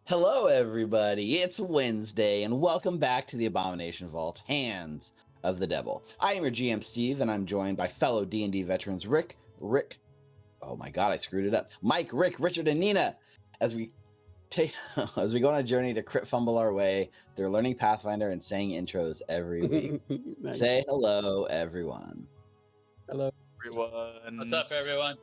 Hello, everybody. It's Wednesday, and welcome back to the Abomination Vaults, Hands of the Devil. I am your GM, Steve, and I'm joined by fellow D&D veterans Rick, oh my god, I screwed it up, Mike, Rick, Richard, and Nina, as we go on a journey to crit fumble our way through learning Pathfinder and saying intros every week. Nice. Say hello, everyone. Hello, everyone. What's up, everyone?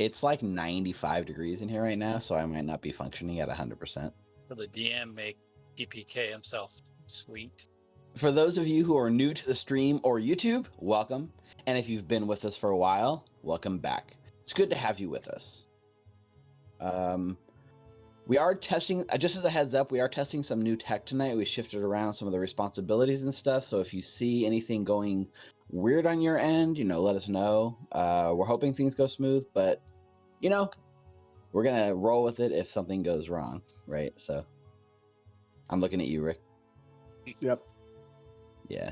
It's like 95 degrees in here right now, so I might not be functioning at 100%. For the DM make PPK himself. Sweet. For those of you who are new to the stream or YouTube, welcome. And if you've been with us for a while, welcome back. It's good to have you with us. We are testing, just as a heads up, we are testing some new tech tonight. We shifted around some of the responsibilities and stuff. So if you see anything going weird on your end, let us know. We're hoping things go smooth, but we're gonna roll with it if something goes wrong, right? So I'm looking at you, Rick. Yep. Yeah.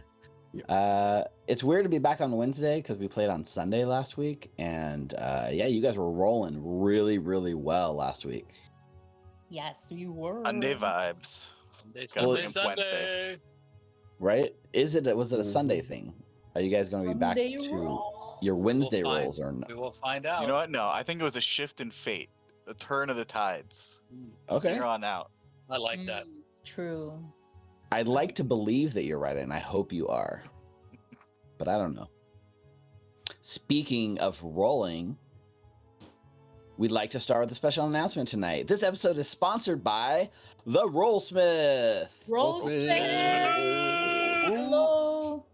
It's weird to be back on Wednesday because we played on Sunday last week, and you guys were rolling really, really well last week. Yes, we were. Sunday vibes. Sunday. Right? Was it a Sunday thing? Are you guys going to be back to your Wednesday rolls or no? We will find out. You know what? No, I think it was a shift in fate, the turn of the tides. Okay. Here on out. I like that. True. I'd like to believe that you're right, and I hope you are. But I don't know. Speaking of rolling, we'd like to start with a special announcement tonight. This episode is sponsored by the Rollsmith. Hello.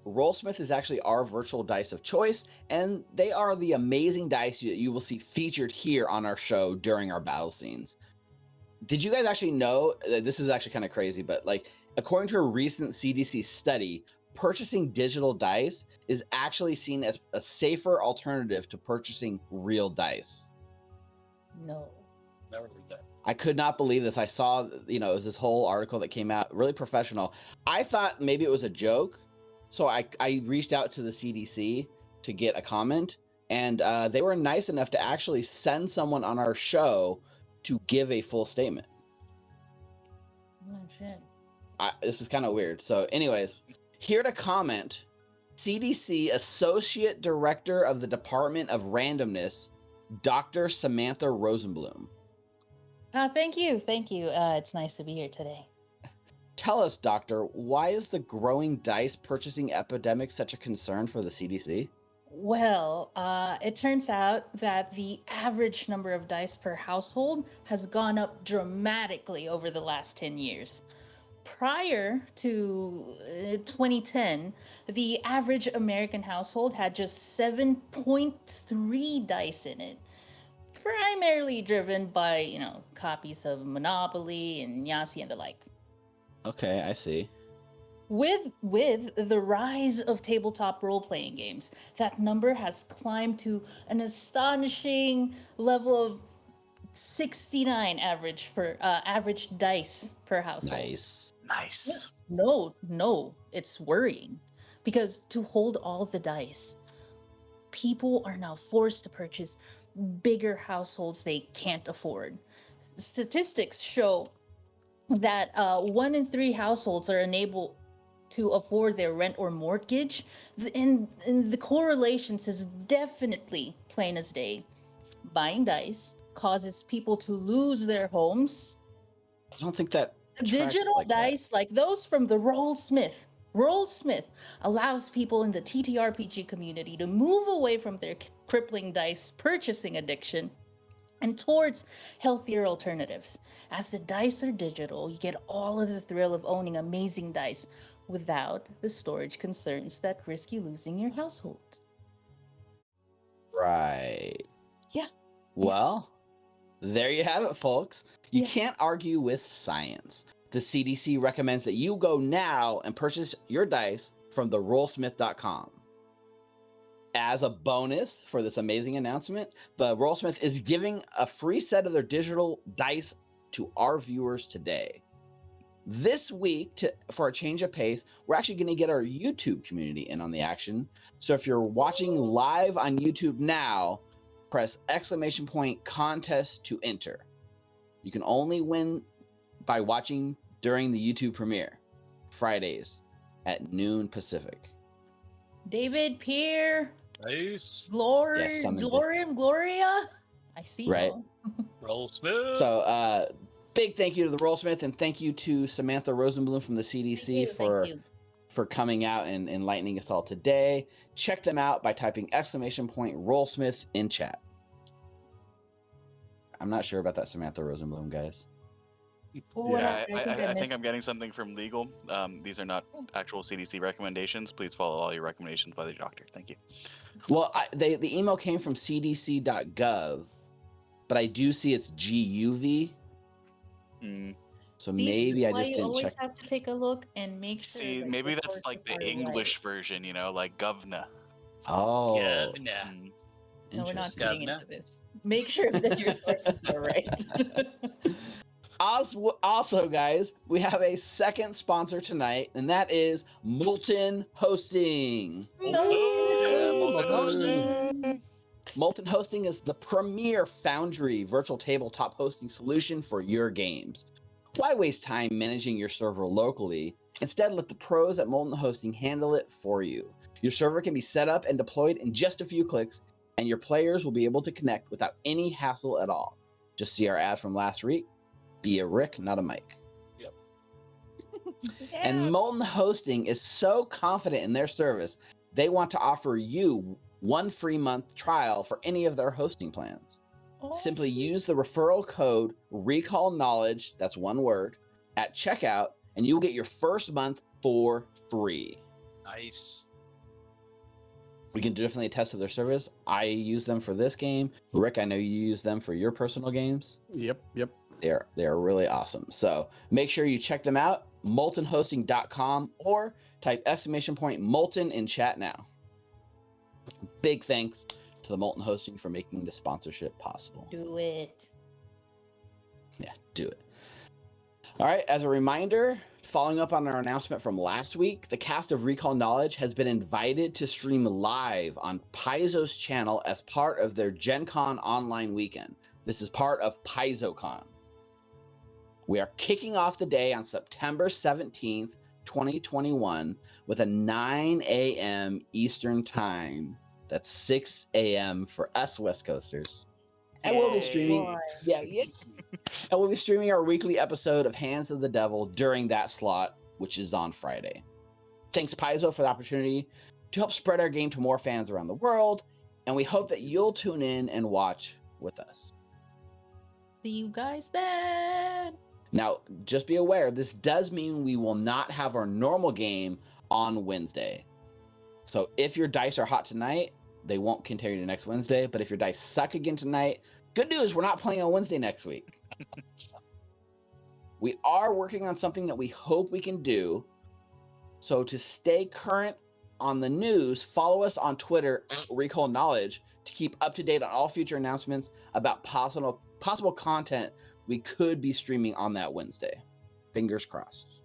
Rollsmith is actually our virtual dice of choice, and they are the amazing dice that you will see featured here on our show during our battle scenes. Did you guys actually know, this is actually kind of crazy, but according to a recent CDC study, purchasing digital dice is actually seen as a safer alternative to purchasing real dice. No. Never heard that. I could not believe this. I saw, it was this whole article that came out, really professional. I thought maybe it was a joke. So I reached out to the CDC to get a comment, and they were nice enough to actually send someone on our show to give a full statement. Oh, shit. This is kind of weird. So anyways, here to comment, CDC Associate Director of the Department of Randomness, Dr. Samantha Rosenblum. Thank you. It's nice to be here today. Tell us, Doctor, why is the growing dice purchasing epidemic such a concern for the CDC? Well, it turns out that the average number of dice per household has gone up dramatically over the last 10 years. Prior to 2010, the average American household had just 7.3 dice in it, primarily driven by, copies of Monopoly and Yahtzee and the like. Okay, I see. With the rise of tabletop role-playing games, that number has climbed to an astonishing level of 69 average dice per household. Nice. No, it's worrying, because to hold all the dice, people are now forced to purchase bigger households they can't afford. Statistics show that 1 in 3 households are unable to afford their rent or mortgage, and the correlations is definitely plain as day. Buying dice causes people to lose their homes. I don't think that Digital dice, like those from the Rollsmith allows people in the TTRPG community to move away from their crippling dice purchasing addiction and towards healthier alternatives. As the dice are digital, you get all of the thrill of owning amazing dice without the storage concerns that risk you losing your household. Right. Yeah. Well, there you have it, folks. You can't argue with science. The CDC recommends that you go now and purchase your dice from therollsmith.com. As a bonus for this amazing announcement, the Rollsmith is giving a free set of their digital dice to our viewers today. This week, for a change of pace, we're actually going to get our YouTube community in on the action. So if you're watching live on YouTube now, press !contest to enter. You can only win by watching during the YouTube premiere, Fridays at noon Pacific. David, Pierre, Nice. Glory, Yes, summon Glorium, Gloria. I see Right. y'all. Roll smooth. So, big thank you to the Rollsmith, and thank you to Samantha Rosenblum from the CDC for coming out and enlightening us all today. Check them out by typing !Rollsmith in chat. I'm not sure about that Samantha Rosenblum, guys. Yeah, I think I'm getting something from legal. These are not actual CDC recommendations. Please follow all your recommendations by the doctor. Thank you. Well, the email came from cdc.gov, but I do see it's GUV. So maybe I just didn't check. You always have to take a look and make sure. See, maybe that's like the English version, you know, like govna. Oh, Yeah. No, we're not interesting. getting into this. Make sure that your sources are right. Also, guys, we have a second sponsor tonight, and that is Molten Hosting. Molten Hosting is the premier Foundry virtual tabletop hosting solution for your games. Why waste time managing your server locally? Instead, let the pros at Molten Hosting handle it for you. Your server can be set up and deployed in just a few clicks, and your players will be able to connect without any hassle at all. Just see our ad from last week. Be a Rick, not a Mike. Yep. And Molten Hosting is so confident in their service, they want to offer you 1 free month trial for any of their hosting plans. Simply use the referral code Recall Knowledge, that's one word, at checkout, and you'll get your first month for free. Nice. We can definitely attest to their service. I use them for this game. Rick, I know you use them for your personal games. Yep. They're really awesome. So make sure you check them out, moltenhosting.com, or type !Molten in chat now. Big thanks to the Molten Hosting for making the sponsorship possible. Do it. Yeah, do it. All right, as a reminder, following up on our announcement from last week, the cast of Recall Knowledge has been invited to stream live on Paizo's channel as part of their Gen Con online weekend. This is part of PaizoCon. We are kicking off the day on September 17th, 2021 with a 9 a.m. Eastern time. That's 6 a.m. for us West Coasters. And we'll be streaming. Yeah. And we'll be streaming our weekly episode of Hands of the Devil during that slot, which is on Friday. Thanks, Paizo, for the opportunity to help spread our game to more fans around the world. And we hope that you'll tune in and watch with us. See you guys then. Now, just be aware, this does mean we will not have our normal game on Wednesday. So if your dice are hot tonight, they won't continue to next Wednesday. But if your dice suck again tonight, good news, we're not playing on Wednesday next week. We are working on something that we hope we can do. So to stay current on the news, follow us on Twitter at Recall Knowledge to keep up to date on all future announcements about possible content we could be streaming on that Wednesday. Fingers crossed.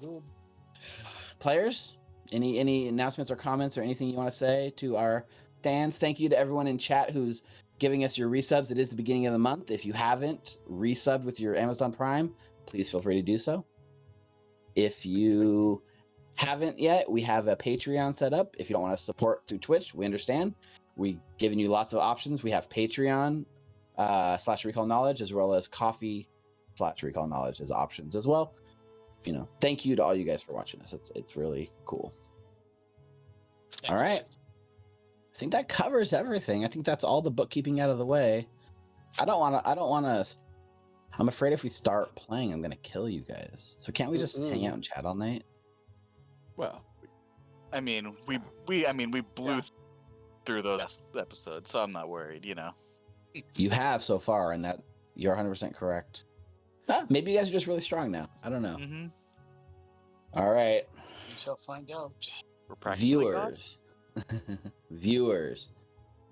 Good. Players, any announcements or comments or anything you want to say to our fans? Thank you to everyone in chat who's giving us your resubs. It is the beginning of the month. If you haven't resubbed with your Amazon Prime, please feel free to do so. If you haven't yet, we have a Patreon set up. If you don't want to support through Twitch, we understand. We've given you lots of options. We have Patreon /Recall Knowledge, as well as Coffee /Recall Knowledge as options as well. Thank you to all you guys for watching us. It's really cool. Thanks, all right. guys. I think that covers everything. I think that's all the bookkeeping out of the way. I don't want to. I'm afraid if we start playing, I'm going to kill you guys. So can't we just hang out and chat all night? Well, I mean, we blew through those episodes, so I'm not worried, You have so far, and that you're 100% correct. Maybe you guys are just really strong now. I don't know. Mm-hmm. All right. We shall find out. We're practically Viewers,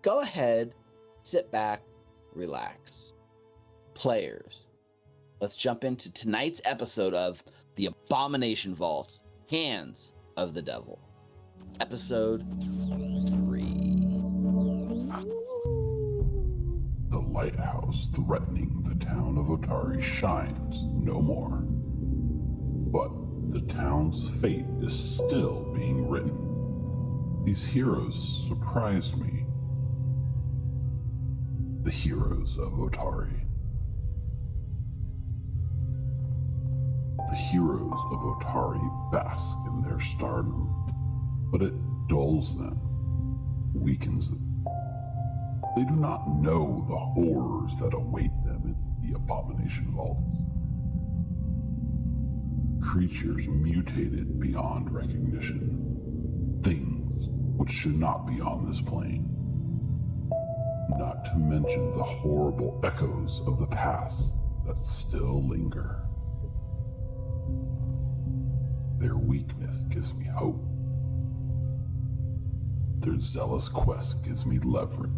go ahead, sit back, relax. Players, let's jump into tonight's episode of The Abomination Vaults, Hands of the Devil. Episode 3. The lighthouse threatening the town of Otari shines no more. But the town's fate is still being written. These heroes surprised me. The Heroes of Otari. The Heroes of Otari bask in their stardom, but it dulls them, weakens them. They do not know the horrors that await them in the Abomination Vaults. Creatures mutated beyond recognition. Things which should not be on this plane. Not to mention the horrible echoes of the past that still linger. Their weakness gives me hope. Their zealous quest gives me leverage.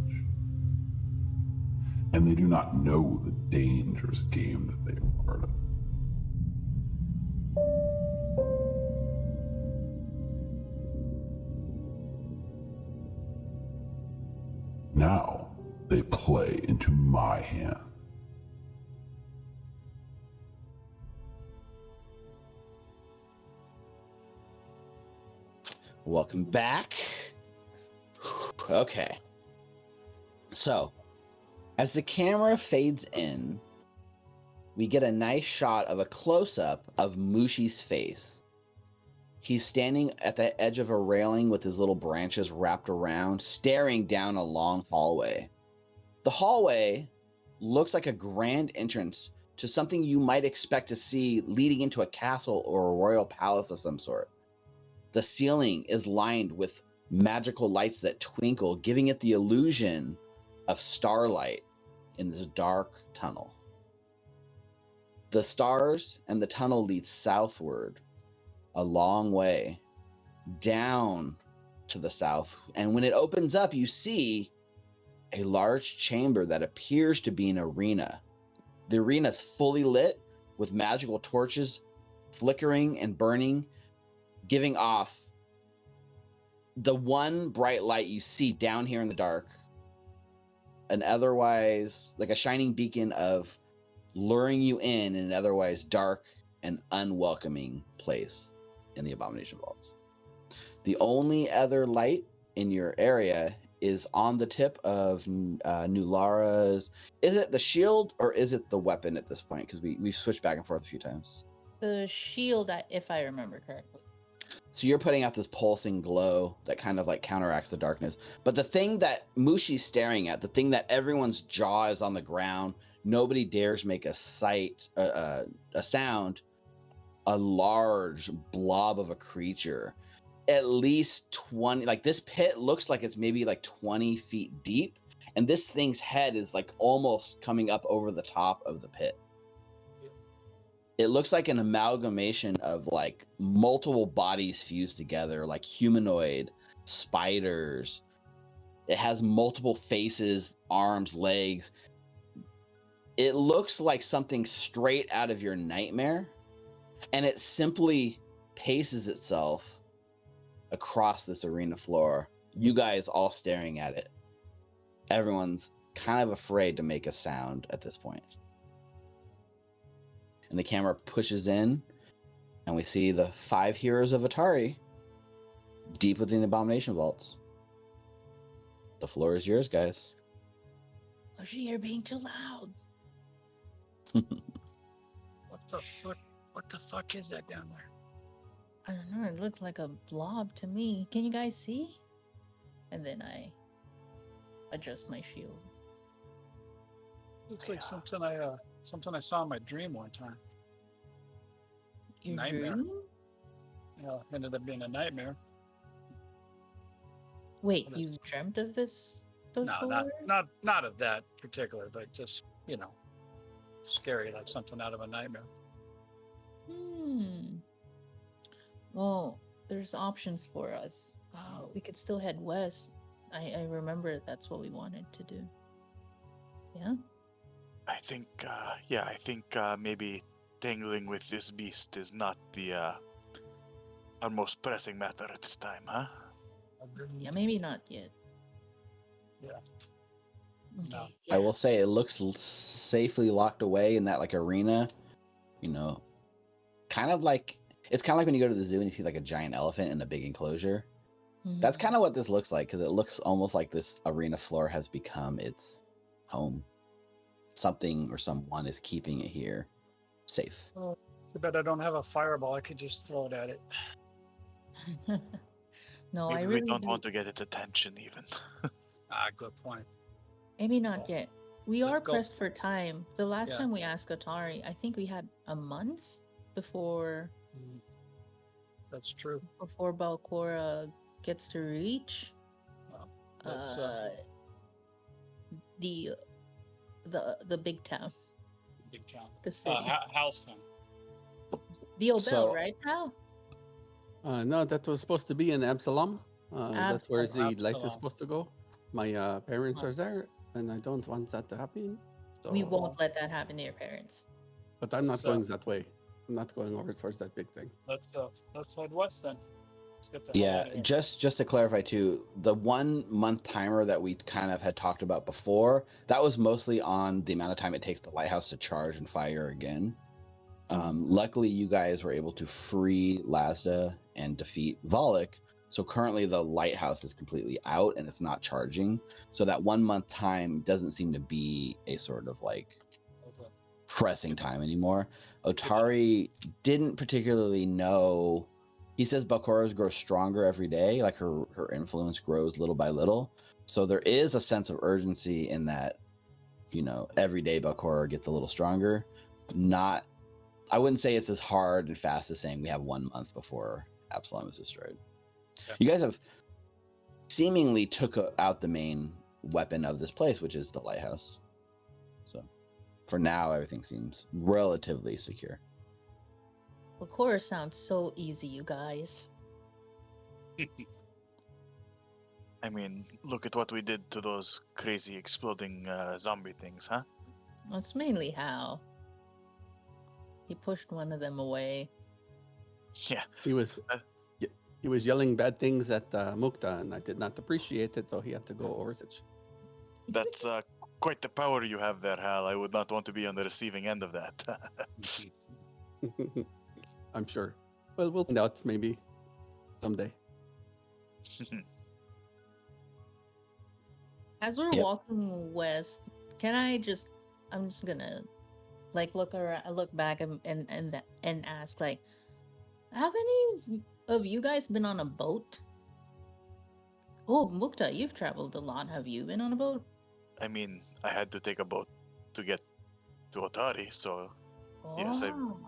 And they do not know the dangerous game that they are part of. Now they play into my hand. Welcome back. Okay. So, as the camera fades in, we get a nice shot of a close-up of Mushi's face. He's standing at the edge of a railing with his little branches wrapped around, staring down a long hallway. The hallway looks like a grand entrance to something you might expect to see leading into a castle or a royal palace of some sort. The ceiling is lined with magical lights that twinkle, giving it the illusion of starlight in this dark tunnel. The stars and the tunnel lead southward a long way down to the south, and when it opens up, you see a large chamber that appears to be an arena. The arena is fully lit with magical torches flickering and burning, giving off the one bright light you see down here in the dark, an otherwise like a shining beacon of luring you in an otherwise dark and unwelcoming place in the Abomination Vaults. The only other light in your area is on the tip of Nulara's. Is it the shield or is it the weapon at this point? Because we've switched back and forth a few times. The shield, if I remember correctly. So you're putting out this pulsing glow that kind of like counteracts the darkness. But the thing that Mushi's staring at, the thing that everyone's jaw is on the ground, nobody dares make a sound, a large blob of a creature, at least 20, like this pit looks like it's maybe like 20 feet deep. And this thing's head is like almost coming up over the top of the pit. It looks like an amalgamation of like multiple bodies fused together, like humanoid, spiders. It has multiple faces, arms, legs. It looks like something straight out of your nightmare, and it simply paces itself across this arena floor. You guys all staring at it. Everyone's kind of afraid to make a sound at this point. And the camera pushes in, and we see the 5 heroes of Otari deep within the Abomination Vaults. The floor is yours, guys. Moshi, you're being too loud. What the fuck is that down there? I don't know. It looks like a blob to me. Can you guys see? And then I adjust my shield. Looks like something I saw in my dream one time. Your Nightmare. dream? Yeah, ended up being a nightmare. Wait, you've dreamt of this before? No, not of that particular, but just, scary, like something out of a nightmare. Well, there's options for us. We could still head west. I remember that's what we wanted to do. Yeah? I think maybe tangling with this beast is not our most pressing matter at this time, huh? Yeah, maybe not yet. Yeah. No. Okay, I will say it looks safely locked away in that like arena, you know, kind of like it's kind of like when you go to the zoo and you see like a giant elephant in a big enclosure. That's kind of what this looks like because it looks almost like this arena floor has become its home. Something or someone is keeping it here safe. Oh, too bad I don't have a fireball. I could just throw it at it. No, I Maybe really we don't do. want to get its attention even. Good point. Maybe not Well, yet. We let's are go. pressed for time. The last Yeah. time we asked Otari, I think we had a month before That's true. Belcorra gets to reach Let's, the big town, big town. the city. Housetown. The Obel, So- right, pal? No, that was supposed to be in Absalom. That's where the light Absalom. is supposed to go. My parents are there, and I don't want that to happen. So, We won't let that happen to your parents. But I'm not So- going that way. I'm not going over towards that big thing. Let's head west then. Let's get the hell Yeah, out of here. just to clarify too, the 1 month timer that we kind of had talked about before, that was mostly on the amount of time it takes the lighthouse to charge and fire again. Luckily, you guys were able to free Lazda and defeat Volek. So currently the lighthouse is completely out and it's not charging. So that 1 month time doesn't seem to be a sort of like Okay. pressing time anymore. Otari didn't particularly know. He says Belcorra grows stronger every day, like her influence grows little by little. So there is a sense of urgency in that, you know, every day Belcorra gets a little stronger. Not, I wouldn't say it's as hard and fast as saying we have 1 month before Absalom is destroyed. Yeah. You guys have seemingly took out the main weapon of this place, which is the lighthouse. So for now, everything seems relatively secure. Belcorra sounds so easy, you guys. I mean, look at what we did to those crazy exploding zombie things, huh? That's mainly how. He pushed one of them away. Yeah. He was yelling bad things at Mukta, and I did not appreciate it, so he had to go over it. That's quite the power you have there, Hal. I would not want to be on the receiving end of that. I'm sure. Well, we'll find out maybe someday. As we're Yep. walking west, I'm just gonna like look back and ask, like, have any of you guys been on a boat? Oh, Mukta, you've traveled a lot. Have you been on a boat? I mean, I had to take a boat to get to Otari, so Yes, I- Oh.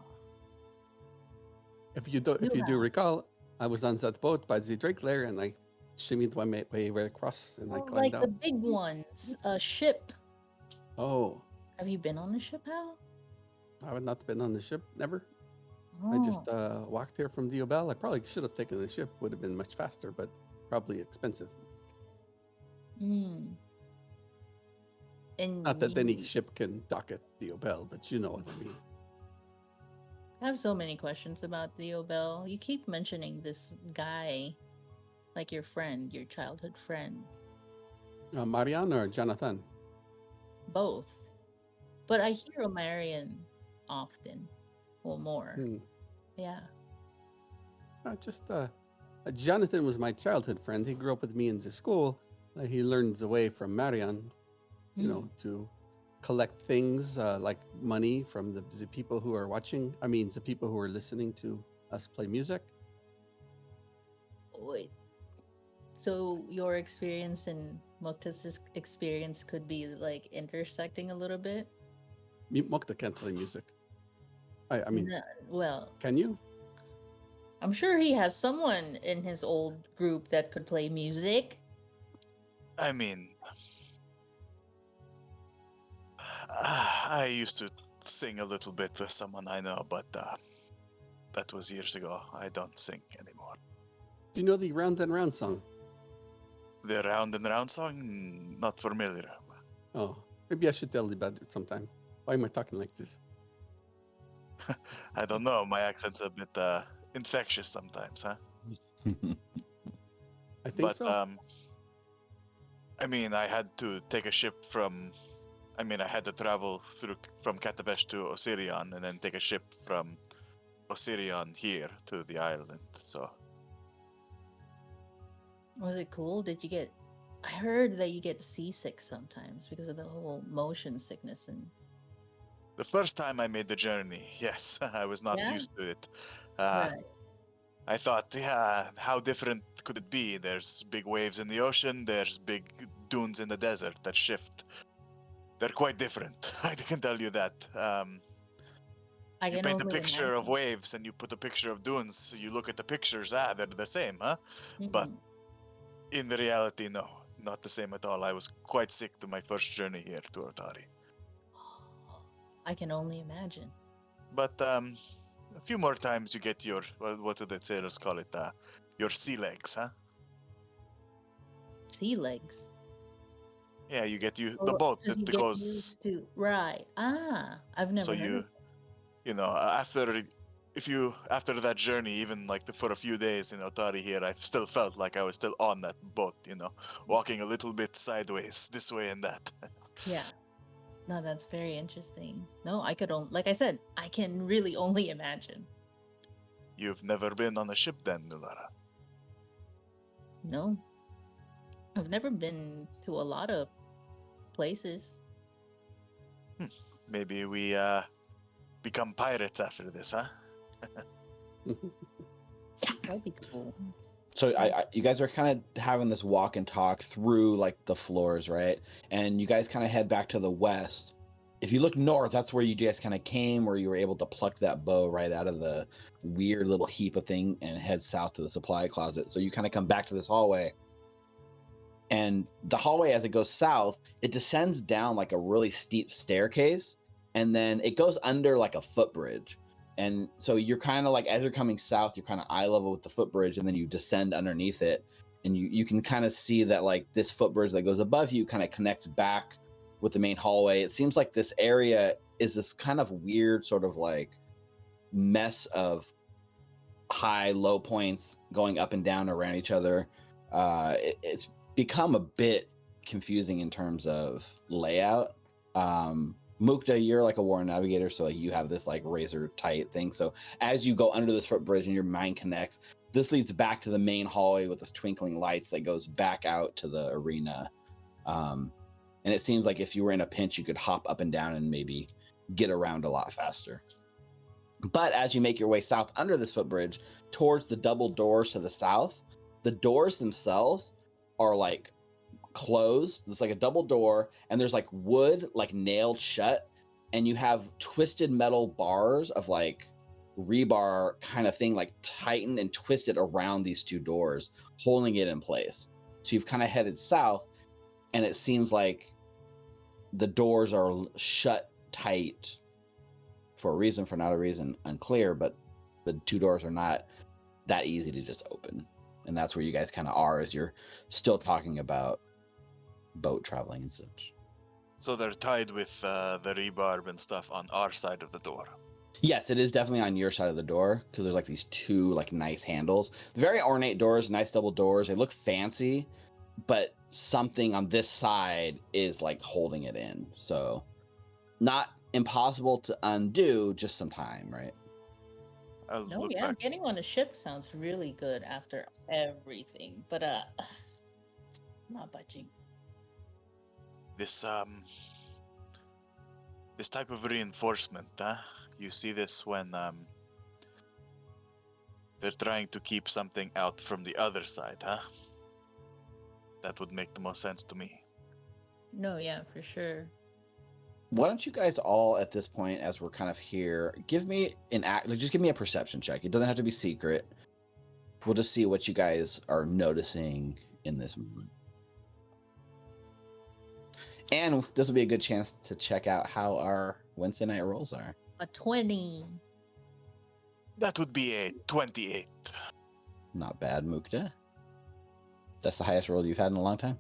If you do have. recall, I was on that boat by the Drake lair, and I shimmied my way right across, and I Oh, climbed like the out. big ones, a ship. Oh, Have you been on a ship, Hal? I have not been on the ship, never. I just Oh. walked here from Diobel. I probably should have taken the ship; would have been much faster, but probably expensive. Hmm. And Not that any you- ship can dock at Diobel, but you know what I mean. I have so many questions about the Obel. You keep mentioning this guy, like your friend, your childhood friend. Marianne or Jonathan? Both. But I hear Omarion often. Well, more. Hmm. Yeah. Just Jonathan was my childhood friend. He grew up with me in the school. He learned the way from Marianne, you know, to collect things like money from the people who are watching. I mean, the people who are listening to us play music. Wait. So your experience and Mokta's experience could be like intersecting a little bit? Mokta can't play music. I mean, No, well, can you? I'm sure he has someone in his old group that could play music. I mean, I used to sing a little bit with someone I know, but that was years ago. I don't sing anymore. Do you know the Round and Round song? The Round and Round song, not familiar. Oh, maybe I should tell you about it sometime. Why am I talking like this? I don't know. My accent's a bit infectious sometimes, huh? I think But so. I mean, I had to take a ship from. I mean, I had to travel from Katapesh to Osirion, and then take a ship from Osirion here to the island. So. Was it cool? Did you get? I heard that you get seasick sometimes because of the whole motion sickness and. The first time I made the journey, yes, I was not used to it. Right. I thought, yeah, how different could it be? There's big waves in the ocean, there's big dunes in the desert that shift. They're quite different, I can tell you that. You paint a picture of waves and you put a picture of dunes, you look at the pictures, they're the same, huh? Mm-hmm. But in the reality, no, not the same at all. I was quite sick to my first journey here to Otari. I can only imagine. But a few more times you get your, what do the sailors call it? Your sea legs, huh? Sea legs? Yeah, you get the boat that goes... Used to, right. I've never heard of it. You know, after that journey, even like for a few days in Otari here, I still felt like I was still on that boat, you know, walking a little bit sideways, this way and that. Yeah. No, that's very interesting. No, like I said, I can really only imagine. You've never been on a ship then, Nulara? No. I've never been to a lot of places. Maybe we become pirates after this, huh? That'd be cool. So you guys are kind of having this walk and talk through like the floors, right? And you guys kind of head back to the west. If you look north, that's where you guys kind of came, where you were able to pluck that bow right out of the weird little heap of thing and head south to the supply closet. So you kind of come back to this hallway. And the hallway, as it goes south, it descends down like a really steep staircase. And then it goes under like a footbridge. And so you're kind of like, as you're coming south, you're kind of eye level with the footbridge, and then you descend underneath it. And you can kind of see that like this footbridge that goes above you kind of connects back with the main hallway. It seems like this area is this kind of weird sort of like mess of high, low points going up and down around each other. It's become a bit confusing in terms of layout. Mukta, you're like a war navigator, so like you have this like razor tight thing. So as you go under this footbridge and your mind connects, this leads back to the main hallway with this twinkling lights that goes back out to the arena. And it seems like if you were in a pinch, you could hop up and down and maybe get around a lot faster. But as you make your way south under this footbridge towards the double doors to the south, the doors themselves are like closed. It's like a double door, and there's like wood like nailed shut, and you have twisted metal bars of like rebar kind of thing like tightened and twisted around these two doors, holding it in place. So you've kind of headed south, and it seems like the doors are shut tight for a reason, for not a reason, unclear, but the two doors are not that easy to just open. And that's where you guys kind of are, as you're still talking about boat traveling and such. So they're tied with the rebarb and stuff on our side of the door. Yes, it is definitely on your side of the door, because there's like these two like nice handles. Very ornate doors, nice double doors. They look fancy, but something on this side is like holding it in. So not impossible to undo, just some time, right? No, yeah, back. Getting on a ship sounds really good after everything, but not budging. This type of reinforcement, huh? You see this when they're trying to keep something out from the other side, huh? That would make the most sense to me. No, yeah, for sure. Why don't you guys all at this point, as we're kind of here, give me just give me a perception check. It doesn't have to be secret. We'll just see what you guys are noticing in this moment. And this will be a good chance to check out how our Wednesday night rolls are. A 20. That would be a 28. Not bad, Mukta. That's the highest roll you've had in a long time.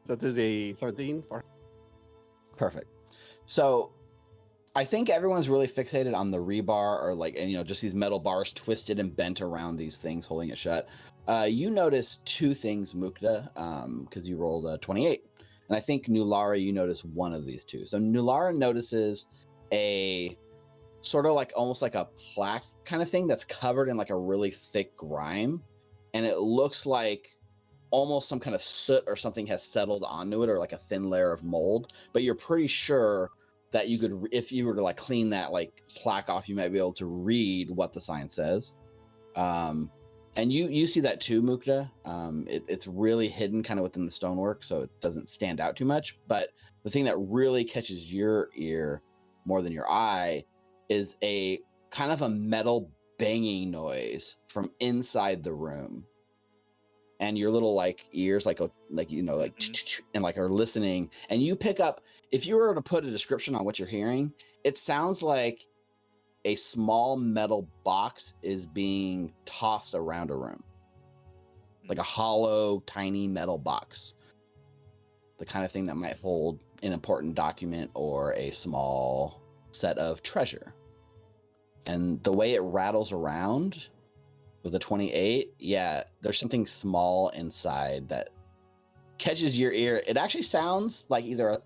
So there's a 13 for. Perfect. So I think everyone's really fixated on the rebar, or like, and just these metal bars twisted and bent around these things holding it shut. You notice two things, Mukta, because you rolled a 28. And I think Nulara, you notice one of these two. So Nulara notices a sort of like almost like a plaque kind of thing that's covered in like a really thick grime. And it looks like almost some kind of soot or something has settled onto it, or like a thin layer of mold. But you're pretty sure that you could, if you were to like clean that like plaque off, you might be able to read what the sign says. And you see that too, Mukta. It's really hidden kind of within the stonework, so it doesn't stand out too much. But the thing that really catches your ear more than your eye is a kind of a metal banging noise from inside the room. And your little like ears like you know, like and like are listening, and you pick up, if you were to put a description on what you're hearing, it sounds like a small metal box is being tossed around a room, like a hollow tiny metal box, the kind of thing that might hold an important document or a small set of treasure. And the way it rattles around with a 28, yeah, there's something small inside that catches your ear. It actually sounds like either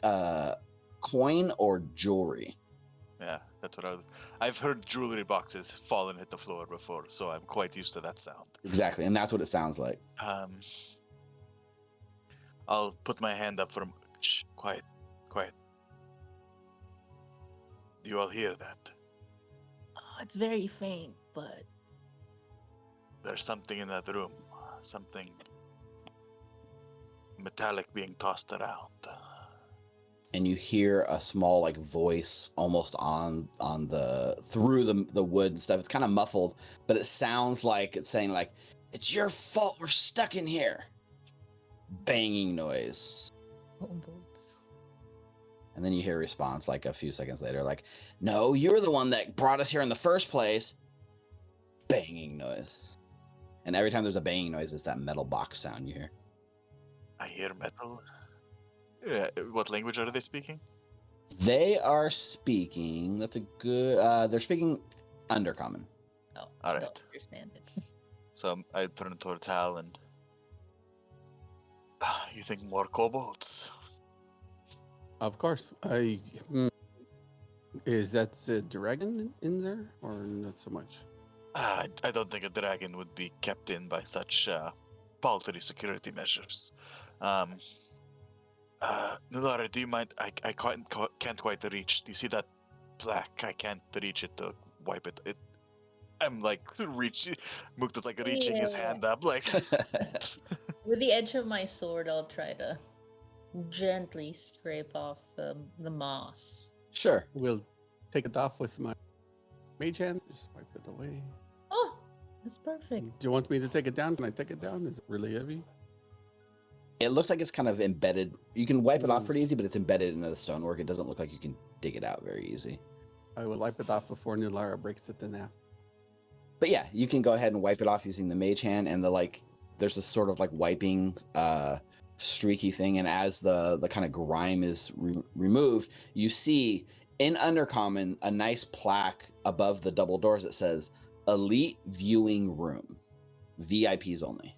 a coin or jewelry. Yeah, that's what I've heard jewelry boxes fall and hit the floor before, so I'm quite used to that sound. Exactly, and that's what it sounds like. I'll put my hand up for shh, quiet. Do you all hear that? Oh, it's very faint, but There's something in that room. Something metallic being tossed around. And you hear a small like voice almost on the through the wood and stuff. It's kind of muffled, but it sounds like it's saying like, "It's your fault we're stuck in here." Banging noise. And then you hear a response like a few seconds later, like, "No, you're the one that brought us here in the first place." Banging noise. And every time there's a banging noise, it's that metal box sound you hear. I hear metal. Yeah, what language are they speaking? They are speaking. That's a good. They're speaking Undercommon. oh, All I right. don't understand it. So I turn towards Hal and. You think more kobolds? Of course. Is that a dragon in there, or not so much? I don't think a dragon would be kept in by such paltry security measures. Nulara, do you mind? I can't quite reach. Do you see that plaque? I can't reach it to wipe it. I'm like reaching. Mukta's like reaching his hand up, like. With the edge of my sword, I'll try to gently scrape off the moss. Sure. We'll take it off with my mage hand. Just wipe it away. Oh, that's perfect. Do you want me to take it down? Can I take it down? Is it really heavy? It looks like it's kind of embedded. You can wipe it off pretty easy, but it's embedded into the stonework. It doesn't look like you can dig it out very easy. I will wipe it off before Nulara breaks it in half. But yeah, you can go ahead and wipe it off using the mage hand, and there's this sort of like wiping streaky thing, and as the kind of grime is removed, you see in Undercommon a nice plaque above the double doors that says Elite Viewing Room, VIPs only.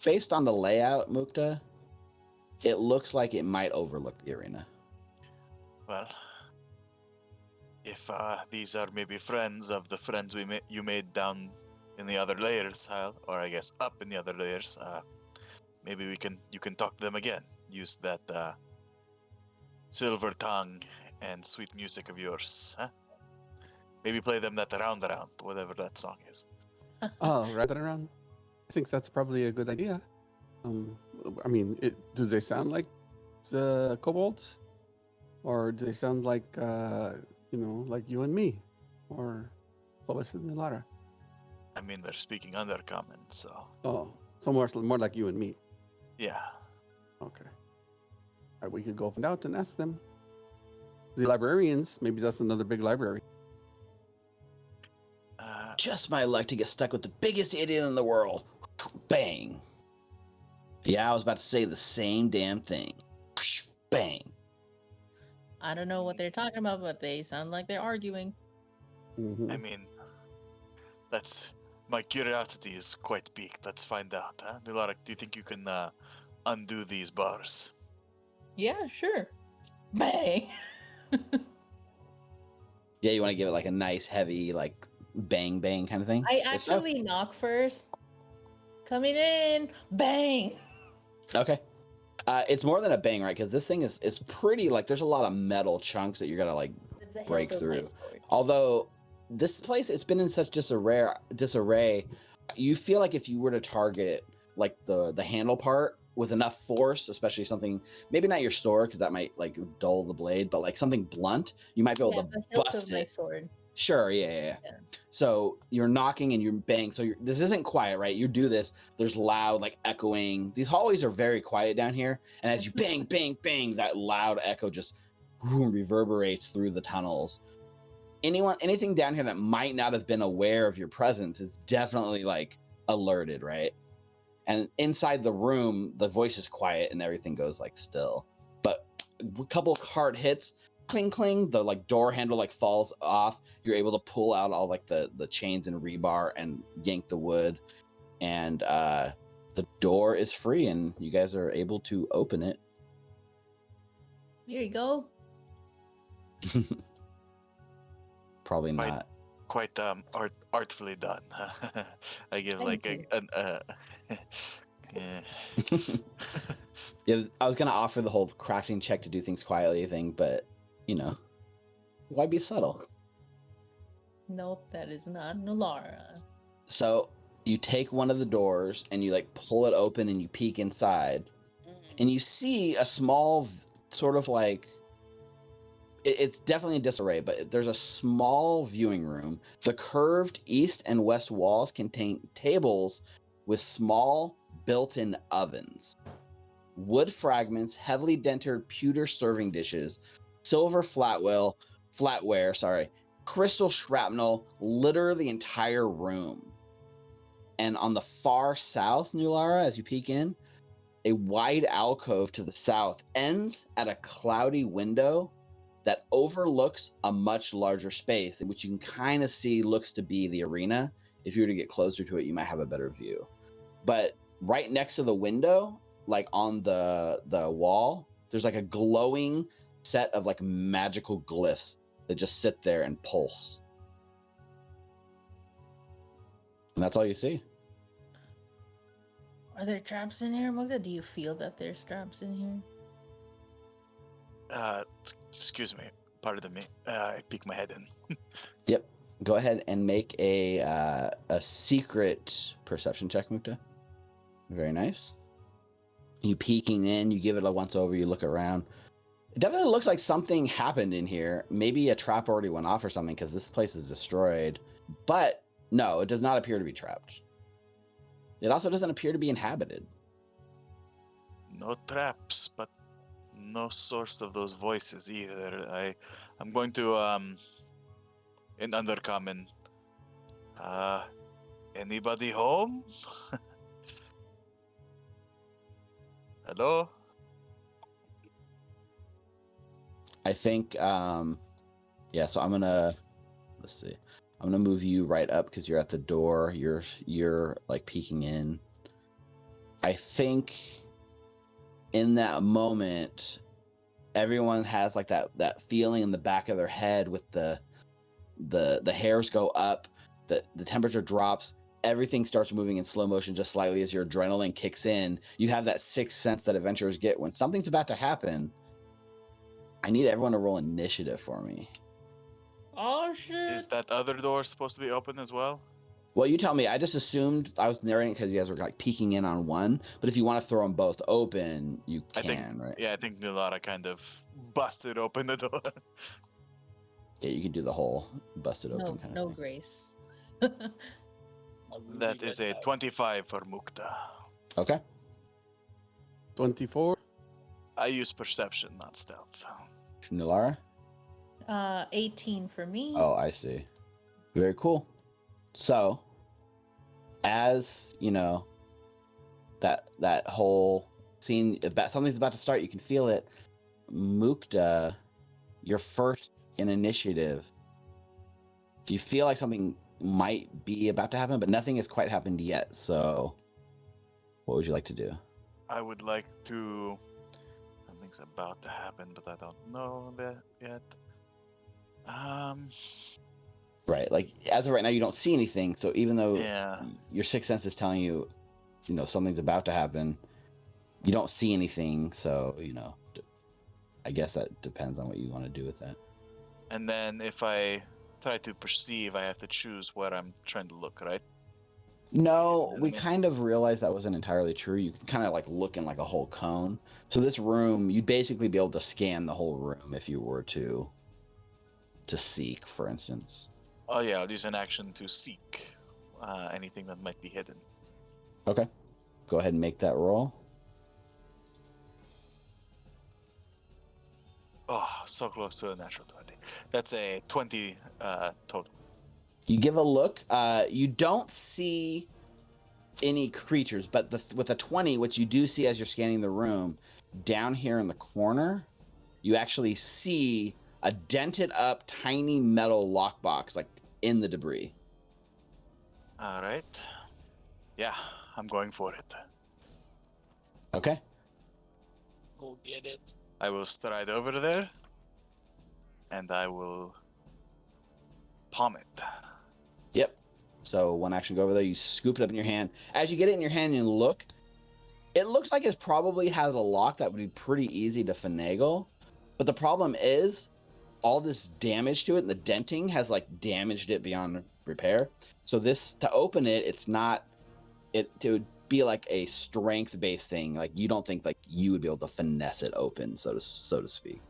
Based on the layout, Mukta, it looks like it might overlook the arena. Well, if these are maybe friends of the friends you made down in the other layers, Hal, or I guess up in the other layers, maybe you can talk to them again. Use that silver tongue and sweet music of yours, huh? Maybe play them that Around, whatever that song is. Oh, right around. I think that's probably a good idea. I mean, do they sound like kobolds, or do they sound like like you and me, or Lois and Nulara? I mean, they're speaking Undercommon, so. Oh, so more like you and me. Yeah. Okay. All right, we could go find out and ask them. The librarians, maybe that's another big library. Just my luck to get stuck with the biggest idiot in the world. Bang. Yeah, I was about to say the same damn thing. Bang. I don't know what they're talking about, but they sound like they're arguing. Mm-hmm. I mean, that's My curiosity is quite piqued. Let's find out, huh? Nulara, do you think you can undo these bars? Yeah, sure. Bang. Yeah, you want to give it like a nice heavy like bang bang kind of thing? I If so- actually knock first. Coming in. Bang. Okay. It's more than a bang, right? Because this thing is pretty like there's a lot of metal chunks that you're gonna like The break hilt of my through. sword. Although this place, it's been in such disarray. You feel like if you were to target like the handle part with enough force, especially something maybe not your sword because that might like dull the blade, but like something blunt, you might be able Yeah, to the hilt bust of my it. sword. Sure, yeah. Yeah. So you're knocking and you're bang. So this isn't quiet, right? You do this. There's loud, like echoing. These hallways are very quiet down here, and as you bang, bang, bang, that loud echo just reverberates through the tunnels. Anything down here that might not have been aware of your presence is definitely like alerted, right? And inside the room, the voice is quiet and everything goes like still. But a couple of hard hits. Cling cling, the like door handle like falls off. You're able to pull out all like the chains and rebar and yank the wood, and the door is free and you guys are able to open it. Here you go. Probably Right. not. Quite artfully done. I give Thank like you. yeah. Yeah, I was gonna offer the whole crafting check to do things quietly thing, but you know, why be subtle? Nope, that is not Nulara. So you take one of the doors and you like pull it open and you peek inside and you see a small sort of like it's definitely in disarray, but there's a small viewing room. The curved east and west walls contain tables with small built-in ovens, wood fragments, heavily dented pewter serving dishes, silver flatware, crystal shrapnel litter the entire room. And on the far south, Nulara, as you peek in, a wide alcove to the south ends at a cloudy window that overlooks a much larger space, which you can kind of see looks to be the arena. If you were to get closer to it, you might have a better view. But right next to the window, like on the wall, there's like a glowing set of like magical glyphs that just sit there and pulse. And that's all you see. Are there traps in here, Mugda? Do you feel that there's traps in here? Excuse me. Pardon me. I peek my head in. Yep. Go ahead and make a secret perception check, Mukta. Very nice. You peeking in, you give it a once over, you look around. It definitely looks like something happened in here. Maybe a trap already went off or something because this place is destroyed. But no, it does not appear to be trapped. It also doesn't appear to be inhabited. No traps, but no source of those voices either. I'm going to in Undercommon. Anybody home? Hello? I think yeah, so let's see. I'm gonna move you right up because you're at the door. You're like peeking in. I think in that moment, everyone has like that feeling in the back of their head with the hairs go up, the temperature drops, everything starts moving in slow motion just slightly as your adrenaline kicks in. You have that sixth sense that adventurers get when something's about to happen. I need everyone to roll initiative for me. Oh shit! Is that other door supposed to be open as well? Well, you tell me. I just assumed I was narrating because you guys were like peeking in on one. But if you want to throw them both open, you can, right? Yeah, I think Nulara kind of busted open the door. Yeah, you can do the whole busted open No, kind of no thing. grace. That is a 25 for Mukta. Okay. 24. I use perception, not stealth. Nulara? 18 for me. Oh, I see. Very cool. So, as you know, that whole scene, something's about to start. You can feel it. Mukta, you're first in initiative. You feel like something might be about to happen, but nothing has quite happened yet. So, what would you like to do? I would like to. Something's about to happen, but I don't know that yet. Right, like as of right now, you don't see anything. So even though Yeah. your sixth sense is telling you, something's about to happen, you don't see anything. So I guess that depends on what you want to do with that. And then if I try to perceive, I have to choose where I'm trying to look, right? No, what I we mean? kind of realized that wasn't entirely true. You can kind of like look in like a whole cone. So this room, you'd basically be able to scan the whole room if you were to seek, for instance. Oh yeah, I'll use an action to seek anything that might be hidden. Okay, go ahead and make that roll. Oh, so close to a natural 20. That's a 20 total. You give a look. You don't see any creatures, but with a 20, what you do see as you're scanning the room, down here in the corner, you actually see a dented up tiny metal lockbox like in the debris. All right. Yeah, I'm going for it. Okay. Go get it. I will stride over to there, and I will palm it. Yep. So one action, go over there, you scoop it up in your hand. As you get it in your hand and look, it looks like it probably has a lock that would be pretty easy to finagle. But the problem is all this damage to it and the denting has like damaged it beyond repair. So this, to open it, it would be like a strength based thing. Like you don't think like you would be able to finesse it open, so to speak.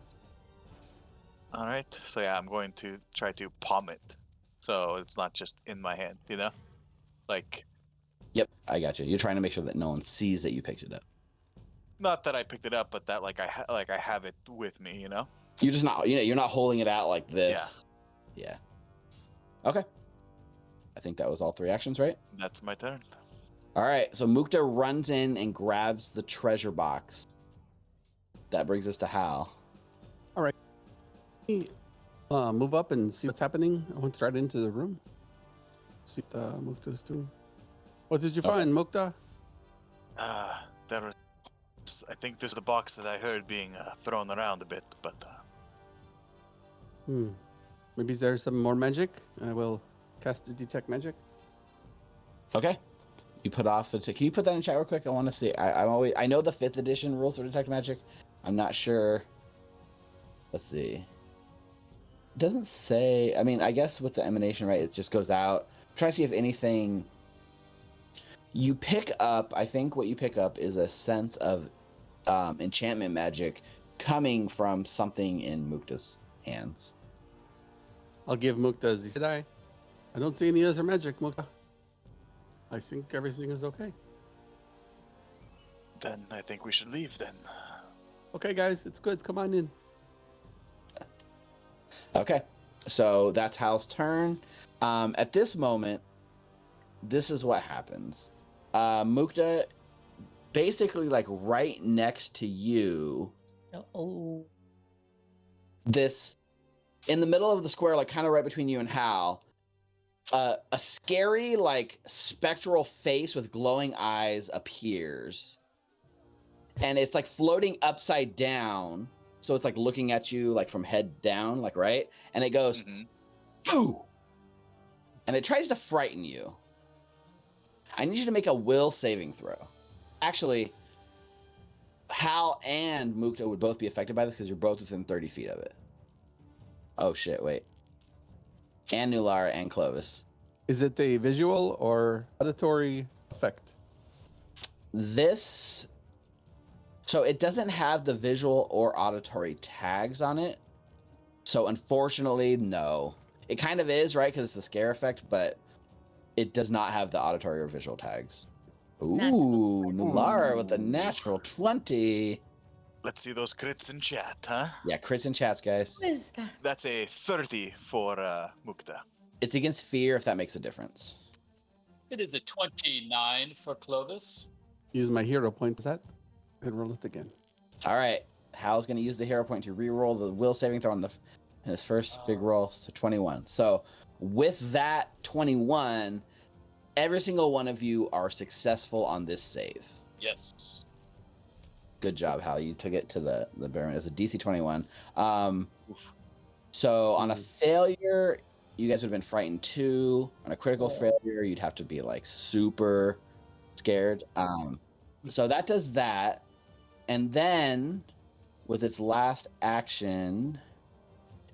All right. So yeah, I'm going to try to palm it, so it's not just in my hand. Like. Yep, I got you. You're trying to make sure that no one sees that you picked it up. Not that I picked it up, but that like I have it with me. You're just not, you're not holding it out like this. Yeah. Okay. I think that was all 3 actions, right? That's my turn. All right. So Mukta runs in and grabs the treasure box. That brings us to Hal. Move up and see what's happening. I went right into the room. See what Mukta's doing. What did you Okay. find, Mukta? There was, I think there's the box that I heard being thrown around a bit, but Maybe there's some more magic. I will cast a detect magic. Okay. You put off the. Can you put that in chat real quick? I want to see. I know the 5th edition rules for detect magic. I'm not sure. Let's see. It doesn't say. I mean, I guess with the emanation, right? It just goes out. I'm trying to see if anything. You pick up. I think what you pick up is a sense of enchantment magic coming from something in Mukta's hands. I'll give Mukta the Sedai. I don't see any other magic, Mukta. I think everything is okay. then I think we should leave then. Okay, guys, it's good. Come on in. Okay, so that's Hal's turn. At this moment, this is what happens. Mukta, basically, like right next to you, this in the middle of the square, like kind of right between you and Hal, a scary, like spectral face with glowing eyes appears, and it's like floating upside down. So it's like looking at you like from head down, like right, and it goes, "Boo!" and it tries to frighten you. I need you to make a will saving throw. Actually, Hal and Mukta would both be affected by this because you're both within 30 feet of it. Oh shit, wait. And Nulara and Clovis. Is it a visual or auditory effect? This... So it doesn't have the visual or auditory tags on it. So unfortunately, no. It kind of is, right? Because it's a scare effect, but it does not have the auditory or visual tags. Ooh, Nulara with a natural 20. Let's see those crits in chat, huh? Yeah, crits and chats, guys. What is that? That's a 30 for Mukta. It's against fear if that makes a difference. It is a 29 for Clovis. Use my hero point. Is that? And roll it again. All right. Hal's going to use the hero point to re-roll the will saving throw in his first big roll, so 21. So with that 21, every single one of you are successful on this save. Yes. Good job, Hal. You took it to the Baron. It's a DC 21. So on a failure, you guys would have been frightened 2. On a critical failure, you'd have to be like super scared. So that does that. And then with its last action,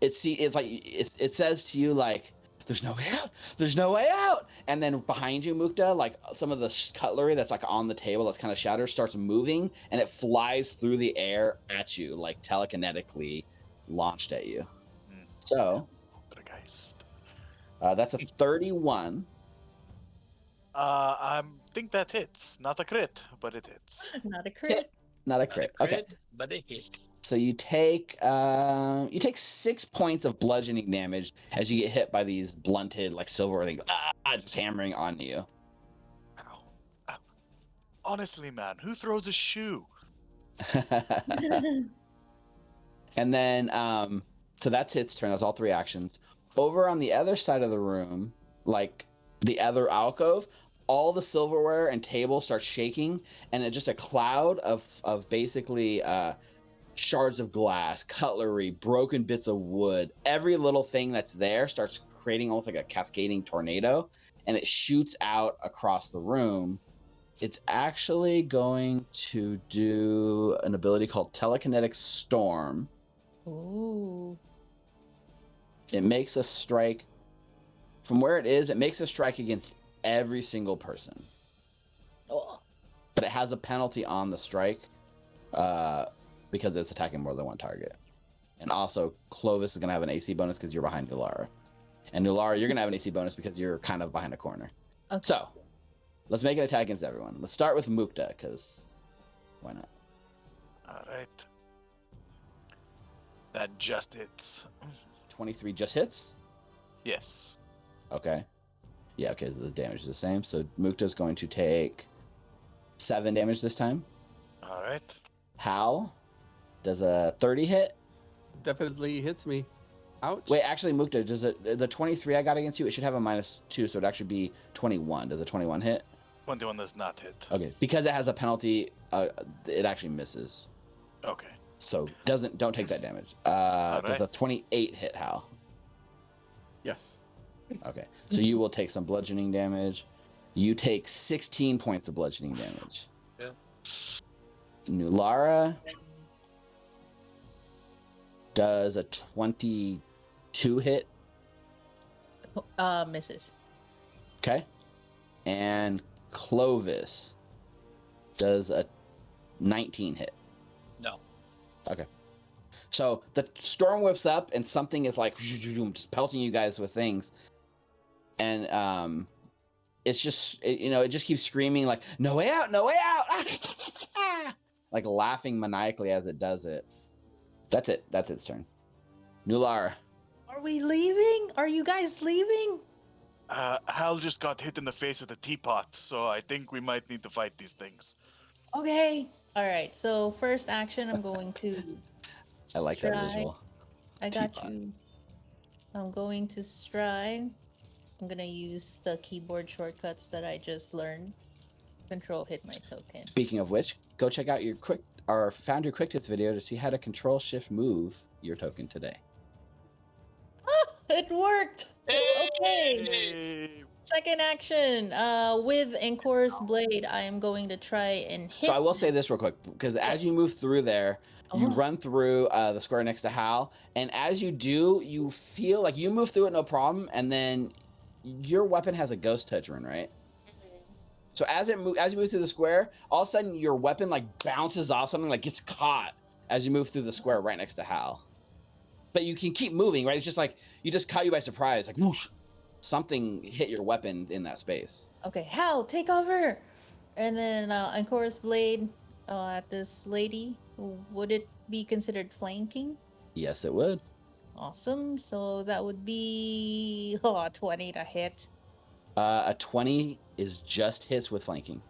it says to you like, there's no way out. There's no way out. And then behind you, Mukta, like some of the cutlery that's like on the table that's kind of shattered starts moving, and it flies through the air at you, like telekinetically launched at you. So that's a 31. I think that hits. Not a crit, but it hits. Not a crit. Not a crit. Okay. But a hit. So you take 6 points of bludgeoning damage as you get hit by these blunted like silver things, just hammering on you. Ow. Ow. Honestly, man, who throws a shoe? And then so that's its turn. That's all 3 actions. Over on the other side of the room, like the other alcove, all the silverware and tables start shaking, and it's just a cloud of basically shards of glass, cutlery, broken bits of wood. Every little thing that's there starts creating almost like a cascading tornado, and it shoots out across the room. It's actually going to do an ability called Telekinetic Storm. Ooh. It makes a strike from where it is. It makes a strike against every single person. Oh. But it has a penalty on the strike because it's attacking more than one target. And also, Clovis is going to have an AC bonus because you're behind Nulara. And Nulara, you're going to have an AC bonus because you're kind of behind a corner. Okay. So, let's make an attack against everyone. Let's start with Mukta, because why not? All right. That just hits. 23 just hits? Yes. Okay. Yeah, okay, the damage is the same. So Mukta's going to take 7 damage this time. All right. Hal, does a 30 hit? Definitely hits me. Ouch. Wait, actually, Mukta, does the 23 I got against you, it should have a -2, so it'd actually be 21. Does a 21 hit? 21 does not hit. Okay, because it has a penalty, it actually misses. Okay. So don't take that damage. Does a 28 hit, Hal? Yes. Okay, so you will take some bludgeoning damage. You take 16 points of bludgeoning damage. Yeah. Nulara does a 22 hit. Misses. Okay. And Clovis does a 19 hit. No. Okay. So the storm whips up and something is like just pelting you guys with things. And it's just, it just keeps screaming like, no way out, no way out. Like laughing maniacally as it does it. That's it. That's its turn. Nulara. Are we leaving? Are you guys leaving? Hal just got hit in the face with a teapot, so I think we might need to fight these things. Okay. All right. So first action, I'm going to. I like that visual. I got Teapot. you. I'm going to stride. I'm gonna use the keyboard shortcuts that I just learned. Control hit my token. Speaking of which, go check out our Foundry Quick Tips video to see how to control shift move your token today. Ah, it worked. Okay. Hey! Second action. With Encore's blade, I am going to try and hit. So I will say this real quick, because as you move through there, you run through the square next to Hal, and as you do, you feel like you move through it no problem, and then your weapon has a ghost touch rune, right? So as you move through the square, all of a sudden your weapon like bounces off something, like gets caught as you move through the square right next to Hal. But you can keep moving, right? It's just like you just caught you by surprise, like whoosh, something hit your weapon in that space. Okay, Hal, take over. And then Encore's blade at this lady. Would it be considered flanking? Yes, it would. Awesome. So that would be 20 to hit. A 20 is just hits with flanking.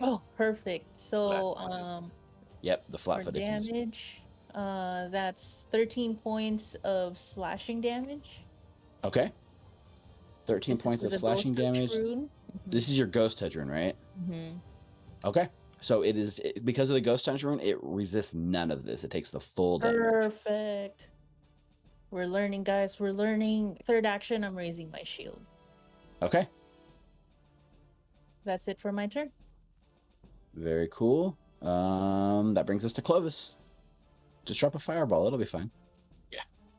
Oh, perfect. So Yep, the for flat-footed damage, that's 13 points of slashing damage. Okay. 13 This is points with of the ghost slashing touch damage. rune. This is your ghost touch rune, right? Okay. So because of the ghost touch rune, it resists none of this. It takes the full damage. Perfect. We're learning, guys. We're learning. Third action, I'm raising my shield. Okay. That's it for my turn. Very cool. That brings us to Clovis. Just drop a fireball. It'll be fine.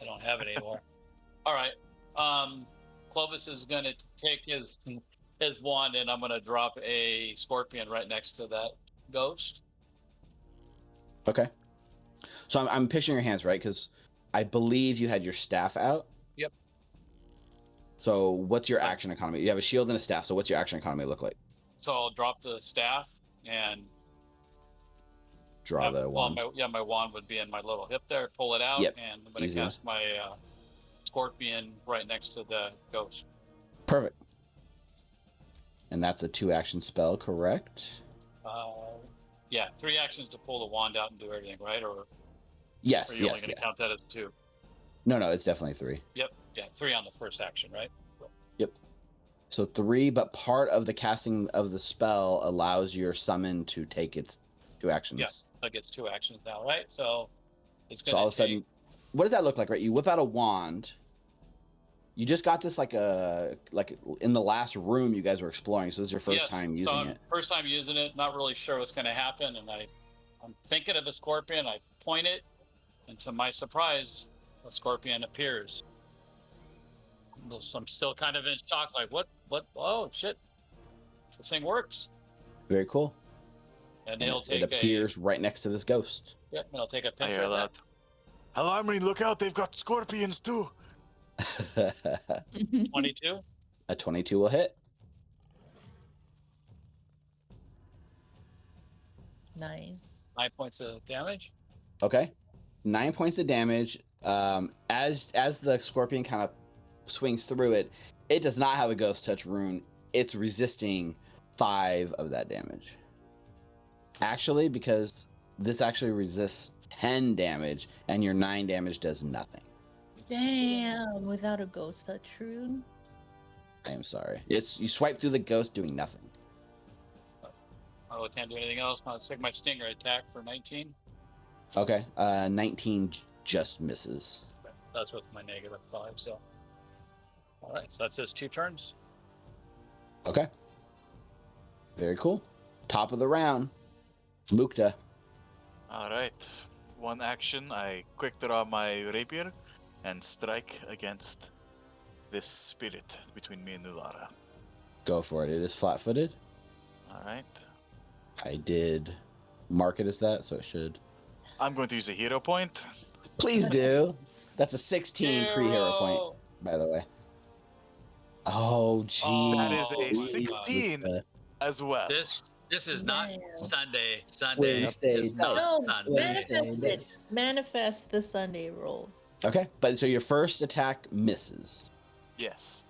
I don't have it anymore. All right. Clovis is going to take his wand, and I'm going to drop a scorpion right next to that ghost. Okay. So I'm picturing your hands, right? Because I believe you had your staff out. Yep. So what's your action economy? You have a shield and a staff. So what's your action economy look like? So I'll drop the staff and Draw the wand. my wand would be in my little hip there. Pull it out, Yep. and I'm going to cast my scorpion right next to the ghost. Perfect. And that's a 2-action spell, correct? Yeah, 3 actions to pull the wand out and do everything, right? Or Yes. are you only going to count that as 2? No, it's definitely 3. Yep. Yeah, 3 on the first action, right? Yep. So 3, but part of the casting of the spell allows your summon to take its 2 actions. Yeah, that gets 2 actions now, right? So it's going So to all of a sudden, what does that look like, right? You whip out a wand. You just got this like in the last room you guys were exploring. So this is your first time using it. First time using it, not really sure what's going to happen. And I'm thinking of a scorpion. I point it, and to my surprise, a scorpion appears. I'm still kind of in shock, like, what? Oh, shit. This thing works. Very cool. And it appears right next to this ghost. Yep, and I'll take a I picture hear of that. that. Alarming, look out, they've got scorpions too. 22. A 22 will hit. Nice. 9 points of damage. Okay. 9 points of damage. As the scorpion kind of swings through it, it does not have a ghost touch rune. It's resisting 5 of that damage. Actually, because this actually resists 10 damage, and your 9 damage does nothing. Damn, without a ghost touch rune. I am sorry. You swipe through the ghost doing nothing. Oh, I can't do anything else. I'll take my stinger attack for 19. Okay. 19 just misses. That's with my -5, so. All right, so that says 2 turns. Okay. Very cool. Top of the round. Mukta. All right. 1 action, I quick draw my rapier and strike against this spirit between me and Nulara. Go for it. It is flat-footed. All right. I did mark it as that, so it should. I'm going to use a hero point. Please do. That's a 16 pre-hero point, by the way. Oh, geez. That is Oh a my 16 as well. This is not Damn. Sunday. Wednesday is not No, Sunday. manifest it. Manifest the Sunday rolls. Okay, but so your first attack misses. Yes.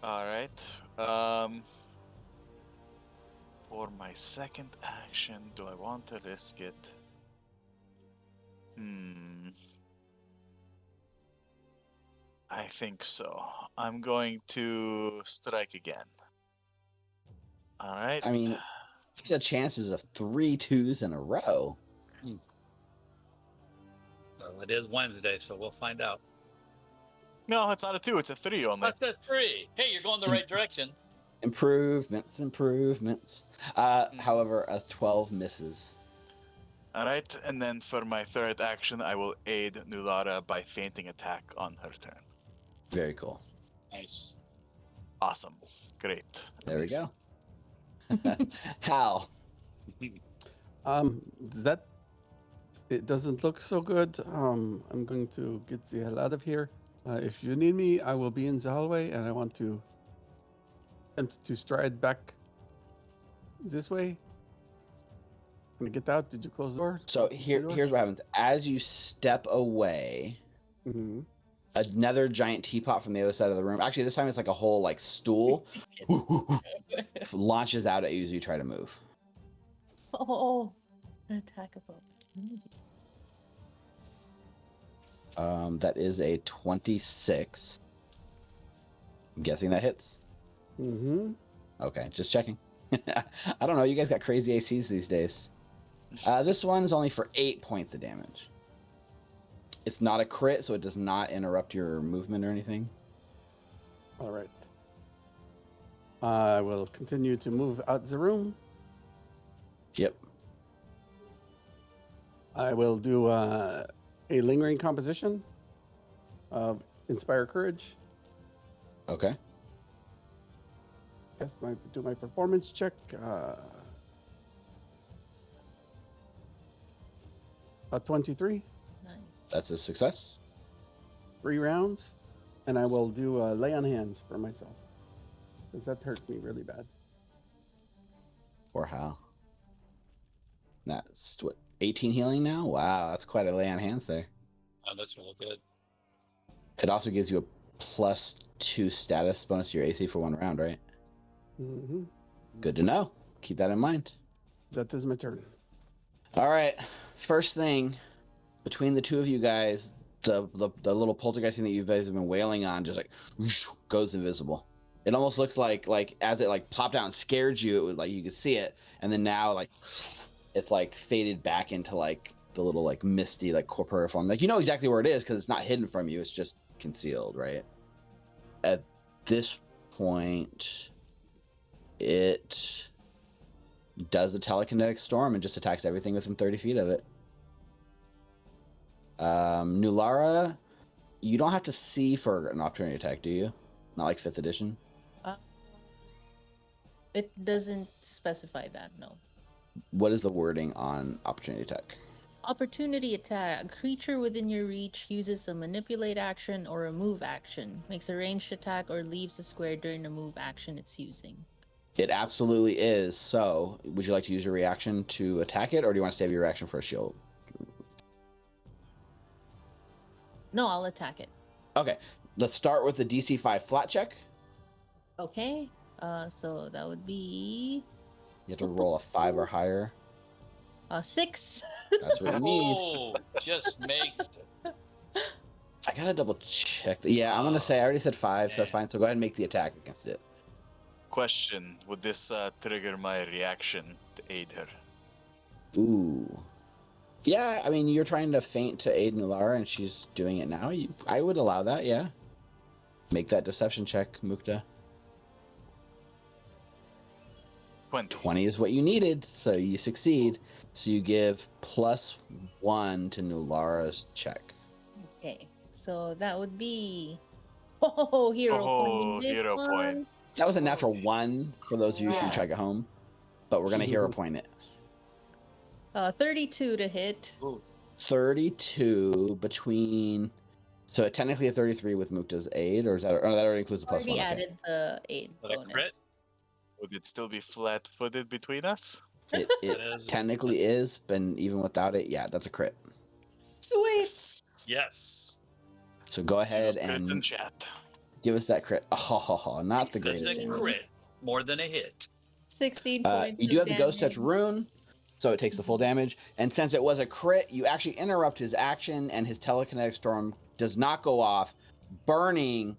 All right. For my second action, do I want to risk it? I think so. I'm going to strike again. All right. I mean, the chances of 3 2s in a row. Well, it is Wednesday, so we'll find out. No, it's not a 2, it's a 3 only. That's a 3. Hey, you're going the right direction. Improvements. However, a 12 misses. All right, and then for my third action, I will aid Nulara by feinting attack on her turn. Very cool. Nice. Awesome. Great. There we go. Hal. It doesn't look so good. I'm going to get the hell out of here. If you need me, I will be in the hallway, and I want to attempt to stride back this way. Can I get out? Did you close the door? So here's what happens. As you step away, another giant teapot from the other side of the room. Actually, this time it's like a whole like stool. Launches out at you as you try to move. Oh, an attack of opportunity. That is a 26. I'm guessing that hits. Mm-hmm. Okay, just checking. I don't know. You guys got crazy ACs these days. This one's only for 8 points of damage. It's not a crit, so it does not interrupt your movement or anything. All right. I will continue to move out the room. Yep. I will do a lingering composition of Inspire Courage. Okay. Do my performance check. A 23. Nice. That's a success. 3 rounds. And I will do a lay on hands for myself. Because that hurt me really bad. Or how? That's what, 18 healing now? Wow, that's quite a lay on hands there. Oh, that's really good. It also gives you a +2 status bonus to your AC for 1 round, right? Mm-hmm. Good to know. Keep that in mind. That is my turn. All right. First thing, between the two of you guys, the little poltergeist thing that you guys have been wailing on just like whoosh, goes invisible. It almost looks like as it like popped out and scared you, it was like you could see it, and then now like it's like faded back into like the little like misty like corporeal form. Like you know exactly where it is because it's not hidden from you. It's just concealed, right? At this point, it does the telekinetic storm and just attacks everything within 30 feet of it. Nulara, you don't have to see for an opportunity attack, do you? Not like 5th edition? It doesn't specify that, no. What is the wording on opportunity attack? Opportunity attack. A creature within your reach uses a manipulate action or a move action, makes a ranged attack, or leaves a square during the move action it's using. It absolutely is. So, would you like to use your reaction to attack it, or do you want to save your reaction for a shield? No, I'll attack it. Okay, let's start with the DC 5 flat check. Okay. So that would be You have to roll a 5 or higher. 6. That's what you need. Oh, just makes it. I gotta double check. Yeah, I'm gonna say I already said 5, so that's Yeah. fine. So go ahead and make the attack against it. Question: would this trigger my reaction to aid her? Ooh. Yeah, I mean, you're trying to feint to aid Nulara, and she's doing it now. I would allow that, yeah. Make that deception check, Mukta. 20 is what you needed, so you succeed. So you give +1 to Nulara's check. Okay. So that would be hero point. This Hero one. point. That was a natural 1 for those of you who Yeah. can check at home, but we're gonna hero point it. 32 to hit. Ooh. 32 between. So technically a 33 with Mukta's aid, or is that? Or that already includes the +1. Already Okay. added the aid Is that a bonus. crit? Would it still be flat-footed between us? It It is. technically is, but even without it, yeah, that's a crit. Sweet. Yes. So go ahead See those crits in and chat. give us that crit. Oh, not the That's greatest. a damage. crit. More than a hit. 16 points. You do of have the Ghost Touch damage. rune, so it takes the full damage. And since it was a crit, you actually interrupt his action, and his Telekinetic Storm does not go off, burning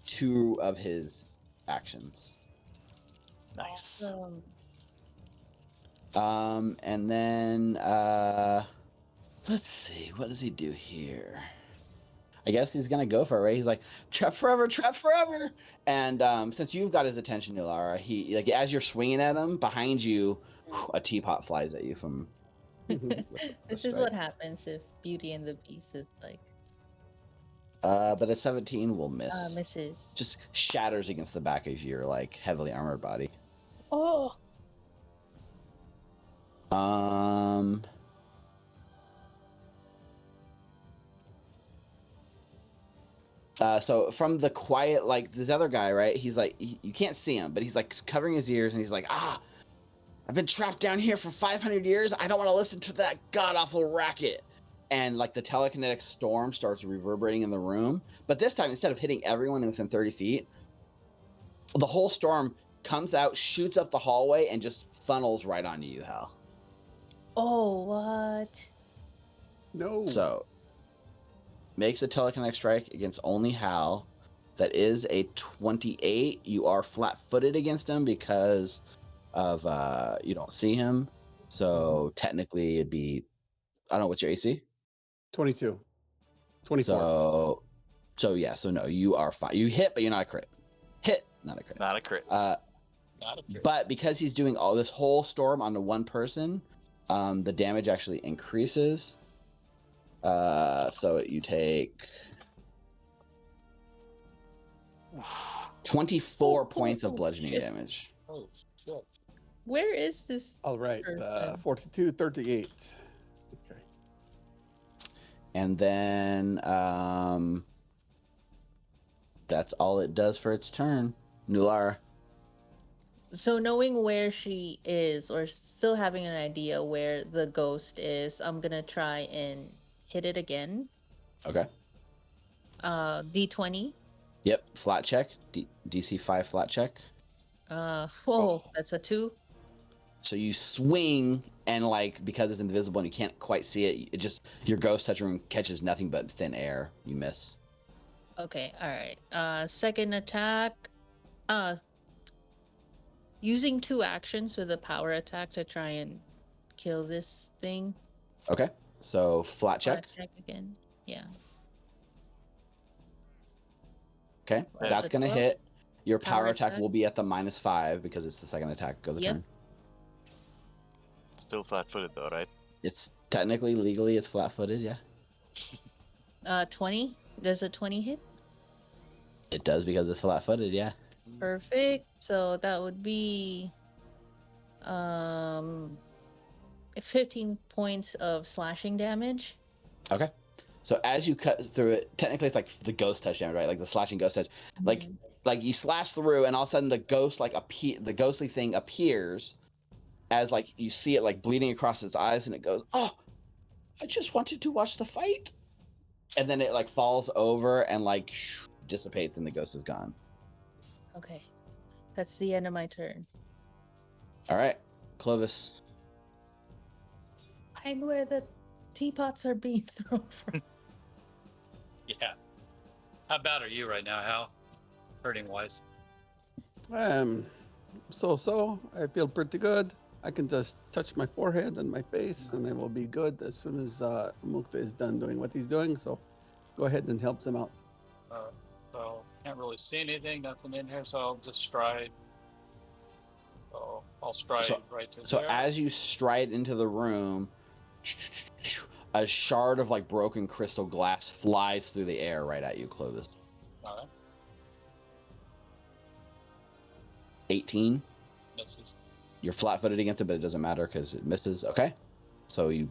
2 of his actions. Nice. And then let's see, what does he do here? I guess he's gonna go for it, right? He's like, trap forever, trap forever. And since you've got his attention, Nulara, he like as you're swinging at him, behind you, a teapot flies at you from. This is what happens if Beauty and the Beast is like But a 17 will miss. misses. Just shatters against the back of your like heavily armored body. Oh. So from the quiet, like this other guy, right? He's like, you can't see him, but he's like covering his ears, and he's like, I've been trapped down here for 500 years. I don't want to listen to that god awful racket. And like the telekinetic storm starts reverberating in the room, but this time instead of hitting everyone within 30 feet, the whole storm comes out, shoots up the hallway, and just funnels right onto you, Hal. Oh, what? No. So makes a telekinetic strike against only Hal. That is a 28. You are flat-footed against him because of you don't see him. So technically it'd be, I don't know, what's your AC? 22. 24. So no, you are fine. You hit, but you're not a crit. Hit, not a crit. Not a crit. Not a crit. But because he's doing all this whole storm onto one person, the damage actually increases. So you take 24 points of bludgeoning damage. Oh, shit. Where is this? All right. person? 42, 38. Okay. And then that's all it does for its turn. Nulara. So knowing where she is, or still having an idea where the ghost is, I'm gonna try and hit it again. Okay. D20. Yep. Flat check. DC 5 flat check. That's a 2. So you swing, and like because it's invisible and you can't quite see it, it just your ghost touch room catches nothing but thin air. You miss. Okay, all right. Second attack. Using 2 actions with a power attack to try and kill this thing. Okay. So flat check. Check again. Yeah. Okay. That's That's a gonna 12. hit. Your power Power attack attack. will be at the -5 because it's the second attack of the Yep. turn. Still flat-footed though, right? It's technically, legally, it's flat-footed. Yeah. 20. Does a 20 hit? It does because it's flat-footed. Yeah. Perfect. So that would be 15 points of slashing damage. Okay. So as you cut through it, technically it's like the ghost touch damage, right? Like the slashing ghost touch. Like you slash through, and all of a sudden the ghost the ghostly thing appears as like you see it like bleeding across its eyes, and it goes, "Oh, I just wanted to watch the fight," and then it like falls over and like dissipates, and the ghost is gone. Okay. That's the end of my turn. All right, Clovis. Find where the teapots are being thrown from. Yeah. How bad are you right now, Hal? Hurting wise. So I feel pretty good. I can just touch my forehead and my face, and I will be good as soon as Mukta is done doing what he's doing. So go ahead and help him out. So can't really see anything, nothing in here, so I'll just stride. So I'll stride right to So there. as you stride into the room, a shard of like broken crystal glass flies through the air right at you, Clovis. All right. 18. Misses. You're flat-footed against it, but it doesn't matter because it misses. Okay. So you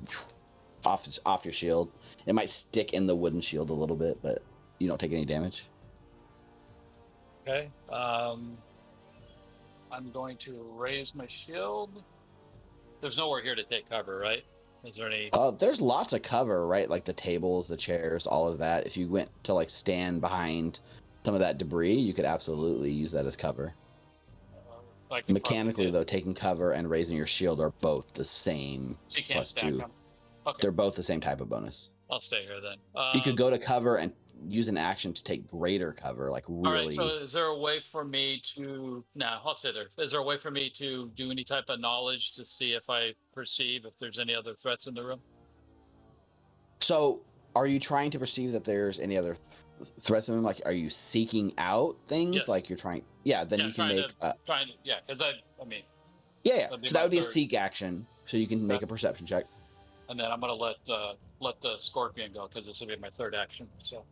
off your shield. It might stick in the wooden shield a little bit, but you don't take any damage. Okay. I'm going to raise my shield. There's nowhere here to take cover, right? Is there any? There's lots of cover, right? Like the tables, the chairs, all of that. If you went to like stand behind some of that debris, you could absolutely use that as cover. Mechanically, though, taking cover and raising your shield are both the same. So you can't stack +2. them. Okay. They're both the same type of bonus. I'll stay here then. You could go to cover and use an action to take greater cover, like really. All right. So is there a way for me to? No, I'll stay there. Is there a way for me to do any type of knowledge to see if I perceive if there's any other threats in the room? So, are you trying to perceive that there's any other threats in the room? Like, are you seeking out things? Yes. Like you're trying? Yeah. Then you can make. Yeah, because I mean. Yeah. That'd be So that my would be a third. seek action. So you can make a perception check. And then I'm gonna let the scorpion go because this will be my third action. So,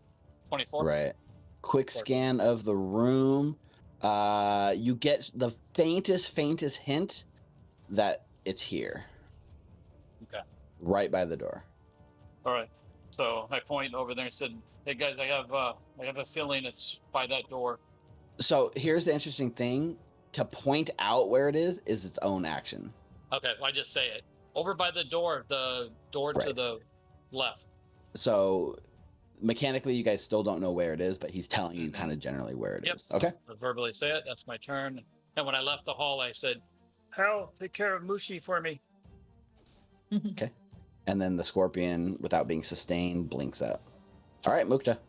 24. Right. Quick scan of the room. You get the faintest hint that it's here. Okay. Right by the door. All right. So I point over there and said, "Hey guys, I have a feeling it's by that door." So here's the interesting thing: to point out where it is its own action. Okay, well, I just say it. Over by the door to Right. the left. So mechanically, you guys still don't know where it is, but he's telling you kind of generally where it is. Yep. Okay. I verbally say it. That's my turn. And when I left the hall, I said, "Hal, take care of Mushi for me." Okay. And then the scorpion, without being sustained, blinks out. All right, Mukta.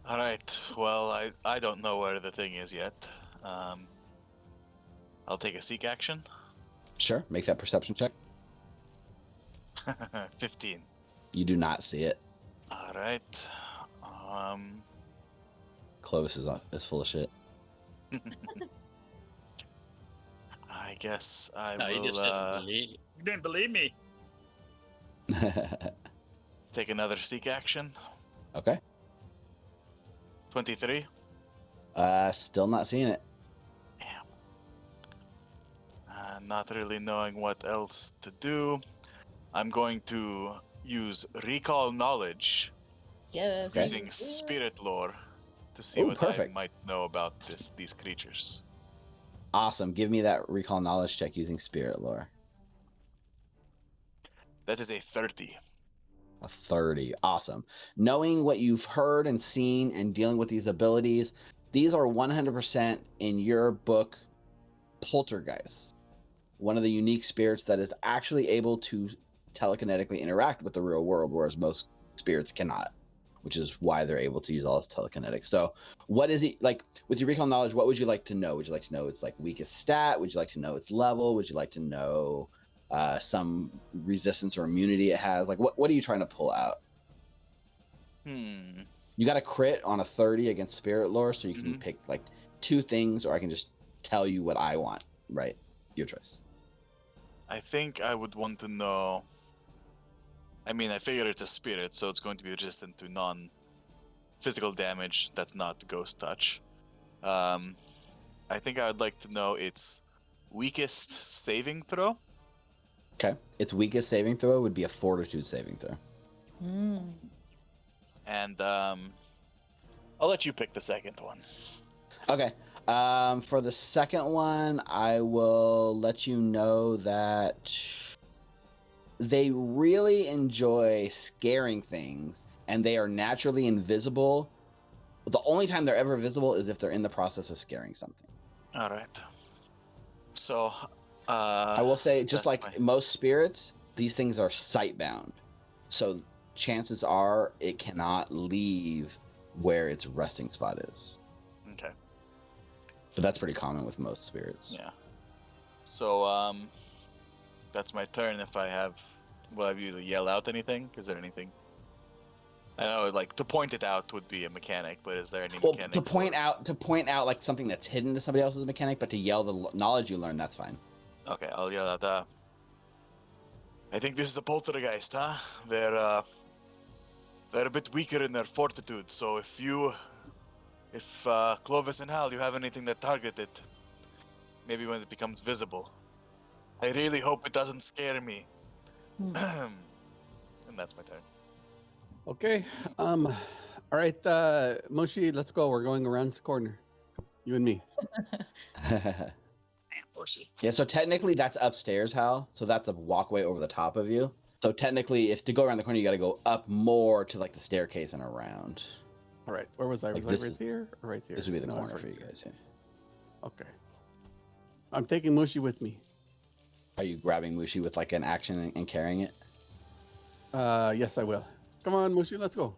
All right. Well, I don't know where the thing is yet. I'll take a seek action. Sure, make that perception check. 15. You do not see it. All right. Clovis is full of shit. I guess I No, will you didn't believe me. take another seek action. Okay. 23. Still not seeing it. Damn. Not really knowing what else to do. I'm going to use recall knowledge Yes. using spirit lore to see Ooh, what perfect. I might know about these creatures. Awesome. Give me that recall knowledge check using spirit lore. That is a 30. A 30. Awesome. Knowing what you've heard and seen and dealing with these abilities, these are 100% in your book poltergeist. One of the unique spirits that is actually able to telekinetically interact with the real world, whereas most spirits cannot, which is why they're able to use all this telekinetic. So what is it like with your recall knowledge? What would you like to know? Would you like to know its like weakest stat? Would you like to know its level? Would you like to know some resistance or immunity it has? Like what are you trying to pull out? You got a crit on a 30 against spirit lore, so you can pick like 2 things, or I can just tell you what I want, right? Your choice. I think I would want to know. I mean, I figure it's a spirit, so it's going to be resistant to non-physical damage that's not ghost touch. I think I would like to know its weakest saving throw. Okay. Its weakest saving throw would be a fortitude saving throw. And I'll let you pick the second one. Okay. For the second one, I will let you know that they really enjoy scaring things, and they are naturally invisible. The only time they're ever visible is if they're in the process of scaring something. All right. So, I will say, just like fine. most spirits, these things are sight bound. So chances are it cannot leave where its resting spot is. Okay. But that's pretty common with most spirits. Yeah. So, that's my turn. If I have, will I be able to yell out anything? Is there anything? I know, like to point it out would be a mechanic, but is there any Well, mechanic? to point out like something that's hidden to somebody else's mechanic, but to yell the knowledge you learn, that's fine. Okay, I'll yell at. I think this is a poltergeist, huh? They're a bit weaker in their fortitude. So if Clovis and Hal, you have anything that target it, maybe when it becomes visible. I really hope it doesn't scare me. And that's my turn. Okay. All right, Moshi, let's go. We're going around the corner. You and me. Yeah, so technically that's upstairs, Hal. So that's a walkway over the top of you. So technically, if to go around the corner, you got to go up more to like the staircase and around. All right. Where was I? Like Was I right here or right here? This would be the No, I was corner for right you here. guys. Yeah. Okay. I'm taking Moshi with me. Are you grabbing Mushi with like an action and carrying it? Yes, I will. Come on, Moshi, let's go.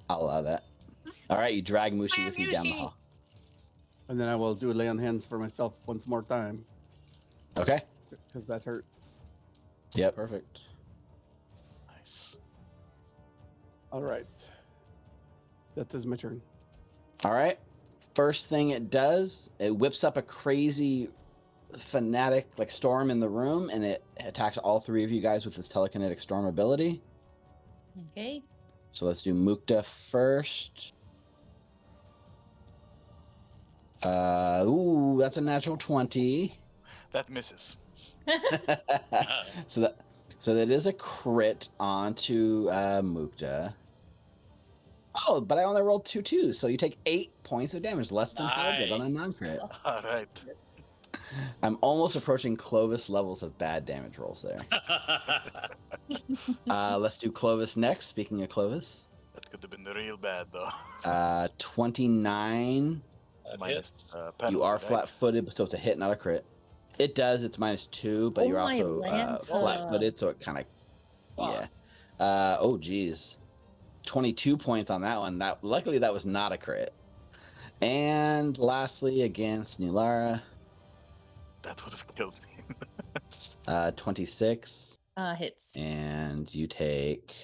I'll allow that. All right, you drag Mushi with you down the hall. And then I will do a lay on hands for myself once more time. Okay. Because that hurt. Yeah, perfect. Nice. All right. That is my turn. All right. First thing it does, it whips up a crazy fanatic like storm in the room, and it attacks all 3 of you guys with its telekinetic storm ability. Okay. So let's do Mukta first. Ooh, that's a natural 20. That misses. So that is a crit onto Mukta. Oh, but I only rolled 2 2s, so you take 8 points of damage, less than Hal did on a non-crit. All right. I'm almost approaching Clovis levels of bad damage rolls there. Let's do Clovis next. Speaking of Clovis, That could have been real bad, though. 29. Minus You penalty, are right? flat-footed, so it's a hit, not a crit. It does. It's -2, but Oh you're my also Lanta. flat-footed, so it kind of, yeah. Oh, geez. 22 points on that one. Luckily that was not a crit. And lastly, against Nulara, That would have killed me. 26. Hits. And you take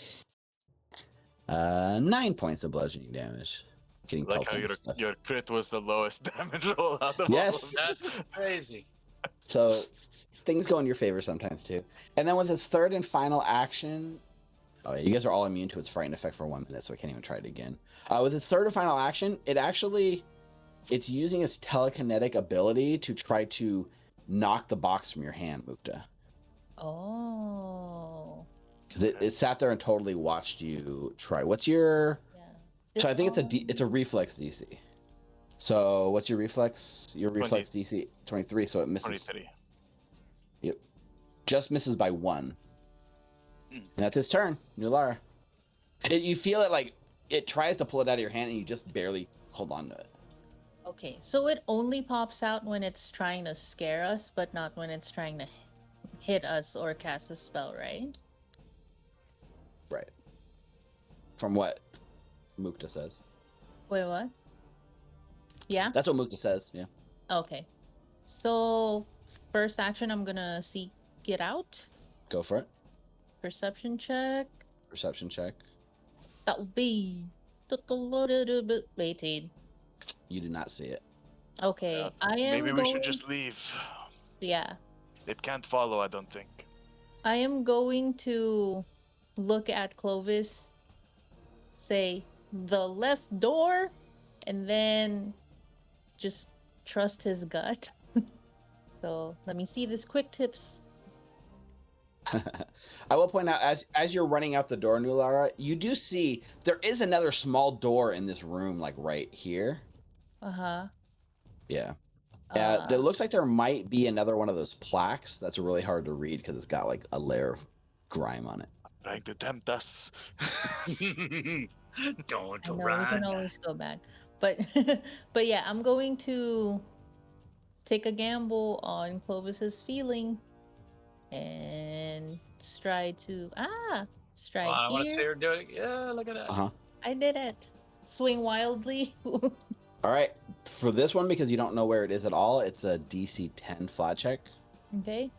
9 points of bludgeoning damage. Getting Like how pelted and stuff. your crit was the lowest damage roll out of Yes. all of them. That's crazy. So things go in your favor sometimes too. And then with his third and final action, oh yeah, you guys are all immune to its frightened effect for 1 minute, so I can't even try it again. With its third and final action, it's using its telekinetic ability to try to knock the box from your hand, Mukta. Oh. Because it sat there and totally watched you try. What's your? Yeah. So I think it's a reflex DC. So what's your reflex? Your reflex DC 23, so it misses. 23. Yep. Just misses by 1. And that's his turn, Nulara. You feel it like it tries to pull it out of your hand and you just barely hold on to it. Okay, so it only pops out when it's trying to scare us, but not when it's trying to hit us or cast a spell, right? Right. From what Mukta says. Wait, what? Yeah? That's what Mukta says, yeah. Okay. So, first action, I'm gonna seek it out. Go for it. Perception check. Perception check. That would be 18. You do not see it. Okay, I am Maybe we should just leave. Yeah. It can't follow, I don't think. I am going to look at Clovis, say, the left door, and then just trust his gut. So let me see this quick tips. I will point out, as you're running out the door, Nulara, you do see there is another small door in this room, like right here. Uh-huh. Yeah. It looks like there might be another one of those plaques that's really hard to read because it's got like a layer of grime on it. Trying to tempt us. Don't I know, we run. can always go back. But but yeah, I'm going to take a gamble on Clovis's feeling and try to strike I want to see here. her do it. Yeah, look at that. Uh-huh. I did it. Swing wildly. All right. For this one, because you don't know where it is at all, it's a DC 10 flat check. Okay.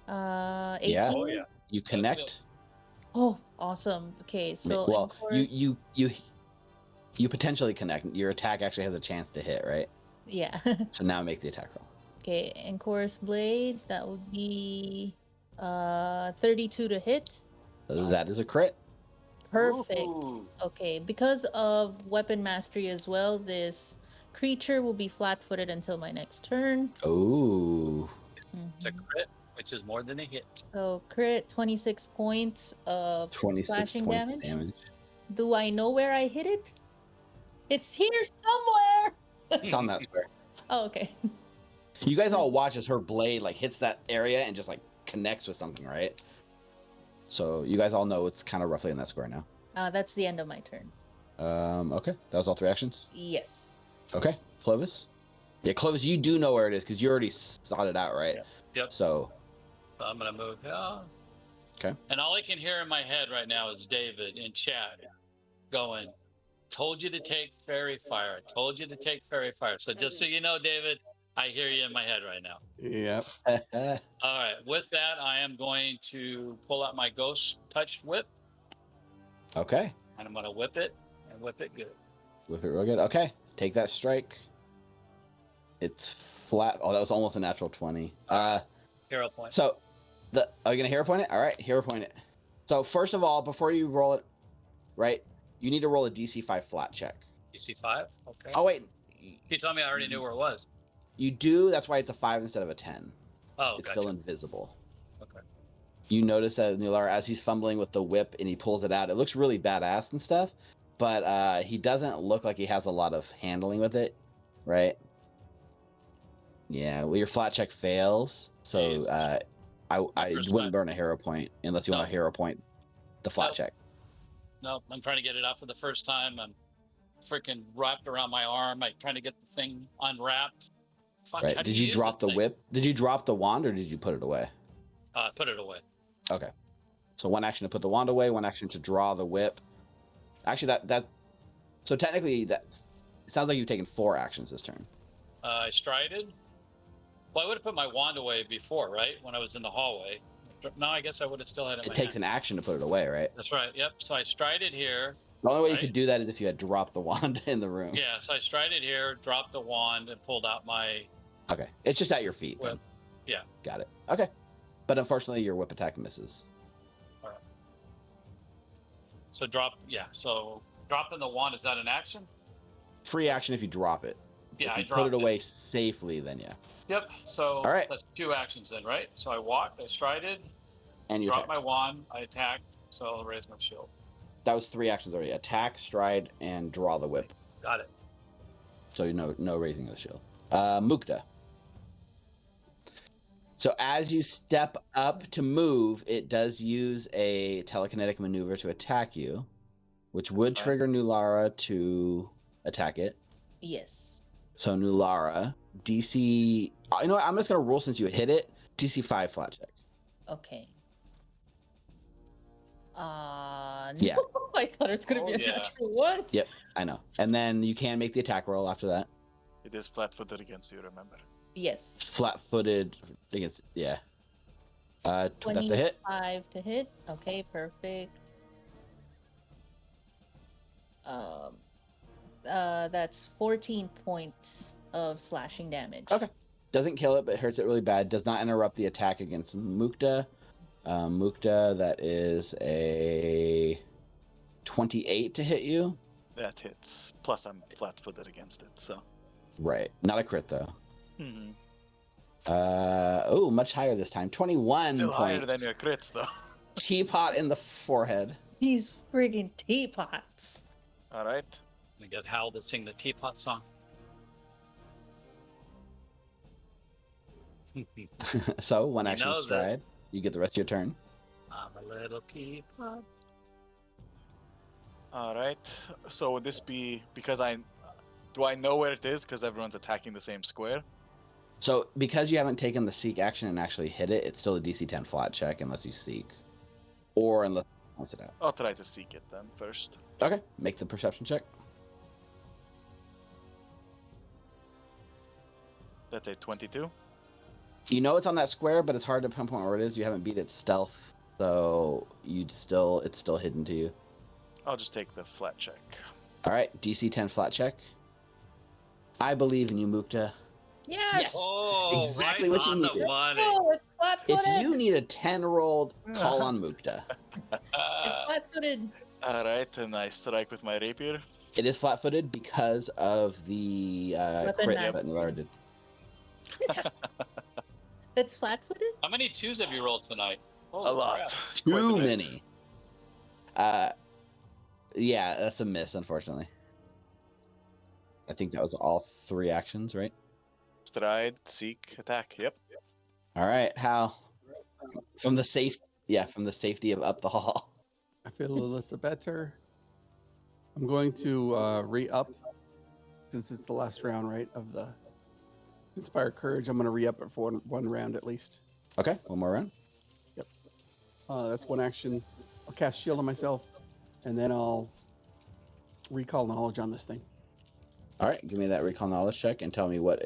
18. Yeah. Oh yeah. You connect. Oh, awesome. Okay, so Well, of course, you potentially connect. Your attack actually has a chance to hit, right? yeah. So now make the attack roll. Okay, and Chorus Blade, that would be 32 to hit. That is a crit. Perfect. Ooh. Okay, because of weapon mastery as well, this creature will be flat-footed until my next turn. Oh. It's a crit, which is more than a hit. So crit, 26 points of 26 slashing points damage. of damage. Do I know where I hit it? It's here somewhere. It's on that square. Oh, okay. You guys all watch as her blade like hits that area and just like connects with something, right? So you guys all know it's kind of roughly in that square now. That's the end of my turn. Okay. That was all 3 actions? Yes. Okay. Clovis? Yeah, Clovis, you do know where it is because you already sought it out, right? Yep. So, So I'm gonna move. Yeah. okay. And all I can hear in my head right now is David in chat going, "Told you to take fairy fire. Told you to take fairy fire." So just so you know, David, I hear you in my head right now. Yep. All right. With that, I am going to pull out my ghost touched whip, Okay. and I'm gonna whip it and whip it good. Whip it real good. Okay. Take that strike. It's flat. Oh, that was almost a natural 20. Hero point. So, are you gonna hero point it? All right, hero point it. So first of all, before you roll it, right, you need to roll a DC 5 flat check. DC 5. Okay. Oh wait, You told me I already knew where it was. you do. That's why it's a 5 instead of a 10. Oh, It's gotcha. still invisible. Okay. You notice that Nulara, as he's fumbling with the whip and he pulls it out, it looks really badass and stuff, but he doesn't look like he has a lot of handling with it, right? Yeah, well, your flat check fails, so Jeez. I First wouldn't time. burn a hero point unless you want No. to hero point the flat Nope. check. No, I'm trying to get it out for the first time. I'm freaking wrapped around my arm. I'm trying to get the thing unwrapped. Fuck, Right? how do Did you use drop this the thing? whip? Did you drop the wand or did you put it away? Put it away. Okay. So one action to put the wand away, one action to draw the whip. Actually, so technically it sounds like you've taken 4 actions this turn. I strided. Well, I would have put my wand away before, right? When I was in the hallway. No, I guess I would have still had it in It my takes hand. an action to put it away, right? That's right. Yep. So I strided here. The only way you Right. could do that is if you had dropped the wand in the room. Yeah. So I strided here, dropped the wand, and pulled out my Okay. It's just at your feet. whip. Then. Yeah. Got it. Okay. But unfortunately, your whip attack misses. All right. So drop. Yeah. So dropping the wand, is that an action? Free action if you drop it. Yeah, If I you put dropped it away safely, then yeah. Yep. So All right. that's 2 actions then, right? So I walked, I strided, And you dropped attack. my wand, I attacked, so I'll raise my shield. That was 3 actions already. Attack, stride, and draw the whip. Got it. So no raising of the shield. Mukta. So as you step up to move, it does use a telekinetic maneuver to attack you, which would fine. trigger Nulara to attack it. Yes. So Nulara, DC. You know what? I'm just gonna roll since you hit it. DC 5 flat check. Okay. No. Yeah. I thought it was gonna Oh, be a yeah. natural one. I know. And then you can make the attack roll after that. It is flat-footed against you, remember? Yes. Flat-footed against that's a hit. 25 to hit. Okay, perfect. That's 14 points of slashing damage. Okay. Doesn't kill it, but hurts it really bad. Does not interrupt the attack against Mukta. Mukta, that is a 28 to hit you. That hits. Plus, I'm flat-footed against it, so. Right. Not a crit though. Mhm. Much higher this time. 21 Still higher points. than your crits, though. Teapot in the forehead. These friggin' teapots. All right. We get Hal to sing the teapot song. So one He action knows it. stride. You get the rest of your turn. I'm a little teapot. All right. So would this be because do I know where it is because everyone's attacking the same square? So because you haven't taken the seek action and actually hit it, it's still a DC 10 flat check unless you seek. Or unless you points it out. I'll try to seek it then first. Okay. Make the perception check. That's a 22. You know it's on that square, but it's hard to pinpoint where it is. You haven't beat its stealth, so it's still hidden to you. I'll just take the flat check. All right, DC 10 flat check. I believe in you, Mukta. Yes. Oh, Exactly right what you on the needed. money. Oh, it's flat-footed. If you need a 10 rolled, call on Mukta. It's flat-footed. All right, and I strike with my rapier. It is flat-footed because of the Weapon crit mastery. that Nulara did. It's flat-footed? How many 2s have you rolled tonight? Holy A lot. crap. Quite a Too bit. many. Yeah, that's a miss, unfortunately. I think that was all 3 actions, right? Stride, seek, attack. Yep. All right, Hal. From the safety of up the hall. I feel a little better. I'm going to re-up since it's the last round, right, of the Inspire Courage. I'm going to re-up it for one round at least. Okay, one more round. That's one action. I'll cast Shield on myself, and then I'll recall knowledge on this thing. All right, give me that recall knowledge check and tell me what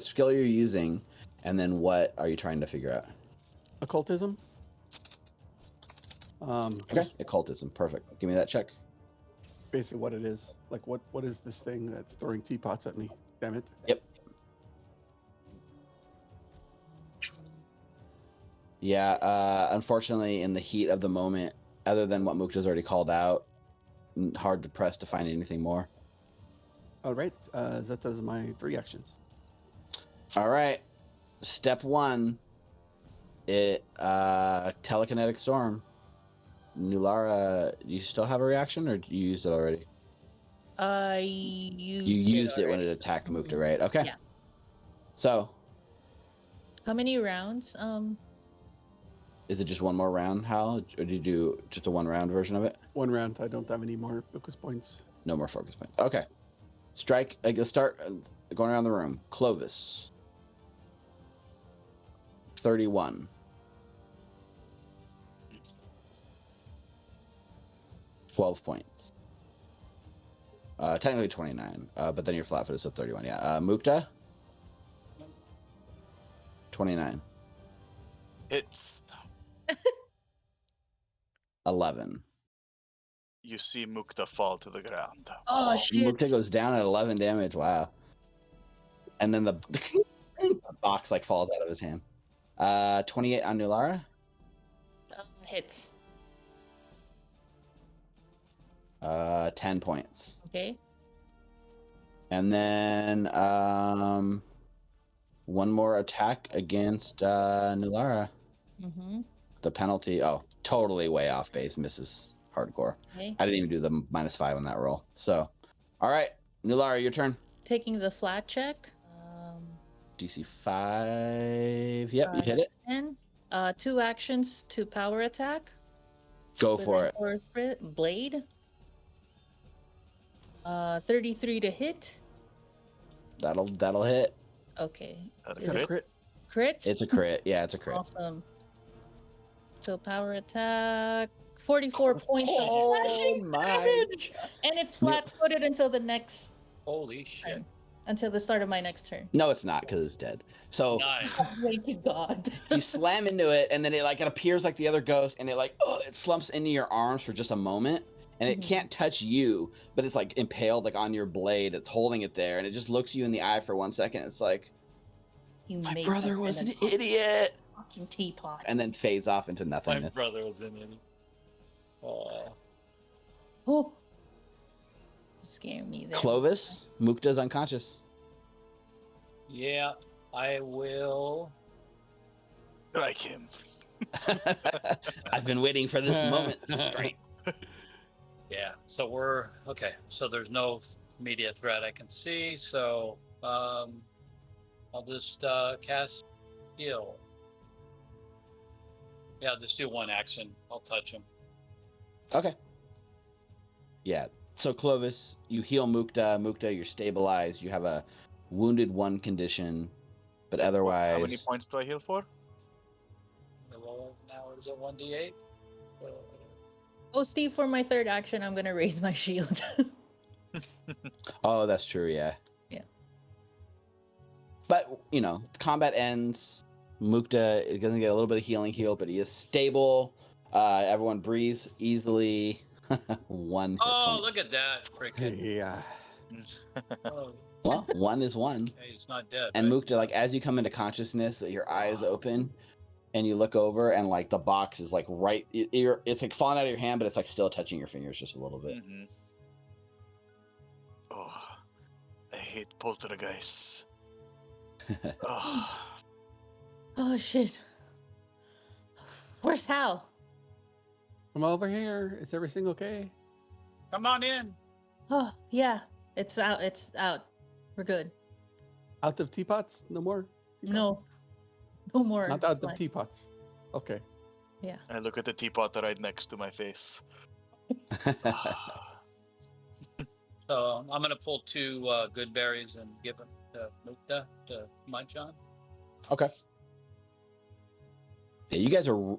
skill you're using, and then what are you trying to figure out? Occultism. Okay, occultism, perfect. Give me that check. Basically what it is. Like what is this thing that's throwing teapots at me? Damn it. Yep. Yeah, unfortunately, in the heat of the moment, other than what Mukta's already called out, hard to press to find anything more. All right. That does my 3 actions. All right, step 1. Telekinetic Storm. Nulara, do you still have a reaction, or you used it already? I used You used it when already. it attacked Mukta, right? Okay. Yeah. So, How many rounds? is it just one more round, Hal? Or did you do just a 1-round version of it? 1 round. I don't have any more focus points. No more focus point. Okay. Strike. Let's start going around the room. Clovis. 31. 12 points. Technically 29, but then you're flat-footed, so 31. Yeah. Mukta? 29. It's 11. you see Mukta fall to the ground. Oh shit! Mukta goes down at 11 damage. Wow. And then the box like falls out of his hand. 28 on Nulara. Hits. 10 points. Okay. And then one more attack against Nulara. Mm-hmm. The penalty. Oh, totally way off base. Misses hardcore. Okay. I didn't even do the -5 on that roll. So, all right, Nulara, your turn. Taking the flat check. DC 5. Yep, you hit it. 10. 2 actions to power attack. Go with for an it. Orthrit blade. 33 to hit. That'll hit. Okay. That's Is a it crit. crit? It's a crit. Yeah, it's a crit. Awesome. So power attack. 44 points of Oh slashing my. damage. And it's flat-footed until the next Holy shit. turn. Until the start of my next turn. No, it's not because it's dead. So Nice. Thank you, God. you slam into it, and then it appears like the other ghost, and it slumps into your arms for just a moment, and it Mhm. can't touch you, but it's like impaled like on your blade. It's holding it there, and it just looks you in the eye for 1 second. It's like, You my made brother that was in an a idiot, fucking teapot. and then fades off into My nothingness. brother was in it. Oh. Scare me there. Clovis, Mukta's unconscious. Yeah, I will. Like him. I've been waiting for this moment straight. Yeah, so we're okay. So there's no immediate threat I can see. So I'll just cast heal. Yeah, just do one action. I'll touch him. Okay. Yeah. So Clovis, you heal Mukta. Mukta, you're stabilized. You have a wounded 1 condition, but otherwise. How many points do I heal for? Now is it 1d8? Oh, Steve, for my third action, I'm gonna raise my shield. Oh, that's true. Yeah. Yeah. But combat ends. Mukta is gonna get a little bit of healing heal, but he is stable. Everyone breathes easily. 1 hit Oh, point. look at that! Freaking. Yeah. Oh, Well, 1 is 1. hey, he's not dead. And right? Mukta, as you come into consciousness, your eyes open, and you look over, and the box is right. It's falling out of your hand, but it's still touching your fingers just a little bit. Mm-hmm. Oh, I hate poltergeists. Oh, Oh, shit. Where's Hal? Come over here. Is everything okay? Come on in. Oh, yeah. It's out. It's out. We're good. Out of teapots? No more? No. No more. Not out of flying. teapots. Okay. Yeah. I look at the teapot right next to my face. So I'm gonna pull 2 good berries and give them to Mukta to munch on. Okay. Yeah, you guys are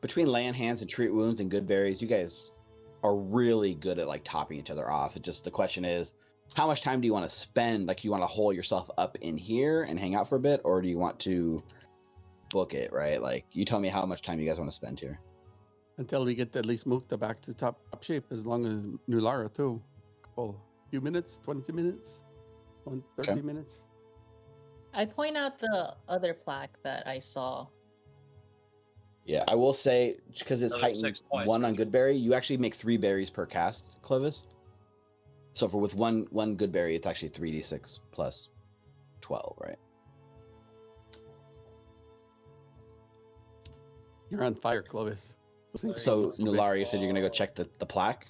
between laying hands and treat wounds and good berries. You guys are really good at topping each other off. It just the question is, how much time do you want to spend? You want to hole yourself up in here and hang out for a bit, or do you want to book it? Right? You tell me how much time you guys want to spend here. Until we get at least Mukta back to top shape, as long as Nulara too. Few minutes, 20 minutes, 30 Okay. minutes. I point out the other plaque that I saw. Yeah, I will say because it's Another 6 heightened points 1 for on you. good berry, you actually make 3 berries per cast, Clovis. So with one good berry, it's actually 3d6 plus 12, right? You're on fire, Clovis. So Nulara, you said you're gonna go check the plaque.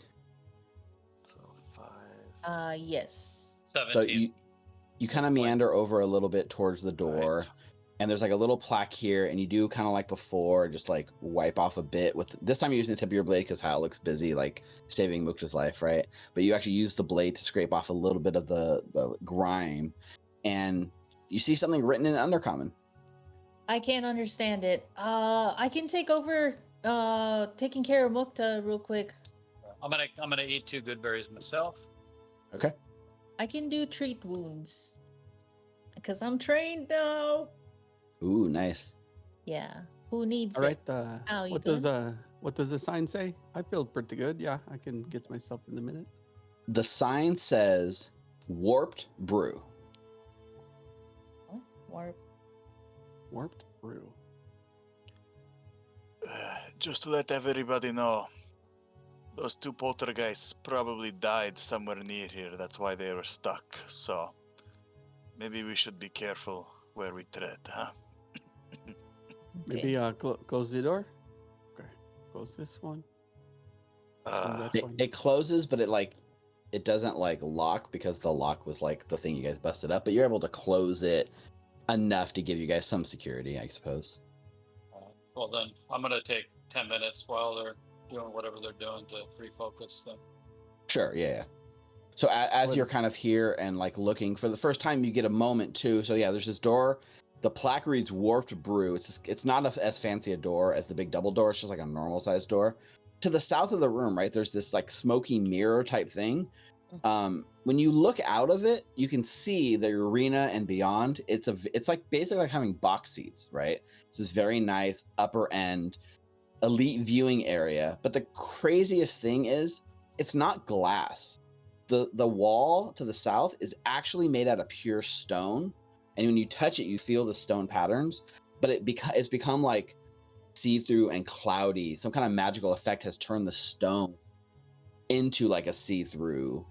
So 5. Yes. 17. So you kind of meander over a little bit towards the door, Right. and there's a little plaque here, and you do kind of like before, just wipe off a bit with this time you're using the tip of your blade because Hal looks busy saving Mukta's life, right? But you actually use the blade to scrape off a little bit of the grime, and you see something written in Undercommon. I can't understand it. I can take over taking care of Mukta real quick. I'm gonna eat 2 good berries myself. Okay. I can do treat wounds because I'm trained now. Ooh, nice. Yeah. Who needs All right. it? Al, you What does the sign say? I feel pretty good. Yeah, I can get myself in a minute. The sign says warped brew. Or Warped brew. Just to let everybody know, those two poltergeists probably died somewhere near here. That's why they were stuck. So maybe we should be careful where we tread, huh? Maybe close the door. Okay, close this one. Close that one. It closes, but it doesn't like lock because the lock was like the thing you guys busted up. But you're able to close it enough to give you guys some security, I suppose. Well, then I'm going to take 10 minutes while they're doing whatever they're doing to refocus them. Sure, yeah. So as you're kind of here and like looking for the first time, you get a moment too. So yeah, there's this door. The plaque reads warped brew. It's not as fancy a door as the big double door. It's just like a normal sized door. To the south of the room, right, there's this like smoky mirror type thing. When you look out of it, you can see the arena and beyond. It's like basically like having box seats, right? It's this very nice upper end elite viewing area. But the craziest thing is it's not glass. The wall to the south is actually made out of pure stone. And when you touch it, you feel the stone patterns, but it's become like see-through and cloudy. Some kind of magical effect has turned the stone into like a see-through,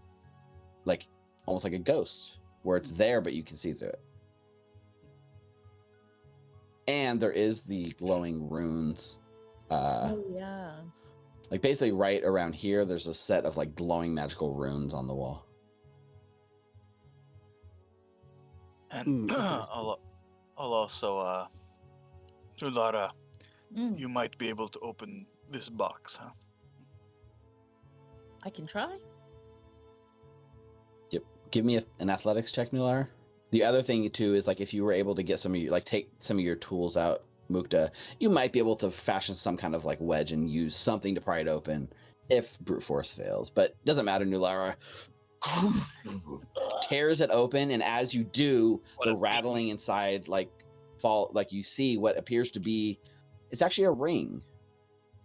like almost like a ghost, where it's there, but you can see through it. And there is the glowing runes. oh yeah. Like basically right around here, there's a set of like glowing magical runes on the wall. And I'll also, Nulara, you might be able to open this box, huh? I can try. Yep. Give me an athletics check, Nular. The other thing too is like if you were able to get some of your take some of your tools out, Mukta, you might be able to fashion some kind of like wedge and use something to pry it open if brute force fails. But it doesn't matter, Nulara. Tears it open, and as you do, the rattling inside you see what appears to be, it's actually a ring.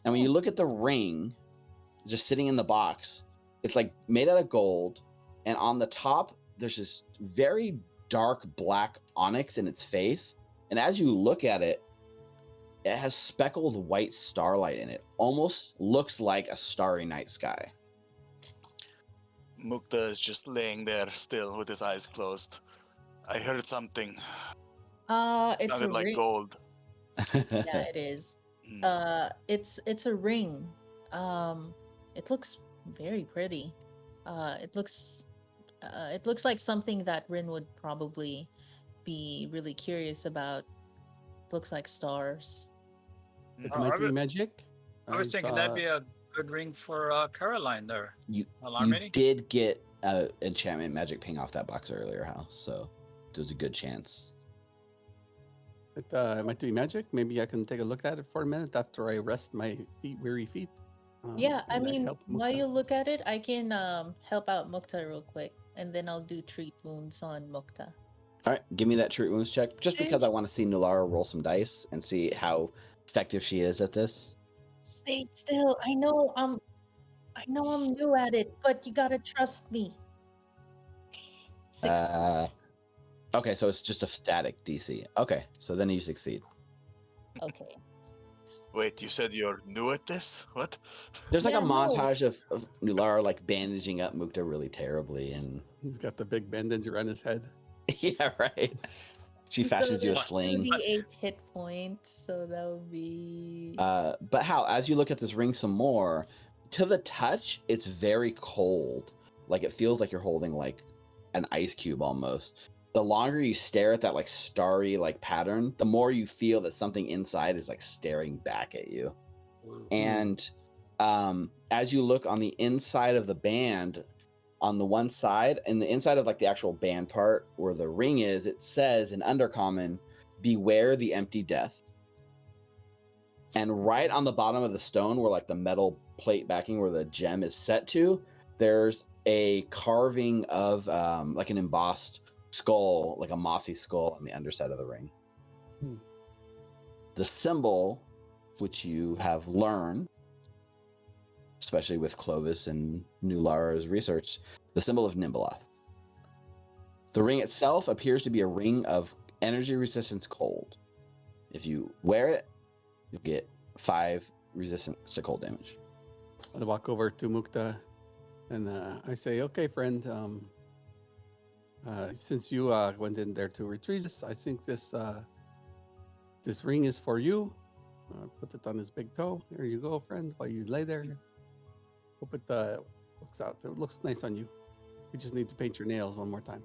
And when you look at the ring just sitting in the box, it's like made out of gold, and on the top there's this very dark black onyx in its face, and as you look at it, it has speckled white starlight in it. Almost looks like a starry night sky. Mukta is just laying there still with his eyes closed. I heard something. It's Sounded a like ring. gold. Yeah, it is. It's a ring. It looks very pretty. It looks like something that Rin would probably be really curious about. Looks like stars. It might be magic. I was thinking that'd be a good ring for Caroline there. You Alarmity? did get enchantment magic ping off that box earlier, House, so there's a good chance. It might be magic. Maybe I can take a look at it for a minute after I rest my weary feet. Yeah, I and mean, help while Mukta. you look at it, I can help out Mukta real quick, and then I'll do treat wounds on Mukta. All right, give me that treat wounds check, just because I want to see Nulara roll some dice and see how effective she is at this. Stay still. I know I'm new at it, but you gotta trust me. 16. Okay, so it's just a static DC. Okay, so then you succeed. Okay. Wait, you said you're new at this? What? There's like Yeah, a no. montage of Nulara like bandaging up Mukta really terribly, and He's got the big bandage around his head. yeah, right. She fashions you a there's sling. 2d8 hit points, so that would be. But Hal, as you look at this ring some more, to the touch, it's very cold. Like it feels like you're holding like an ice cube almost. The longer you stare at that like starry like pattern, the more you feel that something inside is like staring back at you. And as you look on the inside of the band, on the one side, and the inside of like the actual band part where the ring is, it says in Undercommon, "Beware the empty death." And right on the bottom of the stone where like the metal plate backing where the gem is set to, there's a carving of like an embossed skull, like a mossy skull on the underside of the ring. Hmm. The symbol, which you have learned, especially with Clovis and New Lara's research, the symbol of Nimbaloth. The ring itself appears to be a ring of energy resistance cold. If you wear it, you'll get 5 resistance to cold damage. I walk over to Mukta and I say, okay, friend, since you went in there to retrieve this, I think this ring is for you. Put it on his big toe. Here you go, friend, while you lay there. Hope it looks out. It looks nice on you. We just need to paint your nails one more time.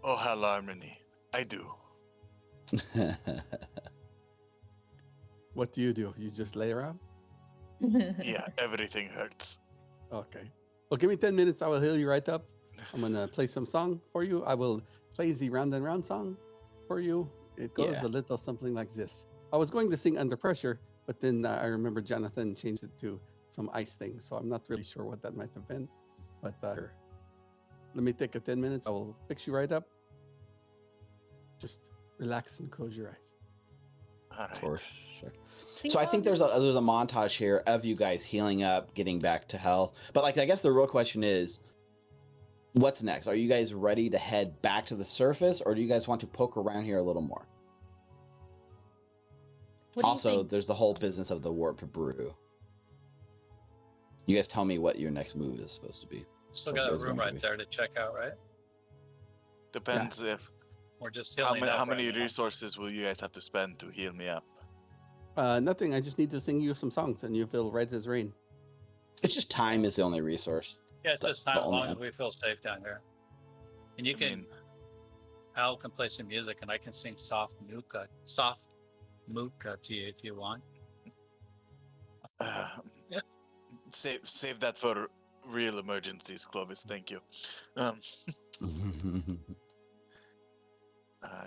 Oh, harmony. I do. What do? You just lay around? Yeah, everything hurts. Okay. Well, give me 10 minutes. I will heal you right up. I'm going to play some song for you. I will play the round and round song for you. It goes a little something like this. I was going to sing Under Pressure, but then I remember Jonathan changed it to some ice thing. So I'm not really sure what that might have been. But let me take 10 minutes. I will fix you right up. Just relax and close your eyes. All right. For sure. So I think there's a montage here of you guys healing up, getting back to health. But like, I guess the real question is, what's next? Are you guys ready to head back to the surface, or do you guys want to poke around here a little more? Also, there's the whole business of the warp brew. You guys tell me what your next move is supposed to be. Still got a room right there to check out, right? Depends if We're just how healing up many right now. resources will you guys have to spend to heal me up? Nothing. I just need to sing you some songs, and you feel right as rain. It's just time is the only resource. Yeah, it's just time the as only long as we feel safe down here. And you Al can play some music, and I can sing soft muka to you if you want. Save that for real emergencies, Clovis. Thank you.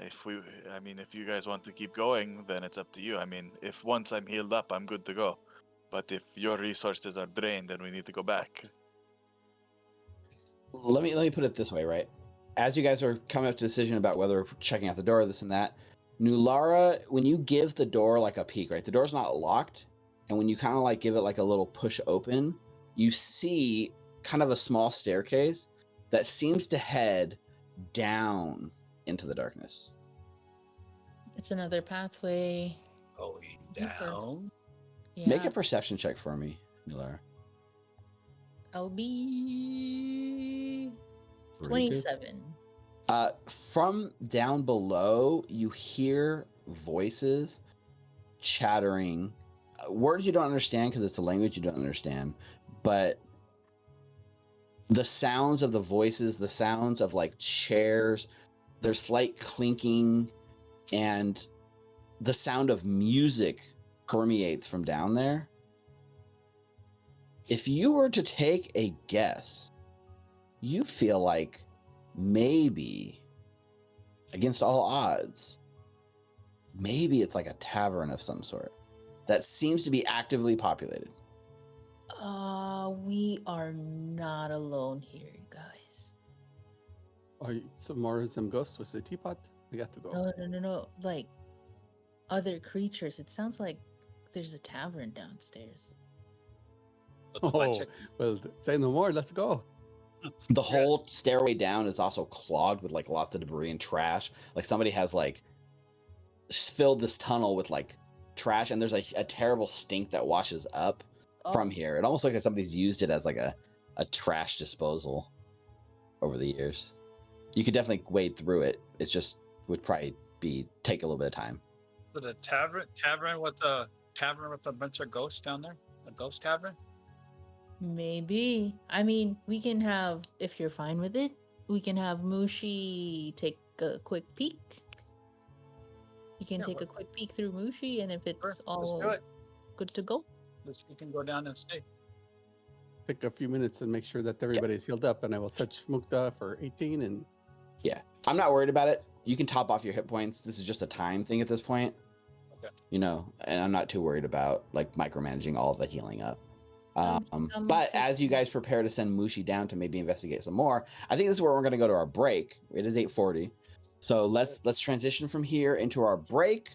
If you guys want to keep going, then it's up to you. I mean, if once I'm healed up, I'm good to go. But if your resources are drained, then we need to go back. Let me put it this way, right? As you guys are coming up to a decision about whether checking out the door, this and that, New Lara, when you give the door like a peek, right? The door's not locked, and when you kind of like give it like a little push open, you see kind of a small staircase that seems to head down into the darkness. It's another pathway. Going down. Yeah. Make a perception check for me, New Lara. I'll be 42. 27. From down below, you hear voices chattering, words you don't understand because it's a language you don't understand, but the sounds of the voices, the sounds of like chairs, there's slight clinking, and the sound of music permeates from down there. If you were to take a guess, you feel like maybe, against all odds, maybe it's like a tavern of some sort that seems to be actively populated. We are not alone here, you guys. Are you some more of them ghosts with the teapot? We got to go. No. Like other creatures. It sounds like there's a tavern downstairs. Oh, well, say no more. Let's go. The whole stairway down is also clogged with like lots of debris and trash. Like somebody has like filled this tunnel with like trash, and there's like a terrible stink that washes up from here. It almost looks like somebody's used it as like a trash disposal over the years. You could definitely wade through it. It just would probably take a little bit of time. But a tavern with a bunch of ghosts down there? A ghost tavern? Maybe. I mean, we can have, if you're fine with it, we can have Mushi take a quick peek. You can take a quick peek through Mushi, and if it's all good to go, we can go down and stay. Take a few minutes and make sure that everybody's healed up, and I will touch Mukta for 18 and... Yeah, I'm not worried about it. You can top off your hit points. This is just a time thing at this point. Okay. You know, and I'm not too worried about like micromanaging all of the healing up. But as you guys prepare to send Mushi down to maybe investigate some more, I think this is where we're going to go to our break. It is 8:40, so let's transition from here into our break.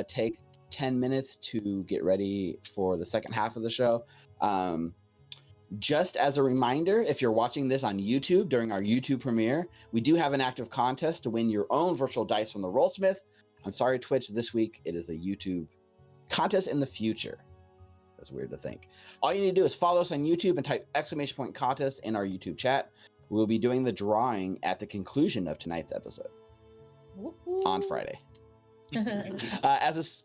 Take 10 minutes to get ready for the second half of the show. Just as a reminder, if you're watching this on YouTube during our YouTube premiere, we do have an active contest to win your own virtual dice from the Rollsmith. I'm sorry, Twitch, this week it is a YouTube contest in the future. That's weird to think. All you need to do is follow us on YouTube and type !contest in our YouTube chat. We'll be doing the drawing at the conclusion of tonight's episode on Friday.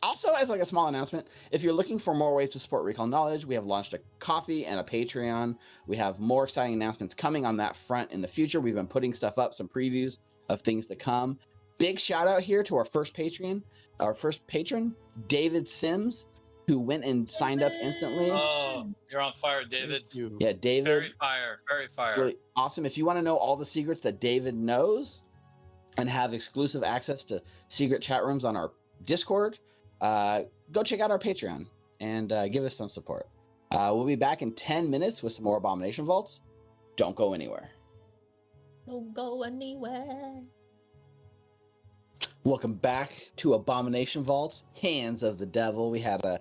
Also as like a small announcement, if you're looking for more ways to support Recall Knowledge, we have launched a Ko-fi and a Patreon. We have more exciting announcements coming on that front in the future. We've been putting stuff up, some previews of things to come. Big shout out here to our first patron, David Sims, who went and signed up instantly. Oh, you're on fire, David. Yeah, David. Very fire, very fire. Really awesome. If you want to know all the secrets that David knows and have exclusive access to secret chat rooms on our Discord, go check out our Patreon and give us some support. We'll be back in 10 minutes with some more Abomination Vaults. Don't go anywhere. Don't go anywhere. Welcome back to Abomination Vaults, Hands of the Devil. We had a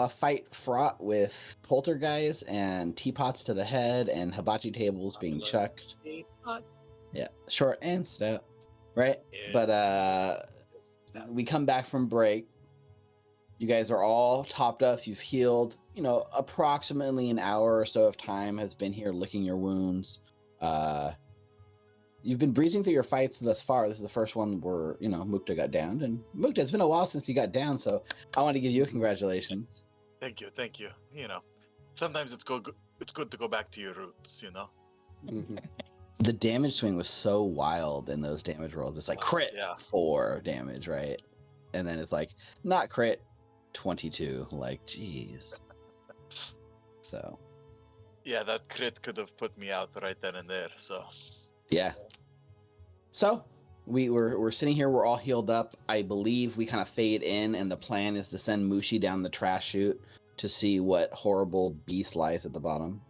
fight fraught with poltergeists and teapots to the head and hibachi tables being chucked. Yeah, short and stout, right? Yeah. But we come back from break. You guys are all topped up. You've healed. Approximately an hour or so of time has been here licking your wounds. You've been breezing through your fights thus far. This is the first one where, Mukta got downed. And Mukta, it's been a while since you got down, so I want to give you a congratulations. Thank you. Sometimes it's good to go back to your roots, Mm-hmm. The damage swing was so wild in those damage rolls. It's like crit 4 damage, right? And then it's like, not crit 22. Like, geez. So. Yeah, that crit could have put me out right then and there, so. Yeah. So we're sitting here. We're all healed up. I believe we kind of fade in, and the plan is to send Mushi down the trash chute to see what horrible beast lies at the bottom.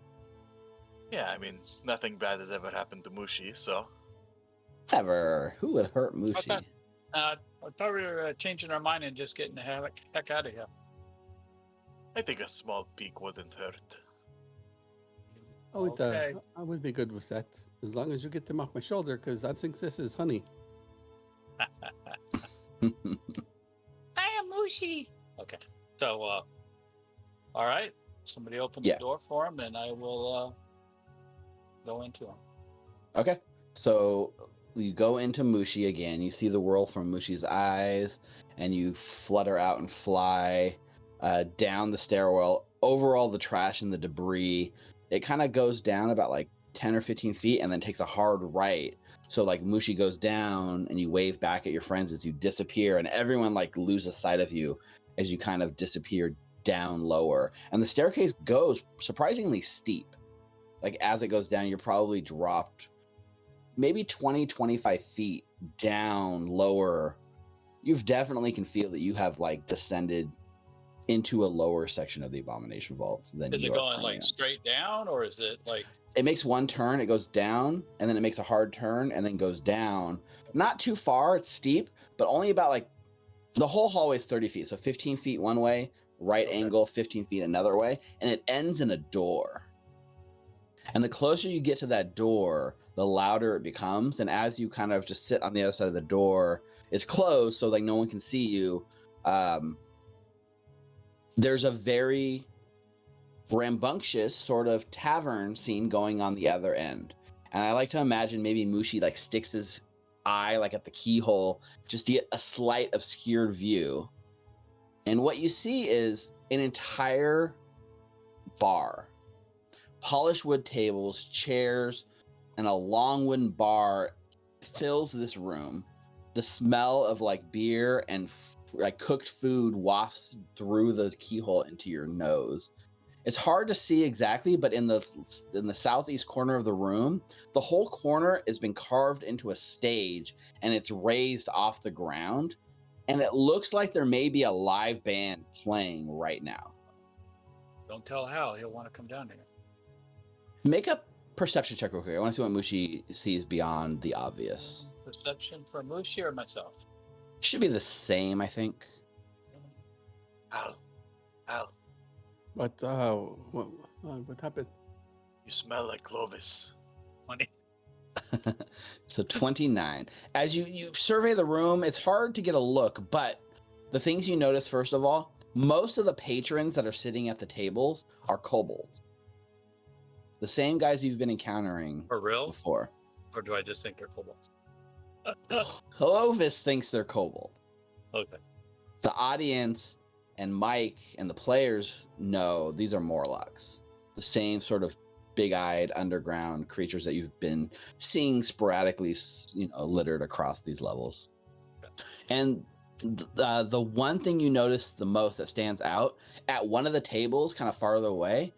Yeah, I mean, nothing bad has ever happened to Mushi, so. Ever. Who would hurt Mushi? I thought we were changing our mind and just getting the heck out of here. I think a small peek wouldn't hurt. I would be good with that, as long as you get them off my shoulder, because I think this is honey. I am Mushi. Okay, so, all right. Somebody open the door for him, and I will go into him. Okay, so you go into Mushi again. You see the world from Mushi's eyes, and you flutter out and fly down the stairwell, over all the trash and the debris. It kind of goes down about like 10 or 15 feet and then takes a hard right. So like Mushi goes down and you wave back at your friends as you disappear, and everyone like loses sight of you as you kind of disappear down lower. And the staircase goes surprisingly steep. Like as it goes down, you're probably dropped maybe 20, 25 feet down lower. You've definitely can feel that you have like descended into a lower section of the Abomination Vaults than is it going like straight down, or is it like it makes one turn, it goes down, and then it makes a hard turn and then goes down. Not too far, it's steep, but only about like the whole hallway is 30 feet. So 15 feet one way, right angle, 15 feet another way, and it ends in a door. And the closer you get to that door, the louder it becomes. And as you kind of just sit on the other side of the door, it's closed, so like no one can see you. There's a very rambunctious sort of tavern scene going on the other end. And I like to imagine maybe Mushi like sticks his eye like at the keyhole just to get a slight obscured view. And what you see is an entire bar. Polished wood tables, chairs, and a long wooden bar fills this room. The smell of like beer and like cooked food wafts through the keyhole into your nose. It's hard to see exactly, but in the southeast corner of the room, the whole corner has been carved into a stage and it's raised off the ground. And it looks like there may be a live band playing right now. Don't tell Hal. He'll want to come down here. Make a perception check real quick. I want to see what Mushi sees beyond the obvious. Perception for Mushi or myself? Should be the same, I think. Hal, What happened? you smell like Clovis. 20. So 29. As you survey the room, it's hard to get a look, but the things you notice, first of all, most of the patrons that are sitting at the tables are kobolds. The same guys you've been encountering For real? before. Or do I just think they're kobolds? Clovis thinks they're kobold. Okay. The audience and Mike and the players know these are Morlocks. The same sort of big-eyed underground creatures that you've been seeing sporadically, littered across these levels. Okay. And the one thing you notice the most that stands out, at one of the tables kind of farther away,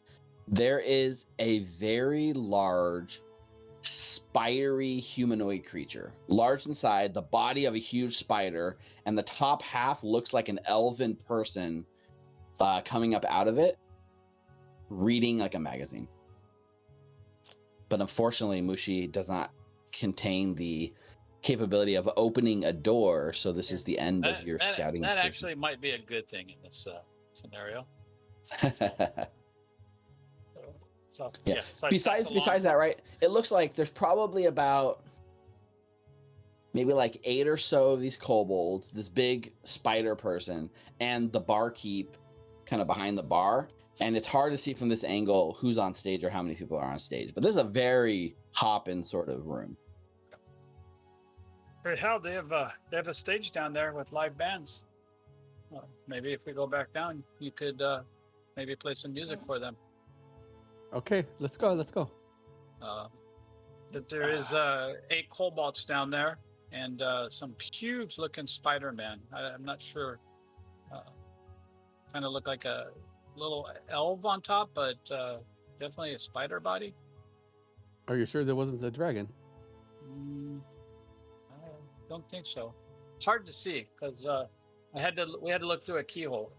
there is a very large spidery humanoid creature, large inside, the body of a huge spider, and the top half looks like an elven person coming up out of it, reading like a magazine. But unfortunately, Mushi does not contain the capability of opening a door, so this is the end of your scouting. That actually might be a good thing in this scenario. So, yeah. so Besides that, right? It looks like there's probably about maybe like 8 or so of these kobolds, this big spider person, and the barkeep kind of behind the bar. And it's hard to see from this angle who's on stage or how many people are on stage. But this is a very hopping sort of room. Hey, Hal, they have a stage down there with live bands. Maybe if we go back down, you could maybe play some music for them. Okay, let's go. That there is 8 kobolds down there and some huge-looking Spider-Man. I'm not sure. Kind of look like a little elf on top, but definitely a spider body. Are you sure there wasn't a dragon? I don't think so. It's hard to see because we had to look through a keyhole.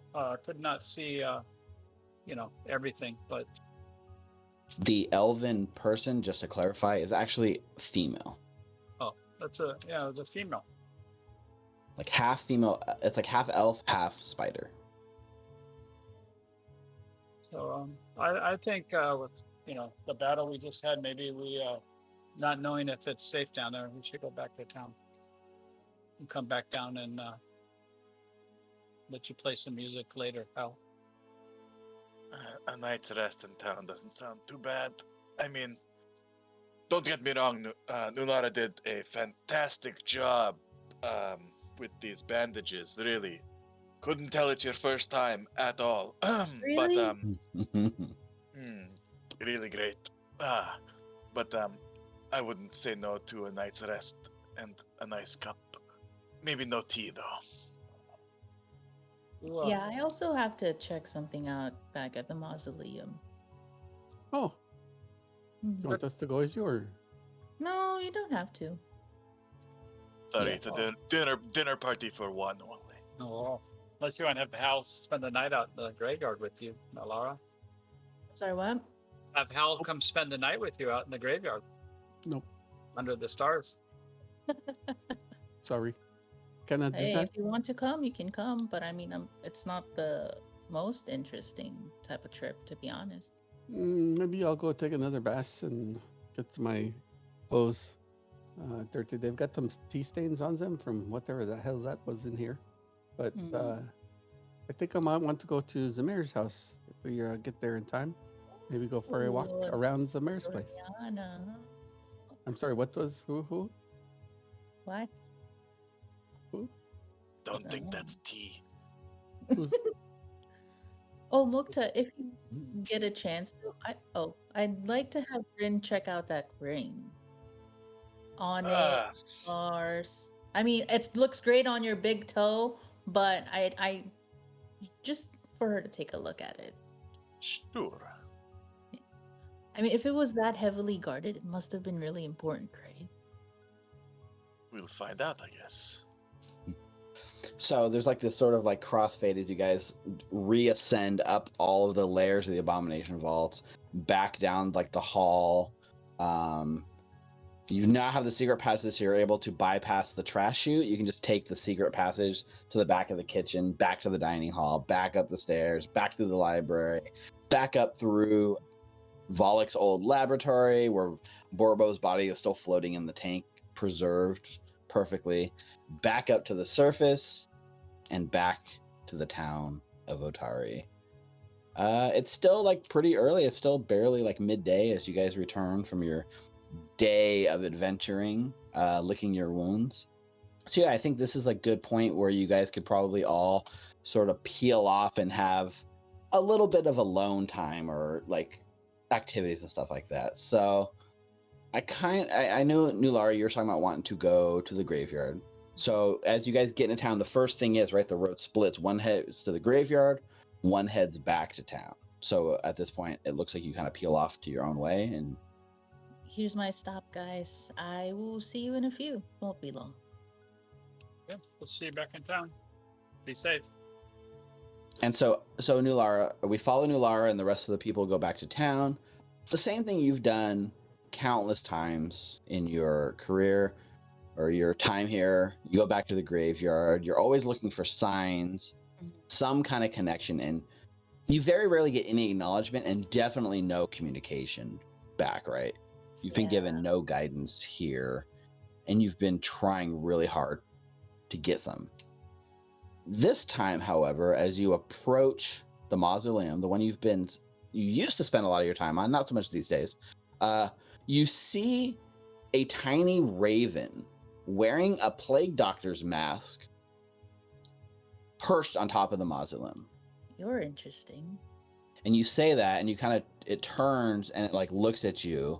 Could not see, everything. But The elven person, just to clarify, is actually female. oh, it's a female. Like half female. It's like half elf, half spider. So I think with the battle we just had, maybe we not knowing if it's safe down there, we should go back to town and come back down and let you play some music later, Hal. A night's rest in town doesn't sound too bad. I mean, don't get me wrong, Nulara did a fantastic job with these bandages, really. Couldn't tell it's your first time at all. Really? But really great. But I wouldn't say no to a night's rest and a nice cup. Maybe no tea though. Yeah, I also have to check something out back at the mausoleum. Oh, you want us to go as your? No, you don't have to. Sorry, Yeah. it's a dinner party for one only. Oh, unless you want to have Hal spend the night out in the graveyard with you, Laura. Sorry, what? Have Hal come spend the night with you out in the graveyard. Nope. Under the stars. Sorry. Can I Hey, decide? if you want to come, you can come. But I mean, it's not the most interesting type of trip, to be honest. Maybe I'll go take another bath and get my clothes dirty. They've got some tea stains on them from whatever the hell that was in here. But I think I might want to go to Zamir's house if we get there in time. Maybe go for a walk Ooh, around Zamir's place. Oriana. I'm sorry, what was who? What? Don't think that's tea. Who's Oh, Mukta, if you get a chance, I'd like to have Rin check out that ring. On it, stars. I mean, it looks great on your big toe, but I just for her to take a look at it. Sure. I mean, if it was that heavily guarded, it must have been really important, right? We'll find out, I guess. So there's like this sort of like crossfade as you guys reascend up all of the layers of the Abomination Vaults, back down like the hall. You now have the secret passage, so you're able to bypass the trash chute. You can just take the secret passage to the back of the kitchen, back to the dining hall, back up the stairs, back through the library, back up through Volek's old laboratory where Borbo's body is still floating in the tank, preserved perfectly, back up to the surface, and back to the town of Otari. It's still like pretty early. It's still barely like midday as you guys return from your day of adventuring, licking your wounds. So yeah, I think this is a good point where you guys could probably all sort of peel off and have a little bit of alone time or like activities and stuff like that. So I know Nulara, you were talking about wanting to go to the graveyard. So as you guys get into town, the first thing is, right, the road splits. One heads to the graveyard, one heads back to town. So at this point, it looks like you kind of peel off to your own way. And Here's my stop, guys. I will see you in a few. Won't be long. Yeah, we'll see you back in town. Be safe. And so Nulara, we follow Nulara and the rest of the people go back to town. The same thing you've done countless times in your career or your time here. You go back to the graveyard. You're always looking for signs, some kind of connection, and you very rarely get any acknowledgement and definitely no communication back, right? You've been given no guidance here, and you've been trying really hard to get some. This time, however, as you approach the mausoleum, the one you used to spend a lot of your time on, not so much these days, you see a tiny raven wearing a plague doctor's mask perched on top of the mausoleum. You're interesting. And you say that, and you kind of, it turns and it like looks at you,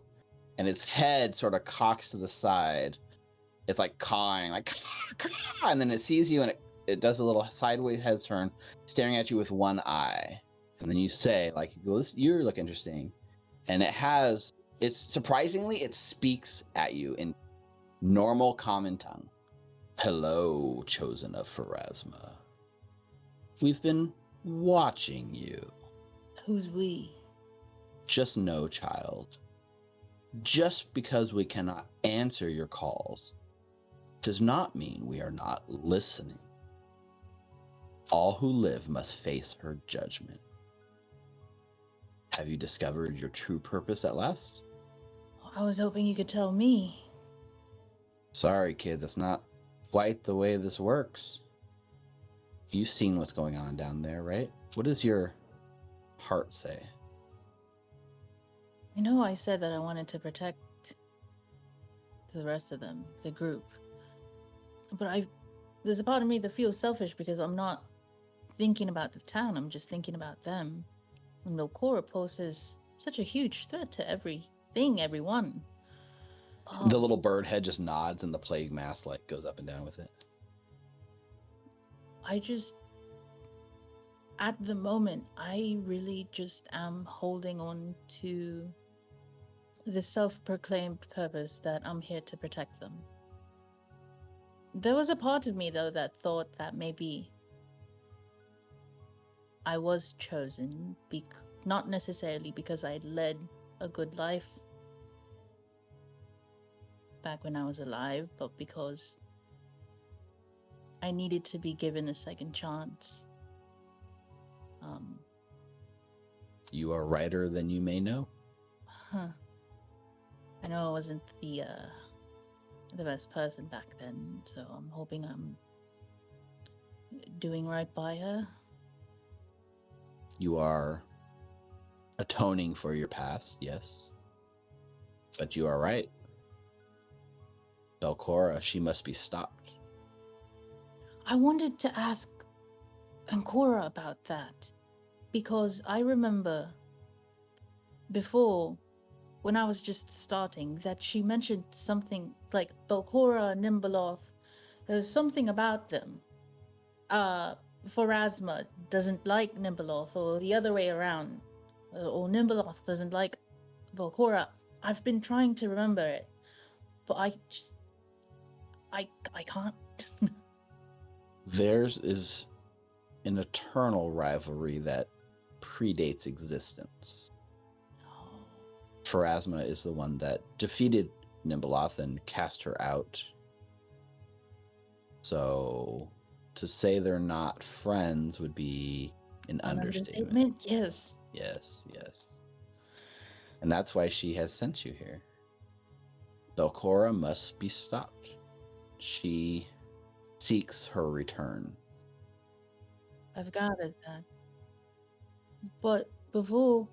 and its head sort of cocks to the side. It's like cawing, like, and then it sees you and it does a little sideways head turn, staring at you with one eye. And then you say, like, well, you look interesting. And it speaks at you in normal common tongue. Hello, chosen of Pharasma. We've been watching you. Who's we? Just know, child. Just because we cannot answer your calls does not mean we are not listening. All who live must face her judgment. Have you discovered your true purpose at last? I was hoping you could tell me. Sorry, kid, that's not quite the way this works. You've seen what's going on down there, right? What does your heart say? I know I said that I wanted to protect the rest of them, the group. But there's a part of me that feels selfish because I'm not thinking about the town, I'm just thinking about them. And Belcorra poses such a huge threat to everything, everyone. The little bird head just nods and the plague mask like goes up and down with it. At the moment, I really just am holding on to the self-proclaimed purpose that I'm here to protect them. There was a part of me, though, that thought that maybe I was chosen, not necessarily because I led a good life back when I was alive, but because I needed to be given a second chance. You are righter than you may know. I know I wasn't the best person back then, so I'm hoping I'm doing right by her. You are atoning for your past, yes. But you are right. Belcorra, she must be stopped. I wanted to ask Ancora about that, because I remember before, when I was just starting, that she mentioned something like Belcorra and Nimbaloth. There's something about them. Pharasma doesn't like Nimbaloth, or the other way around. Or Nimbaloth doesn't like Belcorra. I've been trying to remember it, but I can't. Theirs is an eternal rivalry that predates existence. Pharasma is the one that defeated Nimbleoth and cast her out. So to say they're not friends would be an understatement. Yes. Yes. And that's why she has sent you here. Belcorra must be stopped. She seeks her return. I've gathered that. But before,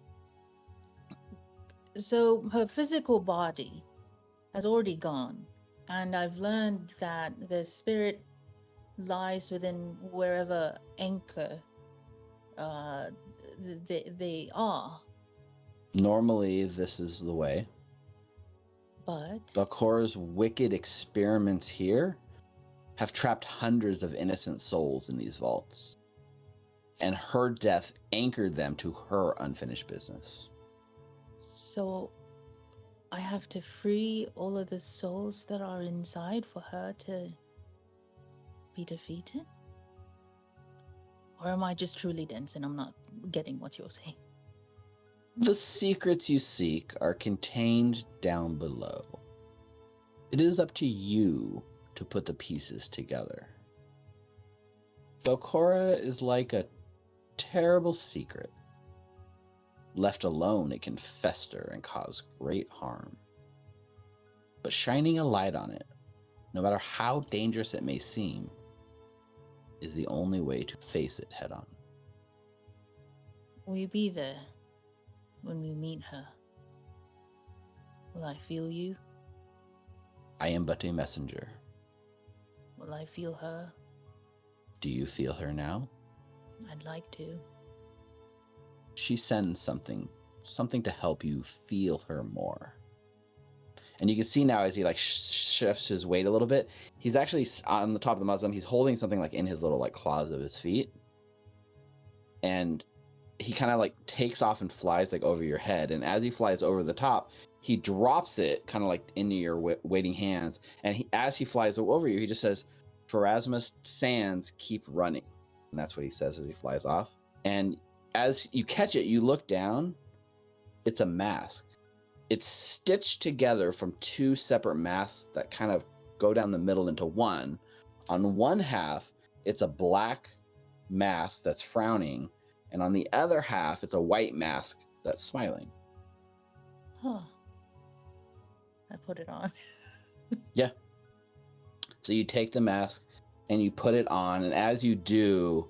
so her physical body has already gone, and I've learned that the spirit lies within wherever anchor they are. Normally, this is the way. But Belcorra's wicked experiments here have trapped hundreds of innocent souls in these vaults. And her death anchored them to her unfinished business. so I have to free all of the souls that are inside for her to be defeated? Or am I just truly dense and I'm not getting what you're saying? The secrets you seek are contained down below. It is up to you to put the pieces together. Belcorra is like a terrible secret. Left alone, it can fester and cause great harm. But shining a light on it, no matter how dangerous it may seem, is the only way to face it head on. Will you be there when we meet her? Will I feel you? I am but a messenger. Will I feel her? Do you feel her now? I'd like to. She sends something to help you feel her more. And you can see now as he like shifts his weight a little bit, he's actually on the top of the muslin. He's holding something like in his little like claws of his feet, and he kind of like takes off and flies like over your head. And as he flies over the top, he drops it kind of like into your waiting hands. And as he flies over you, he just says, "Pharasma's sands keep running," and that's what he says as he flies off. And as you catch it, you look down. It's a mask. It's stitched together from two separate masks that kind of go down the middle into one. On one half, it's a black mask that's frowning, and on the other half, it's a white mask that's smiling. Huh. I put it on. Yeah. So you take the mask and you put it on, and as you do,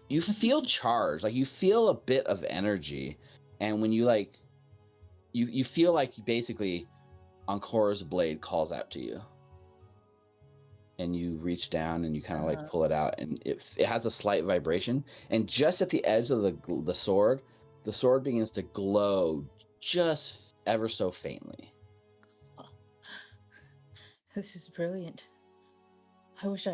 you feel charged. Like you feel a bit of energy, and when you like, you feel like basically Ancora's blade calls out to you, and you reach down and you kind of like pull it out, and it has a slight vibration, and just at the edge of the sword begins to glow just ever so faintly. This is brilliant. I wish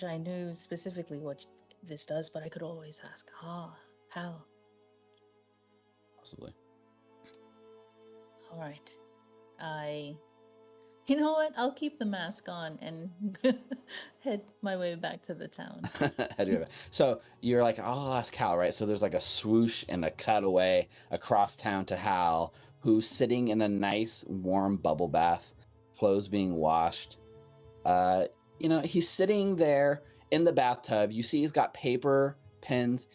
I knew specifically what this does, but I could always ask. How? Possibly. All right. You know what? I'll keep the mask on and head my way back to the town. So you're like, I'll ask Hal, right? So there's like a swoosh and a cutaway across town to Hal, who's sitting in a nice warm bubble bath, clothes being washed. He's sitting there in the bathtub. You see he's got paper, pens.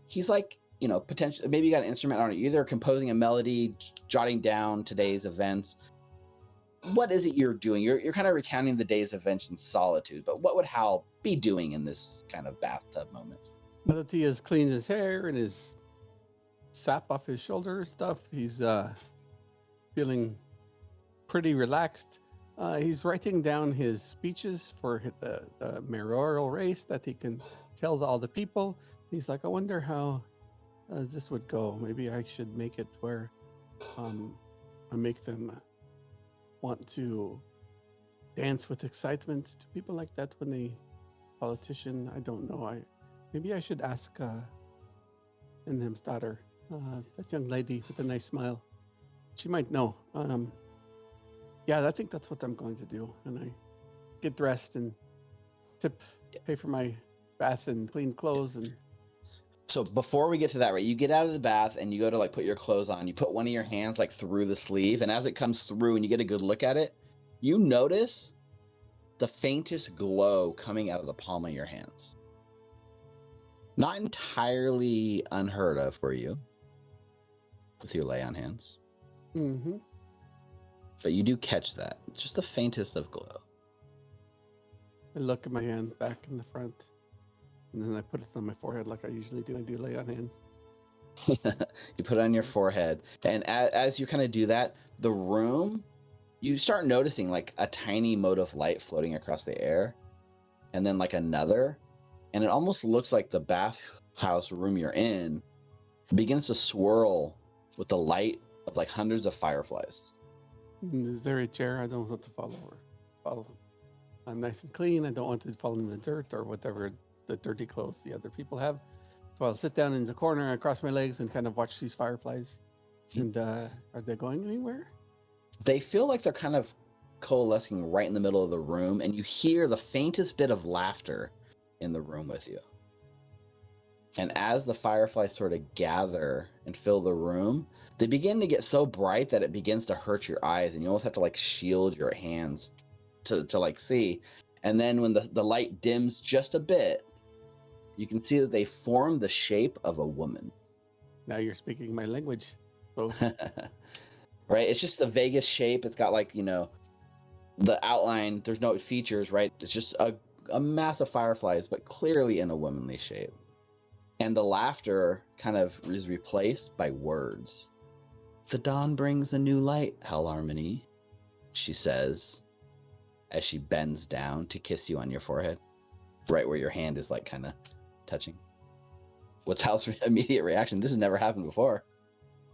He's like, potentially, maybe you got an instrument on it, either composing a melody, jotting down today's events. What is it you're doing? You're kind of recounting the day's events in solitude, but what would Hal be doing in this kind of bathtub moment? Matthias cleans his hair and his sap off his shoulder and stuff. He's feeling pretty relaxed. He's writing down his speeches for the mayoral race that he can tell all the people. He's like, I wonder how this would go. Maybe I should make it where I make them want to dance with excitement. Do people like that when a politician? I don't know. Maybe I should ask Inham's daughter, that young lady with a nice smile. She might know. Yeah, I think that's what I'm going to do. And I get dressed and tip, pay for my bath and clean clothes and. So before we get to that, right, you get out of the bath and you go to like put your clothes on. You put one of your hands like through the sleeve, and as it comes through and you get a good look at it, you notice the faintest glow coming out of the palm of your hands. Not entirely unheard of for you with your lay on hands. Mm-hmm. But you do catch that. Just the faintest of glow. I look at my hand back in the front, and then I put it on my forehead like I usually do. I do lay on hands. You put it on your forehead, and as you kind of do that, the room, you start noticing like a tiny mote of light floating across the air, and then like another, and it almost looks like the bathhouse room you're in begins to swirl with the light of like hundreds of fireflies. Is there a chair? I don't want to follow. I'm nice and clean. I don't want to fall in the dirt or whatever the dirty clothes the other people have. So I'll sit down in the corner, across my legs, and kind of watch these fireflies. And are they going anywhere? They feel like they're kind of coalescing right in the middle of the room, and you hear the faintest bit of laughter in the room with you. And as the fireflies sort of gather and fill the room, they begin to get so bright that it begins to hurt your eyes, and you almost have to like shield your hands to like see. And then when the light dims just a bit, you can see that they form the shape of a woman. Now you're speaking my language. So Right? It's just the vaguest shape. It's got like, the outline. There's no features, right? It's just a mass of fireflies, but clearly in a womanly shape. And the laughter kind of is replaced by words. The dawn brings a new light, Hell Harmony, she says, as she bends down to kiss you on your forehead, right where your hand is like kind of touching. What's Hal's immediate reaction? This has never happened before.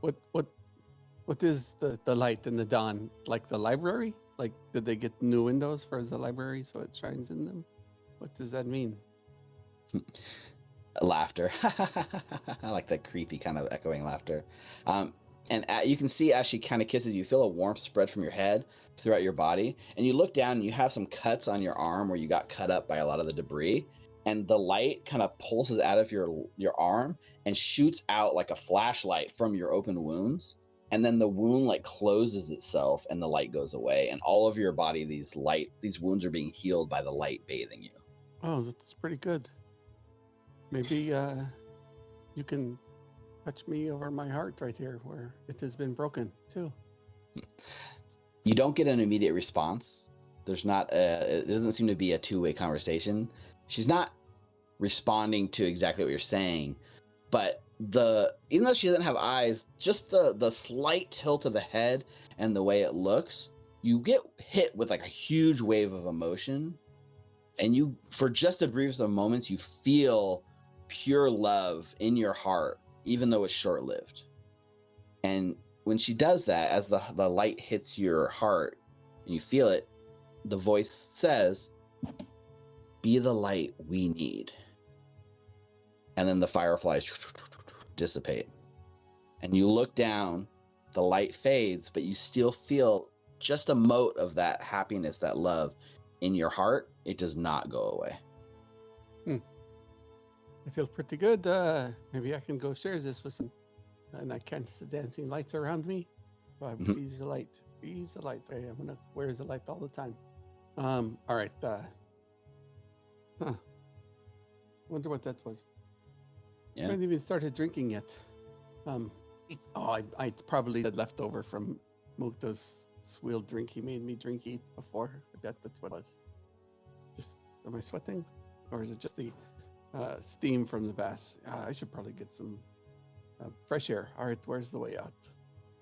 What is the light and the dawn? Like the library? Like, did they get new windows for the library so it shines in them? What does that mean? Laughter. I like that creepy kind of echoing laughter. And you can see as she kind of kisses you, feel a warmth spread from your head throughout your body. And you look down and you have some cuts on your arm where you got cut up by a lot of the debris. And the light kind of pulses out of your arm and shoots out like a flashlight from your open wounds. And then the wound like closes itself and the light goes away. And all over your body, these wounds are being healed by the light bathing you. Oh, that's pretty good. Maybe you can touch me over my heart right here where it has been broken too. You don't get an immediate response. There's not it doesn't seem to be a two-way conversation. She's not responding to exactly what you're saying, but even though she doesn't have eyes, just the slight tilt of the head and the way it looks, you get hit with like a huge wave of emotion, and you, for just a brief of moments, you feel pure love in your heart, even though it's short-lived. And when she does that, as the light hits your heart and you feel it, the voice says, "Be the light we need." And then the fireflies dissipate. And you look down, the light fades, but you still feel just a mote of that happiness, that love in your heart. It does not go away. I feel pretty good. Maybe I can go share this with some. And I catch the dancing lights around me. So bees the light. Bees the light. I'm going to wear the light all the time. All right. Wonder what that was. Yeah. I haven't even started drinking yet. I probably had leftover from Mukta's swill drink he made me eat before. I bet that's what it was. Just, am I sweating? Or is it just the steam from the bass? I should probably get some fresh air. All right, where's the way out?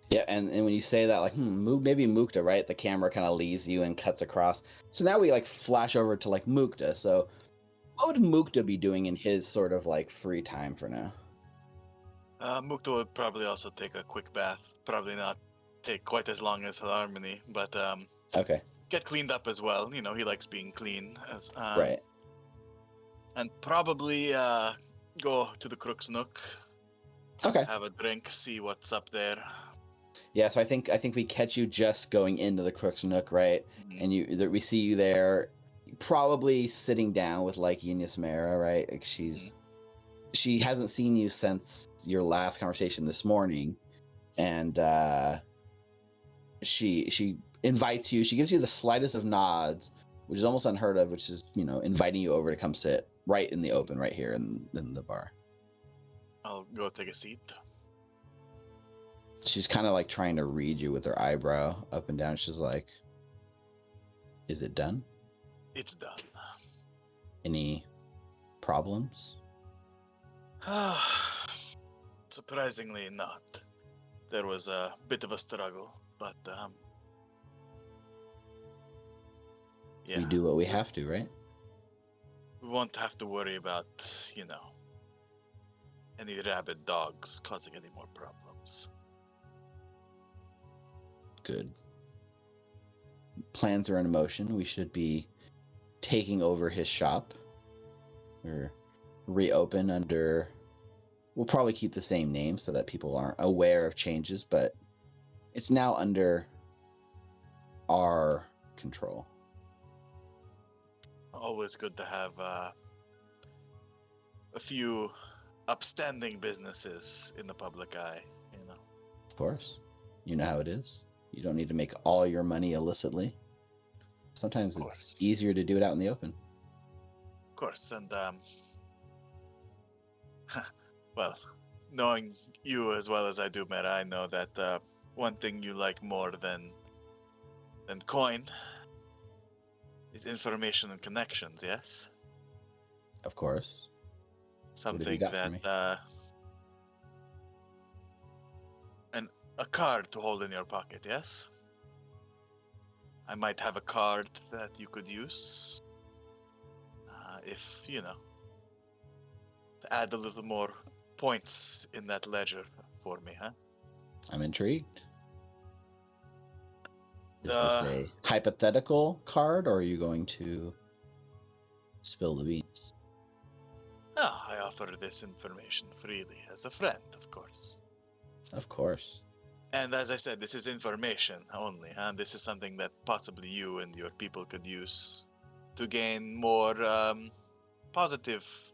Yeah, and when you say that, like, maybe Mukta, right? The camera kind of leaves you and cuts across. So now we like flash over to like Mukta. So what would Mukta be doing in his sort of like free time for now? Mukta would probably also take a quick bath. Probably not take quite as long as Harmony, but Okay. get cleaned up as well. He likes being clean. Right. And probably go to the Crook's Nook. Okay. Have a drink, see what's up there. Yeah, so I think we catch you just going into the Crook's Nook, right? Mhm. And we see you there. probably sitting down with like Ines Mera, right? Like she hasn't seen you since your last conversation this morning, and she invites you. She gives you the slightest of nods, which is almost unheard of, which is, inviting you over to come sit right in the open right here in the bar. I'll go take a seat. She's kind of like trying to read you with her eyebrow up and down. She's like, is it done? It's done. Any problems? Surprisingly not. There was a bit of a struggle, but yeah. We do what we have to, right? We won't have to worry about, any rabid dogs causing any more problems. Good. Plans are in motion. We should be taking over his shop. Or reopen under... We'll probably keep the same name so that people aren't aware of changes, but it's now under our control. Always good to have a few upstanding businesses in the public eye, Of course. You know how it is. You don't need to make all your money illicitly. Sometimes it's easier to do it out in the open. Of course, and well, knowing you as well as I do, Mera, I know that one thing you like more than coin is information and connections, yes? Of course. Something got for me? that a card to hold in your pocket, yes? I might have a card that you could use if, to add a little more points in that ledger for me, huh? I'm intrigued. Is this a hypothetical card, or are you going to spill the beans? Oh, I offer this information freely as a friend, of course. Of course. And as I said, this is information only, huh? This is something that possibly you and your people could use to gain more positive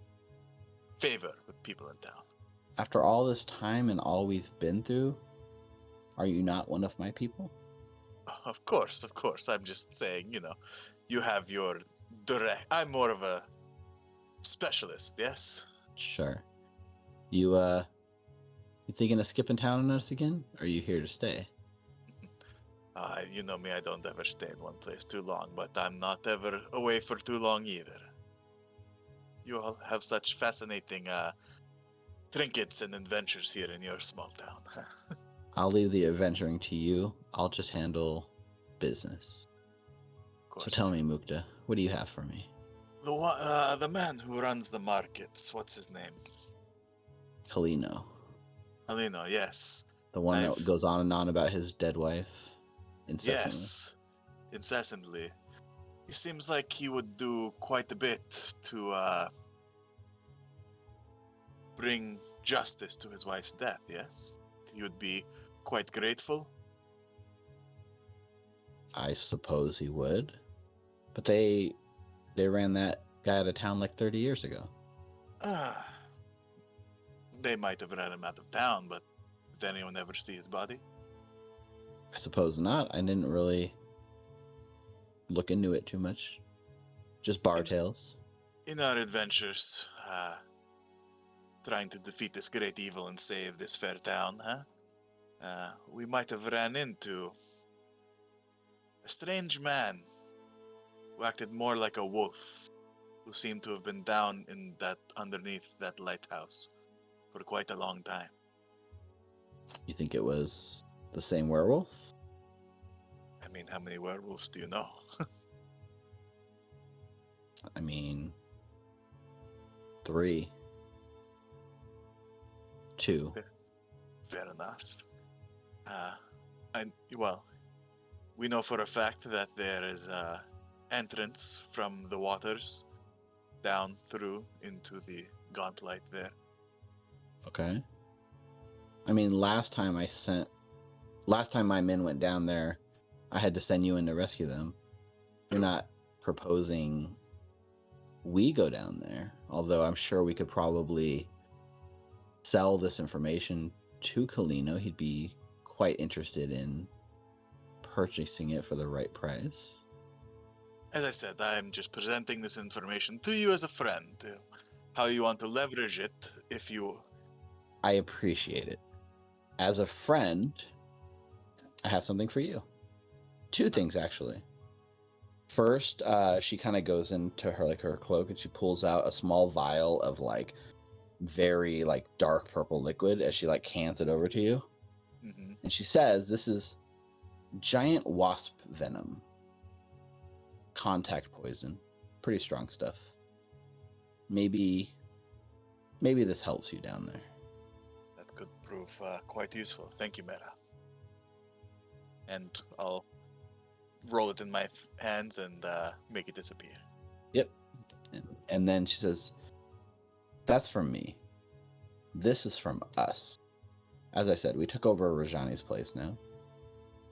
favor with people in town. After all this time and all we've been through, are you not one of my people? Of course. I'm just saying, you have your direct... I'm more of a specialist, yes? Sure. You thinking of skipping town on us again? Or are you here to stay? You know me, I don't ever stay in one place too long, but I'm not ever away for too long either. You all have such fascinating trinkets and adventures here in your small town. I'll leave the adventuring to you. I'll just handle business. So tell me, Mukta, what do you have for me? The man who runs the markets, what's his name? Kalino. Kalino, yes. The one that goes on and on about his dead wife incessantly. Yes, incessantly. He seems like he would do quite a bit to bring justice to his wife's death, yes? He would be quite grateful. I suppose he would. But they ran that guy out of town like 30 years ago. They might have ran him out of town, but did anyone ever see his body? I suppose not. I didn't really look into it too much. Just bar tales. In our adventures, trying to defeat this great evil and save this fair town, we might have ran into a strange man who acted more like a wolf, who seemed to have been down in that underneath that lighthouse for quite a long time. You think it was the same werewolf? I mean, how many werewolves do you know? I mean, 3. 2. Fair enough. Well, we know for a fact that there is a entrance from the waters down through into the gauntlet there. Okay. I mean, last time my men went down there, I had to send you in to rescue them. You're proposing we go down there. Although I'm sure we could probably sell this information to Kalino. He'd be quite interested in purchasing it for the right price. As I said, I'm just presenting this information to you as a friend. How you want to leverage it if you... I appreciate it. As a friend, I have something for you. Two things, actually. First, she kind of goes into her cloak and she pulls out a small vial of very dark purple liquid as she hands it over to you. Mm-hmm. And she says, "This is giant wasp venom. Contact poison. Pretty strong stuff. Maybe this helps you down there." That could prove quite useful. Thank you, Mera. And I'll roll it in my hands and make it disappear. Yep. And then she says, "That's from me. This is from us. As I said, we took over Rajani's place now.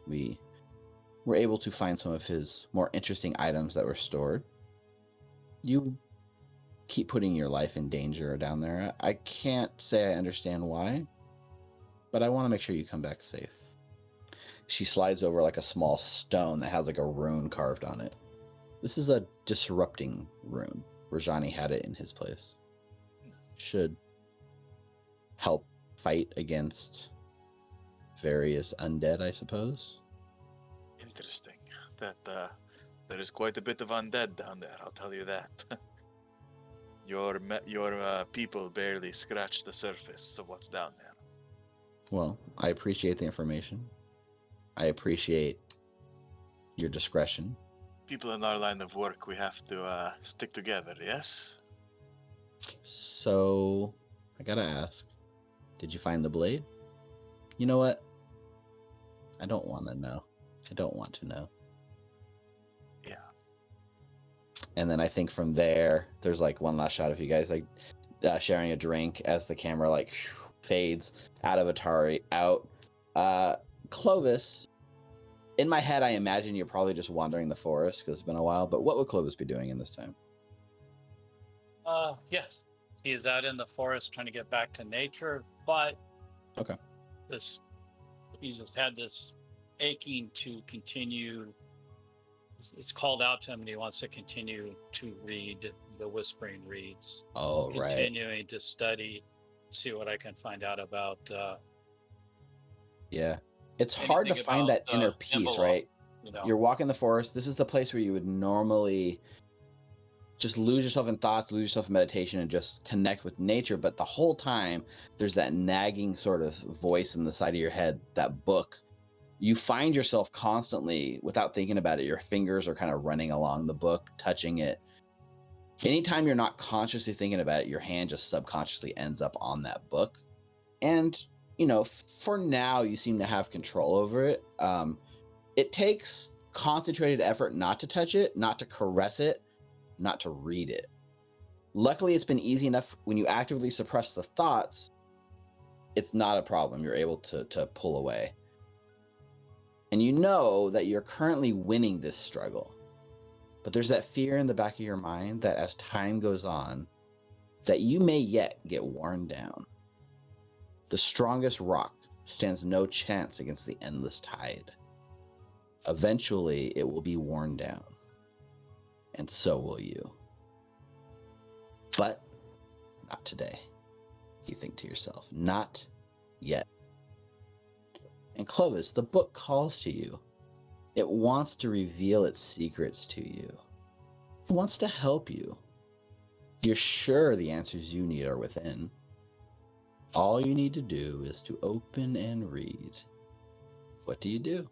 We were able to find some of his more interesting items that were stored. You keep putting your life in danger down there. I can't say I understand why, but I want to make sure you come back safe." She slides over a small stone that has a rune carved on it. This is a disrupting rune. Rajani had it in his place. Should help fight against various undead, I suppose. Interesting. That there is quite a bit of undead down there, I'll tell you that. Your people barely scratch the surface of what's down there. Well, I appreciate the information. I appreciate your discretion. People in our line of work, we have to stick together, yes? So, I gotta ask, did you find the blade? You know what? I don't want to know. I don't want to know. Yeah. And then I think from there, there's one last shot of you guys sharing a drink as the camera fades out of Atari out. Clovis, in my head, I imagine you're probably just wandering the forest because it's been a while, but what would Clovis be doing in this time? Yes. He is out in the forest trying to get back to nature, but Okay. He just had this aching to continue. It's called out to him and he wants to continue to read the Whispering Reeds. Oh, right. Continuing to study, see what I can find out about. Yeah. It's hard to find that inner peace, right? You're walking the forest. This is the place where you would normally just lose yourself in thoughts, lose yourself in meditation, and just connect with nature. But the whole time, there's that nagging sort of voice in the side of your head, that book. You find yourself constantly, without thinking about it, your fingers are kind of running along the book, touching it. Anytime you're not consciously thinking about it, your hand just subconsciously ends up on that book. And, for now, you seem to have control over it. It takes concentrated effort not to touch it, not to caress it, not to read it. Luckily, it's been easy enough when you actively suppress the thoughts, it's not a problem. You're able to pull away. And you know that you're currently winning this struggle. But there's that fear in the back of your mind that as time goes on, that you may yet get worn down. The strongest rock stands no chance against the endless tide. Eventually, it will be worn down. And so will you. But not today. You think to yourself, not yet. And Clovis, the book calls to you. It wants to reveal its secrets to you. It wants to help you. You're sure the answers you need are within. All you need to do is to open and read. What do?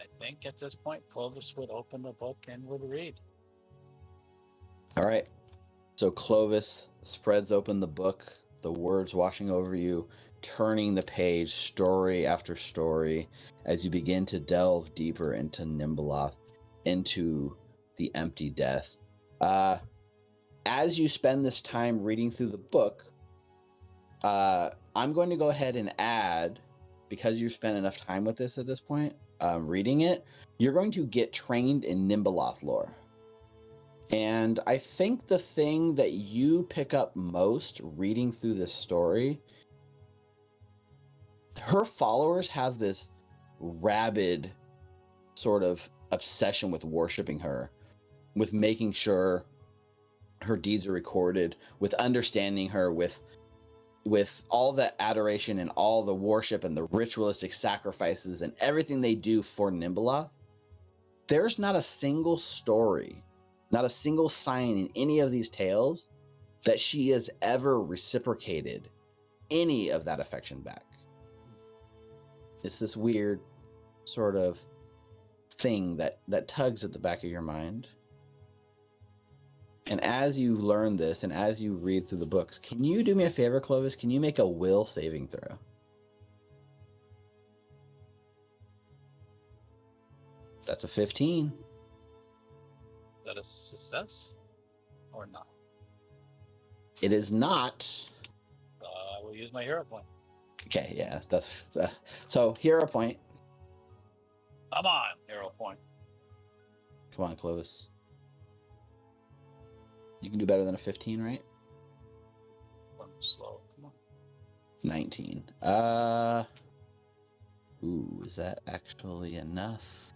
I think at this point, Clovis would open the book and would read. All right. So Clovis spreads open the book, the words washing over you, turning the page, story after story, as you begin to delve deeper into Nimbaloth, into the empty death. As you spend this time reading through the book, I'm going to go ahead and add, because you've spent enough time with this at this point, reading it, you're going to get trained in Nimbaloth lore. And I think the thing that you pick up most reading through this story, her followers have this rabid sort of obsession with worshiping her, with making sure her deeds are recorded, with understanding her, with all the adoration and all the worship and the ritualistic sacrifices and everything they do for Nimbaloth. There's not a single story, not a single sign in any of these tales that she has ever reciprocated any of that affection back. It's this weird sort of thing that tugs at the back of your mind. And as you learn this and as you read through the books, can you do me a favor, Clovis? Can you make a will saving throw? That's a 15. Is that a success or not? It is not. I will use my hero point. Okay, yeah, that's so hero point. Come on, hero point. Come on, Clovis. You can do better than a 15, right? I'm slow. Come on. 19. Ooh, is that actually enough?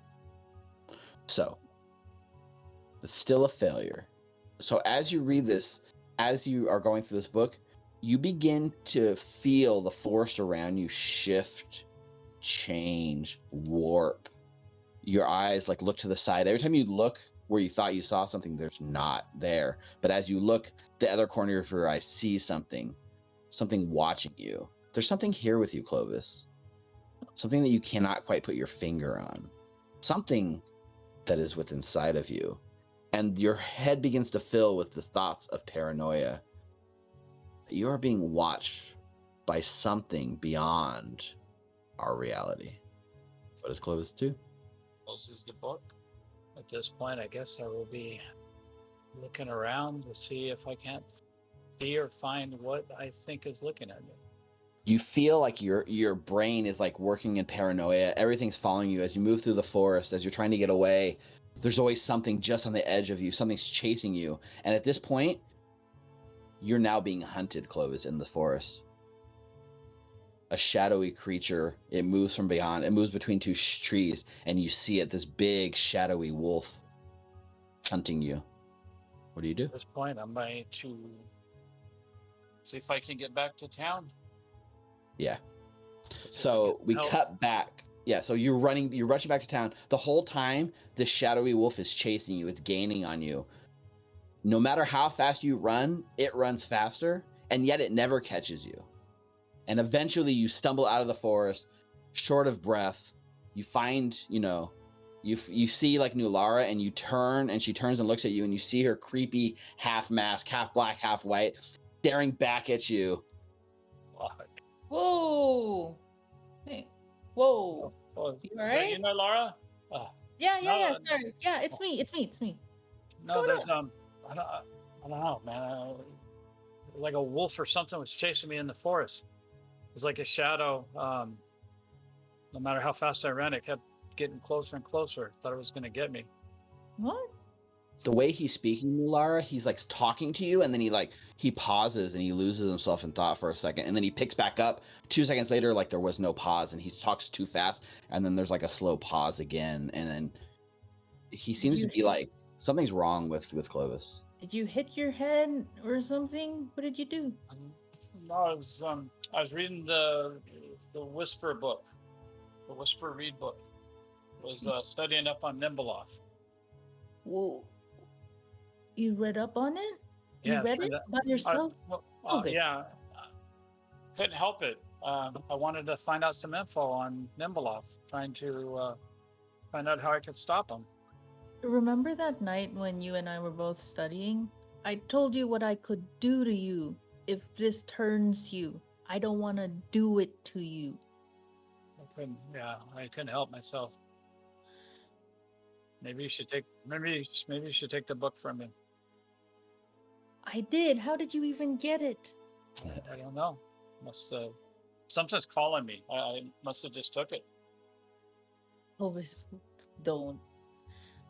So, it's still a failure. So as you read this, as you are going through this book, you begin to feel the force around you shift, change, warp. Your eyes like look to the side. Every time you look where you thought you saw something, there's not there. But as you look, the other corner of your eye sees something watching you. There's something here with you, Clovis. Something that you cannot quite put your finger on. Something that is within inside of you. And your head begins to fill with the thoughts of paranoia. That you are being watched by something beyond our reality. What does Clovis do? Closes the book. At this point, I guess I will be looking around to see if I can't see or find what I think is looking at me. You feel like your brain is like working in paranoia. Everything's following you as you move through the forest, as you're trying to get away. There's always something just on the edge of you. Something's chasing you. And at this point, you're now being hunted, Clovis, in the forest. A shadowy creature. It moves from beyond. It moves between two trees, and you see it, this big shadowy wolf hunting you. What do you do? At this point, I'm going to see if I can get back to town. Yeah. So we cut back. Yeah, so you're rushing back to town. The whole time, this shadowy wolf is chasing you. It's gaining on you. No matter how fast you run, it runs faster, and yet it never catches you. And eventually you stumble out of the forest, short of breath. You find, you see like Nulara, and you turn, and she turns and looks at you, and you see her creepy half mask, half black, half white, staring back at you. Whoa! Hey, whoa! Oh, You all right? You know, Laura? Yeah. Sorry. Yeah, it's me. What's going on? I don't know, man. Like a wolf or something was chasing me in the forest. It was like a shadow. No matter how fast I ran, it kept getting closer and closer. Thought it was going to get me. What? The way he's speaking, Lara, he's like talking to you, and then he pauses and he loses himself in thought for a second, and then he picks back up 2 seconds later, like there was no pause, and he talks too fast, and then there's like a slow pause again, and then he seems to be like something's wrong with Clovis. Did you hit your head or something? What did you do? No, I was reading the Whisper book, the Whisper Read book. Was studying up on Nimbaloth. Whoa. You read up on it? Yeah, you read it by yourself? Yeah, couldn't help it. I wanted to find out some info on Nimbaloth, trying to find out how I could stop him. Remember that night when you and I were both studying? I told you what I could do to you if this turns you. I don't want to do it to you. I couldn't help myself. Maybe you should take the book from me. I did. How did you even get it? I don't know. Something's calling me. I must have just took it. Always don't.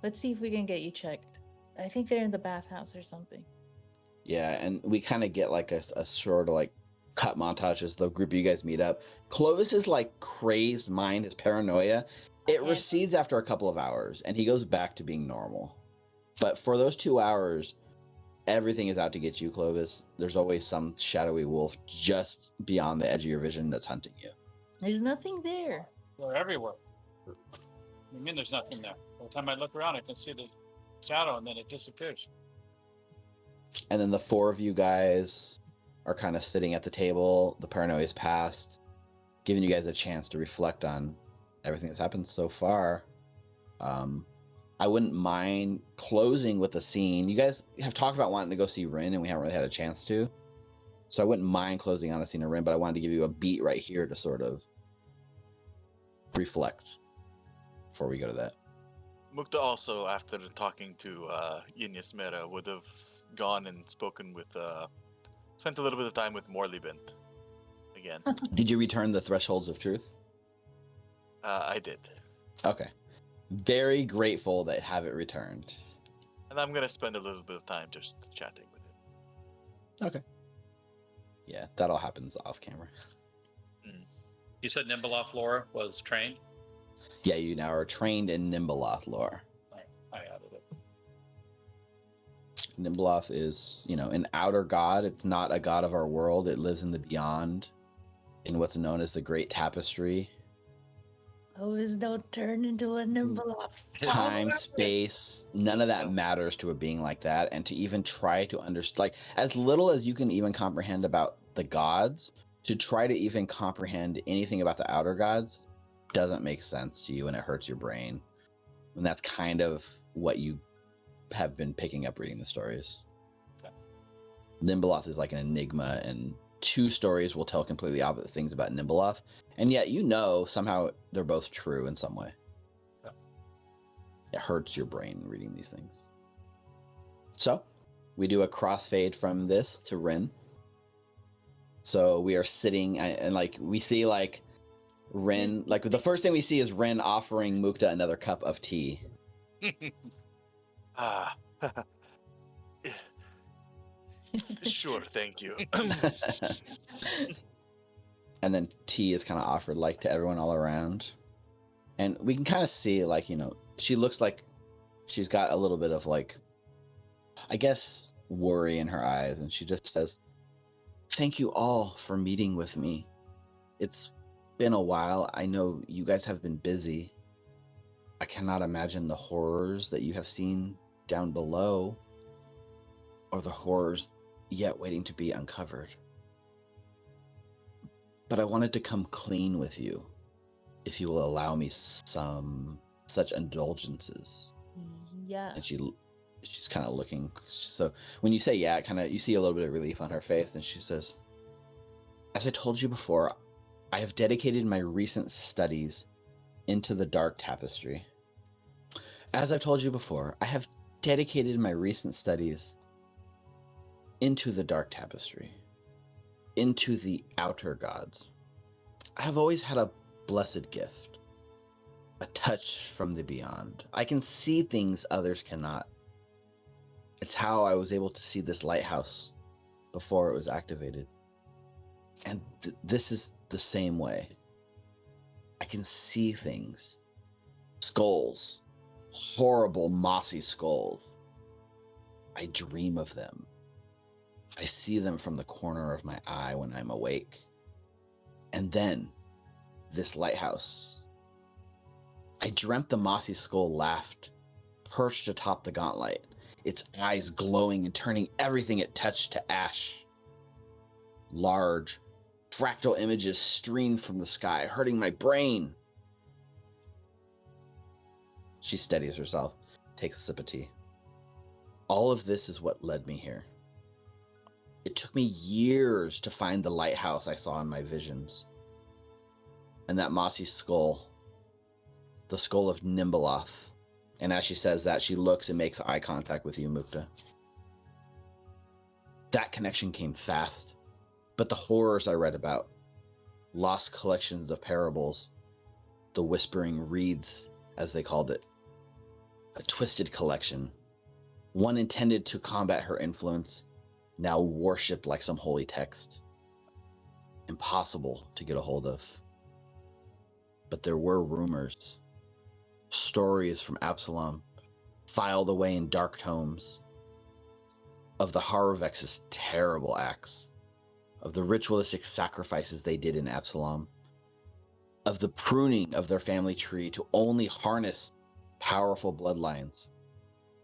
Let's see if we can get you checked. I think they're in the bathhouse or something. Yeah, and we kind of get like a sort of like cut montage as the group of you guys meet up. Clovis's like crazed mind, his paranoia, it Okay. recedes after a couple of hours and he goes back to being normal. But for those 2 hours, everything is out to get you, Clovis. There's always some shadowy wolf just beyond the edge of your vision that's hunting you. There's nothing there. They're everywhere. What do you mean there's nothing there? Every time I look around, I can see the shadow, and then it disappears. And then the 4 of you guys are kind of sitting at the table. The paranoia is past, giving you guys a chance to reflect on everything that's happened so far. I wouldn't mind closing with a scene. You guys have talked about wanting to go see Rin, and we haven't really had a chance to. So I wouldn't mind closing on a scene of Rin, but I wanted to give you a beat right here to sort of reflect before we go to that. Mukta also, after talking to Yinyas Mera, would have gone and spoken with, spent a little bit of time with Morlibent again. Did you return the Thresholds of Truth? I did. Okay. Very grateful that have it returned. And I'm going to spend a little bit of time just chatting with him. Okay. Yeah, that all happens off camera. You said Nimbaloth lore was trained? Yeah, you now are trained in Nimbaloth lore. I added it. Nimbaloth is, an outer god. It's not a god of our world. It lives in the beyond, in what's known as the Great Tapestry. Always don't turn into a Nimbaloth. Time, space, none of that matters to a being like that. And to even try to understand, like, as little as you can even comprehend about the gods, to try to even comprehend anything about the outer gods doesn't make sense to you, and it hurts your brain. And that's kind of what you have been picking up reading the stories. Okay. Nimbaloth is like an enigma, and 2 stories will tell completely opposite things about Nimbaloth, and yet somehow they're both true in some way. Yeah. It hurts your brain reading these things. So we do a crossfade from this to Rin. So we are sitting and like we see like Rin, like the first thing we see is Rin offering Mukta another cup of tea. Sure, thank you. And then tea is kind of offered like to everyone all around. And we can kind of see like, she looks like she's got a little bit of like, I guess, worry in her eyes. And she just says, "Thank you all for meeting with me. It's been a while. I know you guys have been busy. I cannot imagine the horrors that you have seen down below, or the horrors yet waiting to be uncovered. But I wanted to come clean with you, if you will allow me some such indulgences." Yeah. And she's kind of looking. So when you say yeah, you see a little bit of relief on her face, and she says, "As I told you before, I have dedicated my recent studies into the Dark Tapestry. As I've told you before, I have dedicated my recent studies into the Dark Tapestry, into the outer gods. I have always had a blessed gift, a touch from the beyond. I can see things others cannot. It's how I was able to see this lighthouse before it was activated. And this is the same way. I can see things. Skulls. Horrible, mossy skulls. I dream of them. I see them from the corner of my eye when I'm awake. And then, this lighthouse. I dreamt the mossy skull laughed, perched atop the gauntlet, its eyes glowing and turning everything it touched to ash. Large, fractal images streamed from the sky, hurting my brain. She steadies herself, takes a sip of tea. All of this is what led me here. It took me years to find the lighthouse I saw in my visions. And that mossy skull, the skull of Nimbaloth. And as she says that, she looks and makes eye contact with you, Mukta. That connection came fast. But the horrors I read about, lost collections of parables, the whispering reeds, as they called it, a twisted collection, one intended to combat her influence, now worshipped like some holy text. Impossible to get a hold of. But there were rumors, stories from Absalom, filed away in dark tomes, of the Harovex's terrible acts, of the ritualistic sacrifices they did in Absalom, of the pruning of their family tree to only harness powerful bloodlines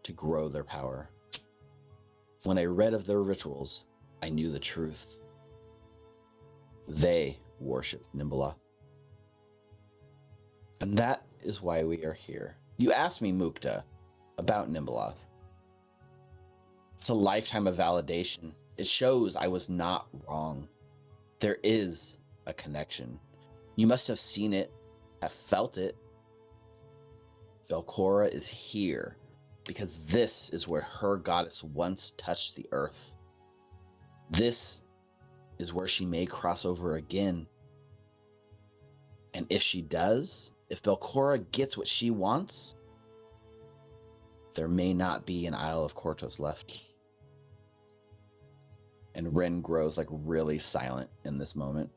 to grow their power. When I read of their rituals, I knew the truth. They worshipped Nimbaloth. And that is why we are here. You asked me, Mukta, about Nimbaloth. It's a lifetime of validation. It shows I was not wrong. There is a connection. You must have seen it, have felt it. Belcorra is here because this is where her goddess once touched the earth. This is where she may cross over again. And if she does, if Belcorra gets what she wants, there may not be an Isle of Kortos left. And Ren grows like really silent in this moment.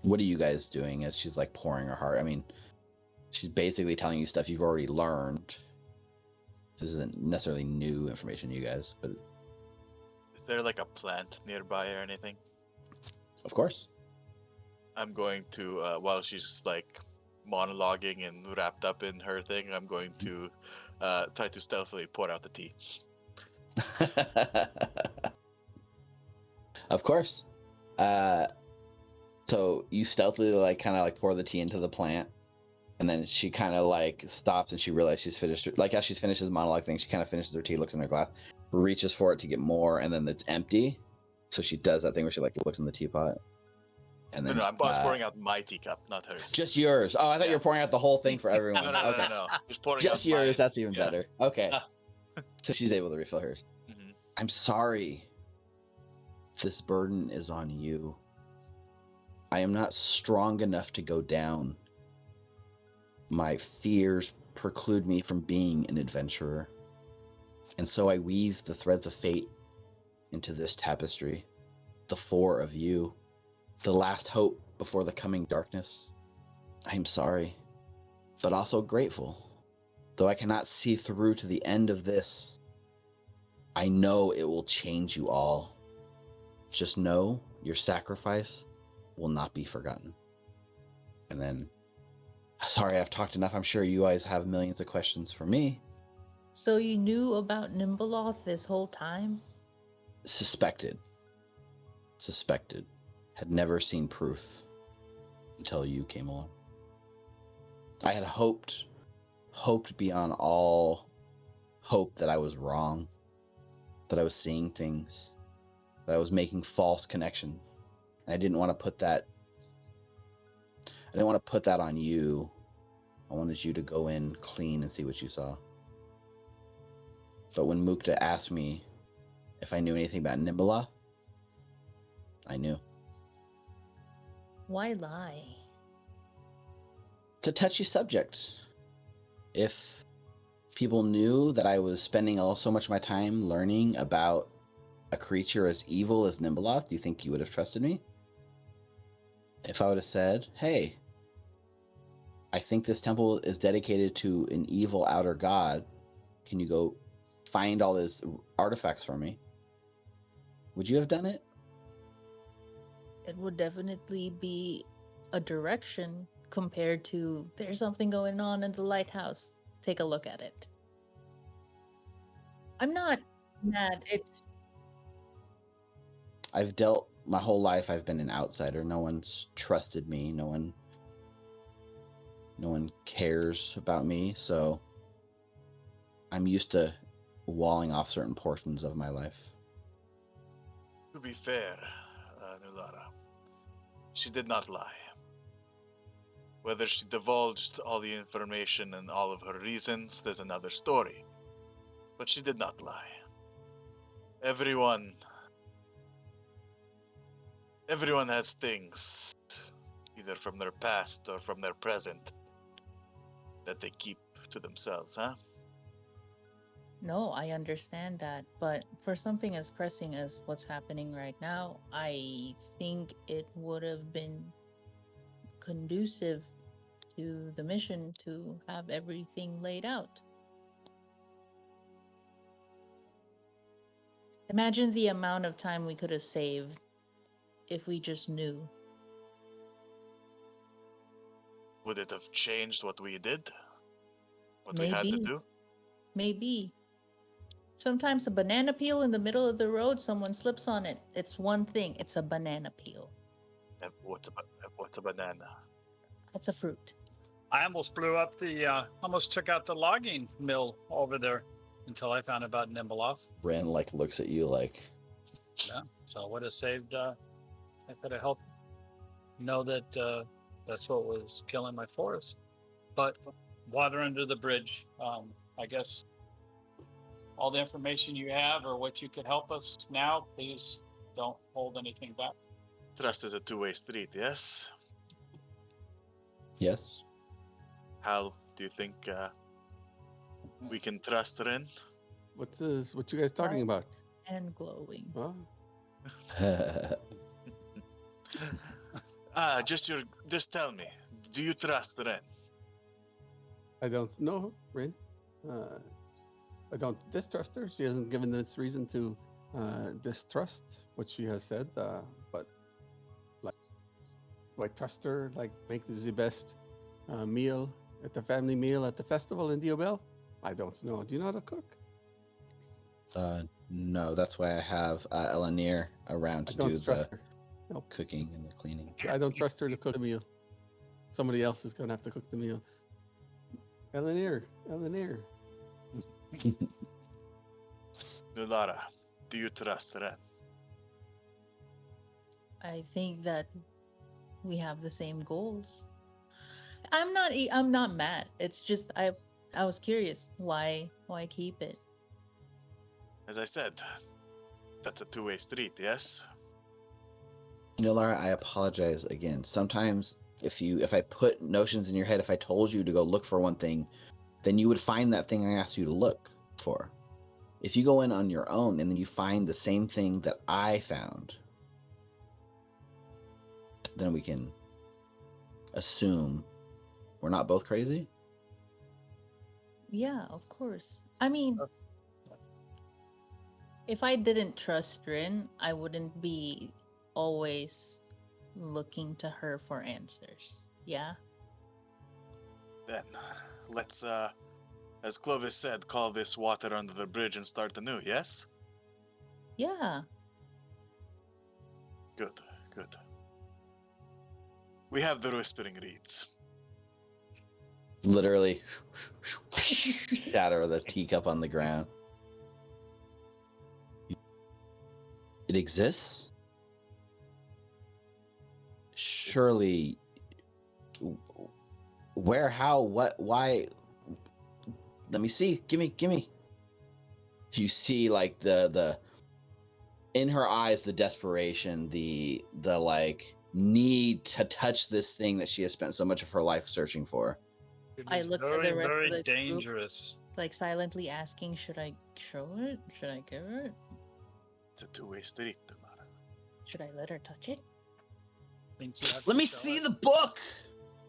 What are you guys doing as she's like pouring her heart? I mean, she's basically telling you stuff you've already learned. This isn't necessarily new information to you guys, but... Is there like a plant nearby or anything? Of course. I'm going to, while she's like monologuing and wrapped up in her thing, I'm going to try to stealthily pour out the tea. Of course. So you stealthily like kind of like pour the tea into the plant, and then she kind of like stops and she realizes she's finished. Like as she's finished this monologue thing, she kind of finishes her tea, looks in her glass, reaches for it to get more, and then it's empty. So she does that thing where she like looks in the teapot. And then No, I was pouring out my teacup, not hers. Just yours. Oh, I thought you were pouring out the whole thing for everyone. No, Okay. no. Just pouring Just out yours. mine. That's even better. Okay. So she's able to refill hers. Mhm. I'm sorry. This burden is on you. I am not strong enough to go down. My fears preclude me from being an adventurer. And so I weave the threads of fate into this tapestry. The four of you. The last hope before the coming darkness. I am sorry, but also grateful. Though I cannot see through to the end of this, I know it will change you all. Just know your sacrifice will not be forgotten. And then, sorry, I've talked enough. I'm sure you guys have millions of questions for me. So you knew about Nimbaloth this whole time? Suspected. Had never seen proof until you came along. I had hoped beyond all hope that I was wrong, that I was seeing things, that I was making false connections. And I didn't want to put that on you. I wanted you to go in clean and see what you saw. But when Mukta asked me if I knew anything about Nimbaloth, I knew. Why lie? It's a touchy subject. If people knew that I was spending so much of my time learning about a creature as evil as Nimbaloth, do you think you would have trusted me? If I would have said, hey, I think this temple is dedicated to an evil outer god, can you go find all these artifacts for me? Would you have done it? It would definitely be a direction compared to there's something going on in the lighthouse. Take a look at it. I'm not mad. I've dealt my whole life. I've been an outsider. No one's trusted me. No one cares about me. So I'm used to walling off certain portions of my life. To be fair, Nulara, she did not lie. Whether she divulged all the information and all of her reasons, there's another story. But she did not lie. Everyone has things, either from their past or from their present, that they keep to themselves, huh? No, I understand that, but for something as pressing as what's happening right now, I think it would have been conducive to the mission to have everything laid out. Imagine the amount of time we could have saved if we just knew. Would it have changed what we did? What we had to Maybe. do? Maybe. Sometimes a banana peel in the middle of the road, someone slips on it. It's one thing. It's a banana peel. What's a banana? It's a fruit. I almost blew up almost took out the logging mill over there until I found about Nimbeloff. Ren like looks at you like, Yeah, so I would have saved. I could have helped know that that's what was killing my forest. But water under the bridge. I guess all the information you have or what you could help us now, please don't hold anything back. Trust is a two-way street, yes? yes. How do you think we can trust Ren? What you guys talking about? And glowing. Huh? Just tell me, do you trust Ren? I don't know, Rin. I don't distrust her. She hasn't given us reason to distrust what she has said. But like, do I trust her? Like, make the best meal at the family meal at the festival in Diobel? I don't know. Do you know how to cook? No, that's why I have Elanir around I to don't do the trust her. No, cooking and the cleaning. I don't trust her to cook a meal. Somebody else is gonna have to cook the meal. Elanir. Nulara, do you trust Ren? I think that we have the same goals. I'm not mad. It's just I was curious why keep it. As I said, that's a two-way street, yes? You know, Lara, I apologize again. Sometimes if I put notions in your head, if I told you to go look for one thing, then you would find that thing I asked you to look for. If you go in on your own and then you find the same thing that I found, then we can assume we're not both crazy. Yeah, of course. I mean, if I didn't trust Rin, I wouldn't be always looking to her for answers. Yeah? Then, let's, as Clovis said, call this water under the bridge and start anew, yes? Yeah. Good. We have the Whispering Reeds. Literally shatter the teacup on the ground. It exists? Surely. Where, how, what, why? Let me see. Gimme. You see like the in her eyes, the desperation, the like need to touch this thing that she has spent so much of her life searching for. It I is looked at very, the rest of very the group. dangerous. Like silently asking, should I show it? Should I give it? It's a two-way street, Nulara. Should I let her touch it? Think you have Let to me show see it? the book.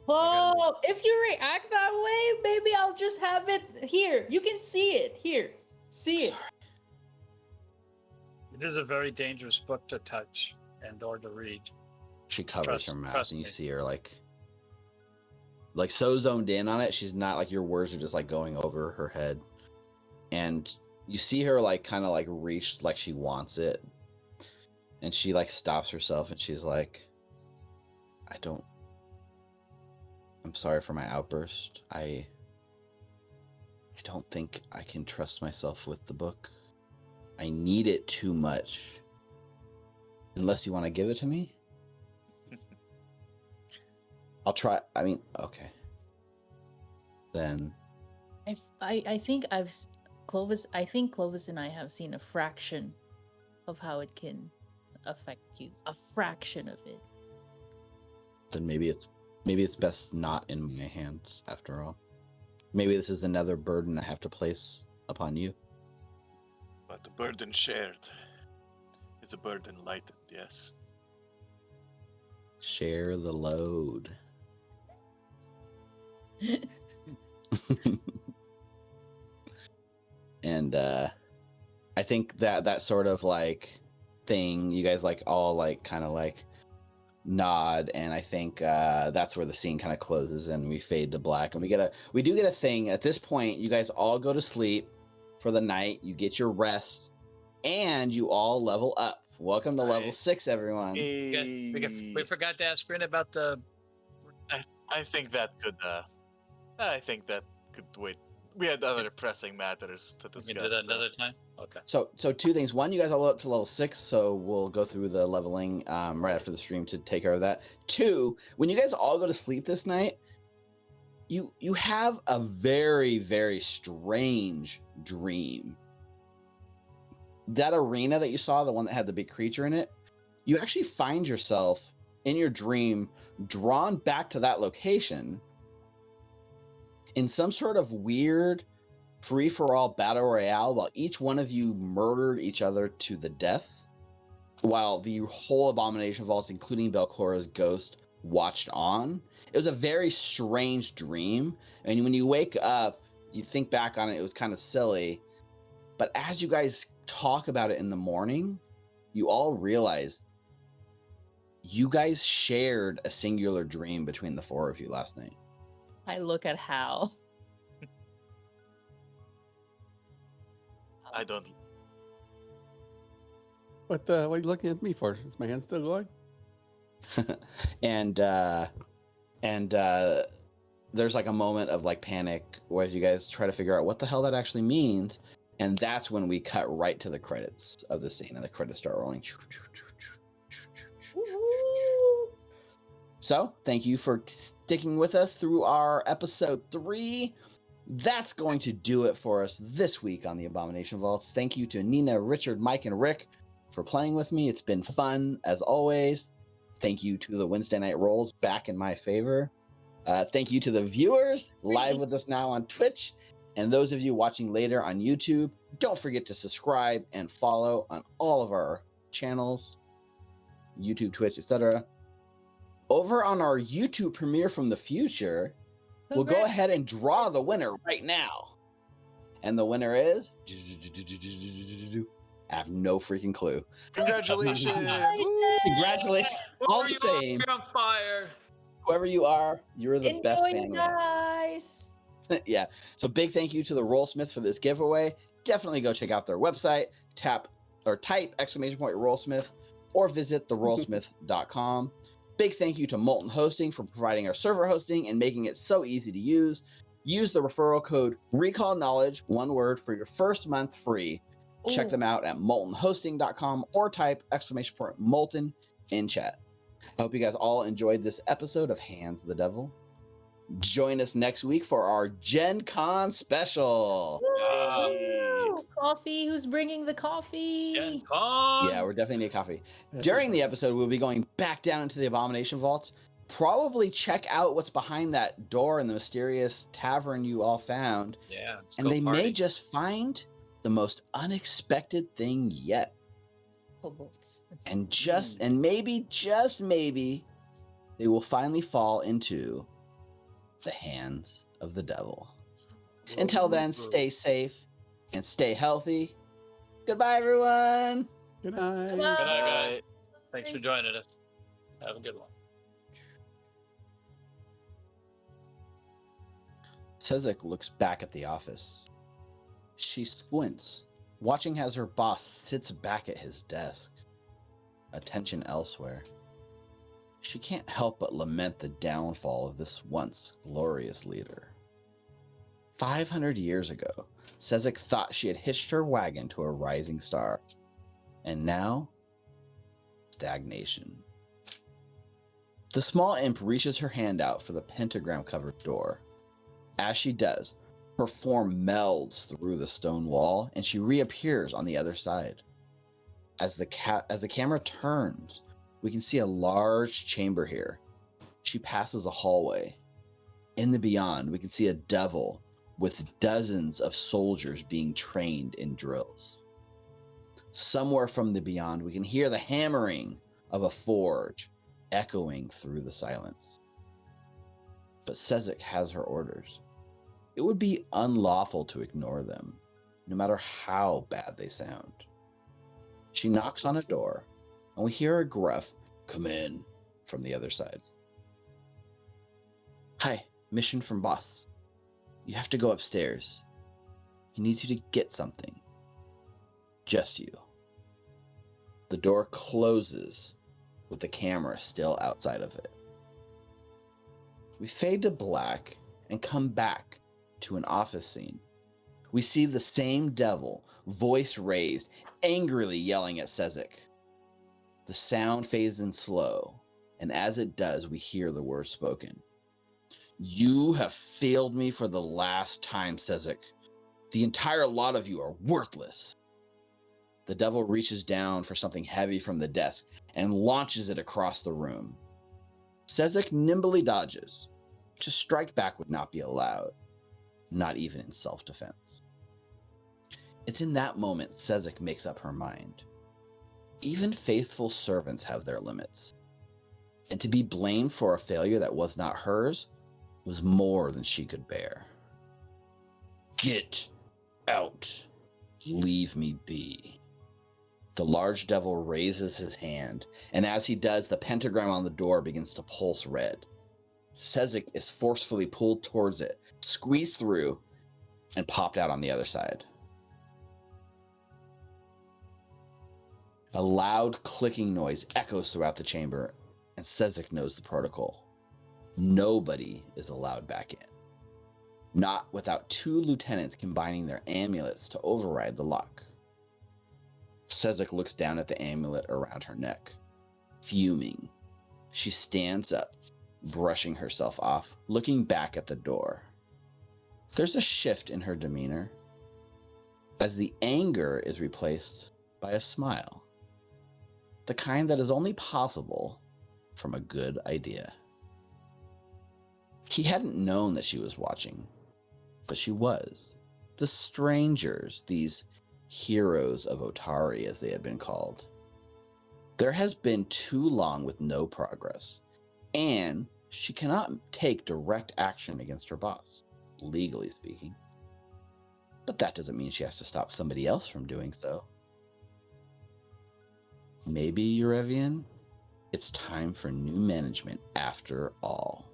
Oh, if you react that way, maybe I'll just have it here. You can see it. Here. See it. It is a very dangerous book to touch and or to read. She covers her mouth trust and you me. see her like so zoned in on it. She's not like, your words are just like going over her head. And you see her like kind of like reach like she wants it. And she like stops herself and she's like, I'm sorry for my outburst. I don't think I can trust myself with the book. I need it too much. Unless you want to give it to me? I'll try. I mean, okay. Then I think Clovis and I have seen a fraction of how it can affect you. A fraction of it. then maybe it's best not in my hands after all. Maybe this is another burden I have to place upon you. But the burden shared is a burden lightened, yes. Share the load. And I think that sort of like thing, you guys like all like kind of like nod, and I think that's where the scene kind of closes and we fade to black, and we do get a thing at this point. You guys all go to sleep for the night, you get your rest, and you all level up. Welcome to level 6, everyone. We forgot to ask Bryn about the. I think that could wait. We had other pressing matters to discuss. We can do that another time. Okay. So two things. One, you guys all up to level 6, so we'll go through the leveling right after the stream to take care of that. 2, when you guys all go to sleep this night, you have a very, very strange dream. That arena that you saw, the one that had the big creature in it, you actually find yourself in your dream drawn back to that location in some sort of weird free-for-all battle royale while each one of you murdered each other to the death, while the whole Abomination Vaults, including Belcorra's ghost, watched on. It was a very strange dream, and when you wake up, you think back on it, it was kind of silly, but as you guys talk about it in the morning, you all realize you guys shared a singular dream between the 4 of you last night. I look at Hal. I don't. What are you looking at me for? Is my hand still going? and there's like a moment of like panic where you guys try to figure out what the hell that actually means, and that's when we cut right to the credits of the scene, and the credits start rolling. So thank you for sticking with us through our episode 3. That's going to do it for us this week on the Abomination Vaults. Thank you to Ninna, Richard, Mike, and Rick for playing with me. It's been fun as always. Thank you to the Wednesday night rolls back in my favor. Thank you to the viewers live with us now on Twitch, and those of you watching later on YouTube. Don't forget to subscribe and follow on all of our channels, YouTube, Twitch, etc. Over on our YouTube premiere from the future, we'll go ahead and draw the winner right now. And the winner is... I have no freaking clue. Congratulations! Congratulations. All the same. You're on fire. Whoever you are, you're the best fan. Enjoy, guys. Yeah. So big thank you to the Rollsmith for this giveaway. Definitely go check out their website, type !Rollsmith, or visit therollsmith.com. Big thank you to Molten Hosting for providing our server hosting and making it so easy to use. Use the referral code RecallKnowledge, one word, for your first month free. Check them out at moltenhosting.com or type !Molten in chat. I hope you guys all enjoyed this episode of Hands of the Devil. Join us next week for our Gen Con special. Coffee. Who's bringing the coffee? Gen Con. Yeah, we're definitely need coffee. During the episode, we'll be going back down into the Abomination Vaults. Probably check out what's behind that door in the mysterious tavern you all found. Yeah. And they may just find the most unexpected thing yet. Kobolds. And maybe, just maybe, they will finally fall into the hands of the devil. Until then, stay safe and stay healthy. Goodbye, everyone. Good night. Good night, guys. Thanks for joining us. Have a good one. Sezek looks back at the office. She squints, watching as her boss sits back at his desk, attention elsewhere. She can't help but lament the downfall of this once glorious leader. 500 years ago, Sezek thought she had hitched her wagon to a rising star. And now, stagnation. The small imp reaches her hand out for the pentagram-covered door. As she does, her form melds through the stone wall, and she reappears on the other side. As the camera turns, we can see a large chamber here. She passes a hallway. In the beyond, we can see a devil with dozens of soldiers being trained in drills. Somewhere from the beyond, we can hear the hammering of a forge echoing through the silence. But Sezek has her orders. It would be unlawful to ignore them, no matter how bad they sound. She knocks on a door, and we hear a gruff, "Come in," from the other side. "Hi, mission from boss. You have to go upstairs. He needs you to get something. Just you." The door closes with the camera still outside of it. We fade to black and come back to an office scene. We see the same devil, voice raised, angrily yelling at Sezek. The sound fades in slow, and as it does, we hear the words spoken. "You have failed me for the last time, Sezek. The entire lot of you are worthless." The devil reaches down for something heavy from the desk and launches it across the room. Sezek nimbly dodges. To strike back would not be allowed, not even in self-defense. It's in that moment Sezek makes up her mind. Even faithful servants have their limits, and to be blamed for a failure that was not hers was more than she could bear. "Get out. Leave me be." The large devil raises his hand, and as he does, the pentagram on the door begins to pulse red. Sezek is forcefully pulled towards it, squeezed through, and popped out on the other side. A loud clicking noise echoes throughout the chamber, and Sezek knows the protocol. Nobody is allowed back in. Not without two lieutenants combining their amulets to override the lock. Sezek looks down at the amulet around her neck, fuming. She stands up, brushing herself off, looking back at the door. There's a shift in her demeanor, as the anger is replaced by a smile. The kind that is only possible from a good idea. He hadn't known that she was watching, but she was. The strangers, these heroes of Otari, as they had been called. There has been too long with no progress, and she cannot take direct action against her boss, legally speaking. But that doesn't mean she has to stop somebody else from doing so. Maybe, Eurevian, it's time for new management after all.